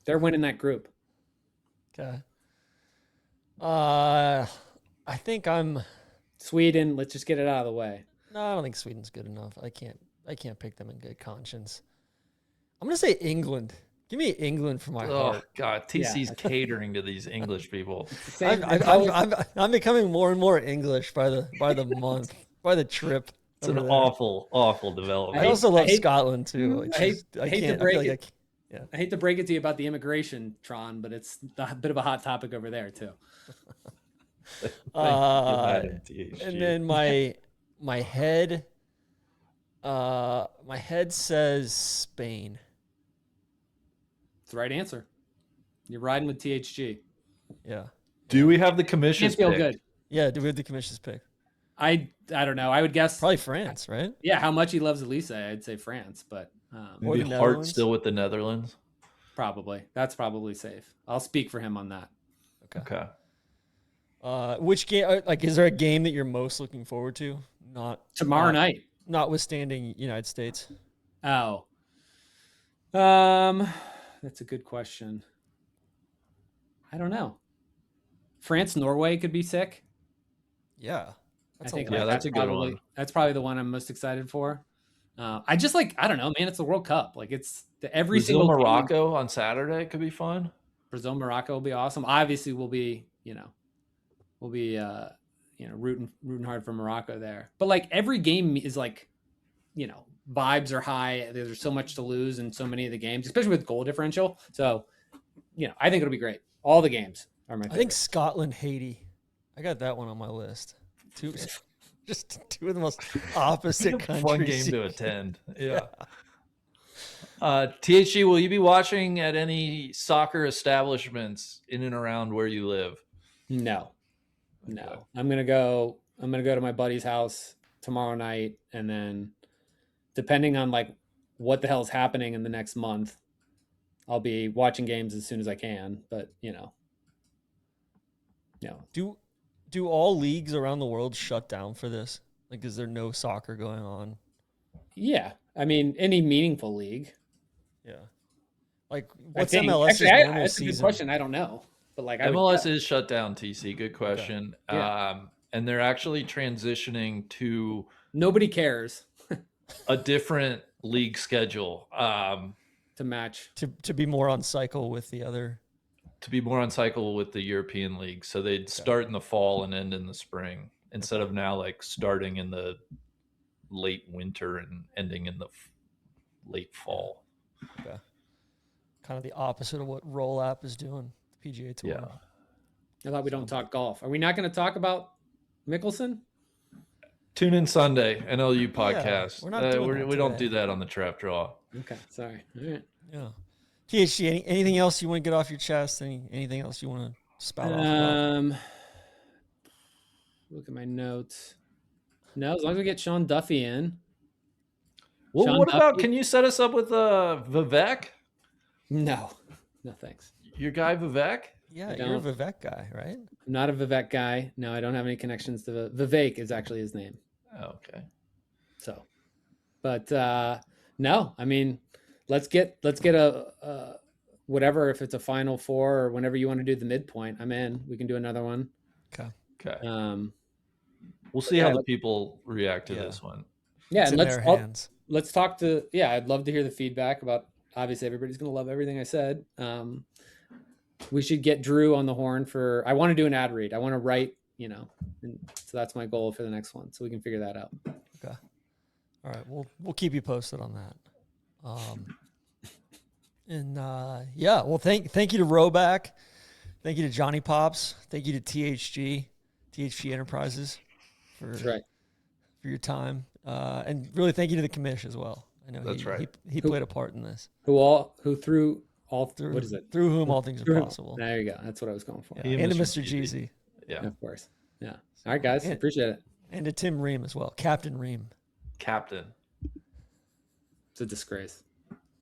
They're winning that group. Okay. I think I'm Sweden. Let's just get it out of the way. No, I don't think Sweden's good enough. I can't pick them in good conscience. I'm gonna say England. Give me England for my heart. Oh God, TC's catering to these English people. I'm becoming more and more English by the month, by the trip. It's an awful development. I also love Scotland too. I hate to break it to you about the immigration, Tron, but it's a bit of a hot topic over there too. And then my head says Spain. It's the right answer. You're riding with THG. Yeah. Do we have the commission's pick? Good. Yeah, do we have the commission's pick? I don't know. I would guess probably France, right? Yeah, how much he loves Elise, I'd say France, but maybe Hart still with the Netherlands. Probably. That's probably safe. I'll speak for him on that. Okay. Which game? Like, is there a game that you're most looking forward to? Not tomorrow night, notwithstanding United States. Oh, that's a good question. I don't know. France, Norway could be sick. Yeah, that's a good one. That's probably the one I'm most excited for. I just like, I don't know, man. It's the World Cup. Like every Brazil, single game. Morocco on Saturday could be fun. Brazil, Morocco will be awesome. Obviously, we'll be rooting hard for Morocco there. But like every game is like, vibes are high. There's so much to lose in so many of the games, especially with goal differential. So, I think it'll be great. All the games are my favorite. I think Scotland, Haiti. I got that one on my list. Just two of the most opposite countries. Fun game to attend. Yeah. THG, will you be watching at any soccer establishments in and around where you live? No. I'm gonna go to my buddy's house tomorrow night, and then depending on like what the hell's happening in the next month, I'll be watching games as soon as I can. But Do all leagues around the world shut down for this? Like, is there no soccer going on? Yeah, I mean, any meaningful league. Yeah. Like, what's MLS's normal that's season? a good question. I don't know, but like MLS is shut down. TC, good question. Okay. Yeah. And they're actually transitioning to nobody cares a different league schedule to match to be more on cycle with the other. To be more on cycle with the European league, so they'd start in the fall and end in the spring instead of now like starting in the late winter and ending in the late fall. Okay. Kind of the opposite of what Roll App is doing, the PGA Tour. Yeah. I thought we don't talk golf. Are we not going to talk about Mickelson? Tune in Sunday, NLU podcast. We're not doing we don't do that on the Trap Draw. Okay, sorry. All right. Yeah. THG, anything else you want to get off your chest? Anything else you want to spout off about? Look at my notes. No, as long as we get Sean Duffy in. Well, Sean what Duffy? about, can you set us up with Vivek? No thanks. Your guy Vivek? Yeah, you're a Vivek guy, right? I'm not a Vivek guy. No, I don't have any connections to Vivek is actually his name. Oh, okay. So, but no, I mean, let's get a whatever, if it's a Final Four or whenever you want to do the midpoint, I'm in. We can do another one. Okay. We'll see how the people react to this one. Yeah, it's and let's talk to. Yeah, I'd love to hear the feedback about. Obviously, everybody's going to love everything I said. We should get Drew on the horn for. I want to do an ad read. I want to write. And so that's my goal for the next one. So we can figure that out. Okay. All right. We'll keep you posted on that. Well, thank you to Rhoback. Thank you to Jonny Pops. Thank you to THG Enterprises for your time. And really thank you to the commish as well. I know he played a part in this. Who through what is it? Through whom all things are possible. There you go. That's what I was going for. Yeah. And to Mr. Jeezy. Yeah. Of course. Yeah. All right, guys. Appreciate it. And to Tim Ream as well. Captain Ream. Captain. It's a disgrace.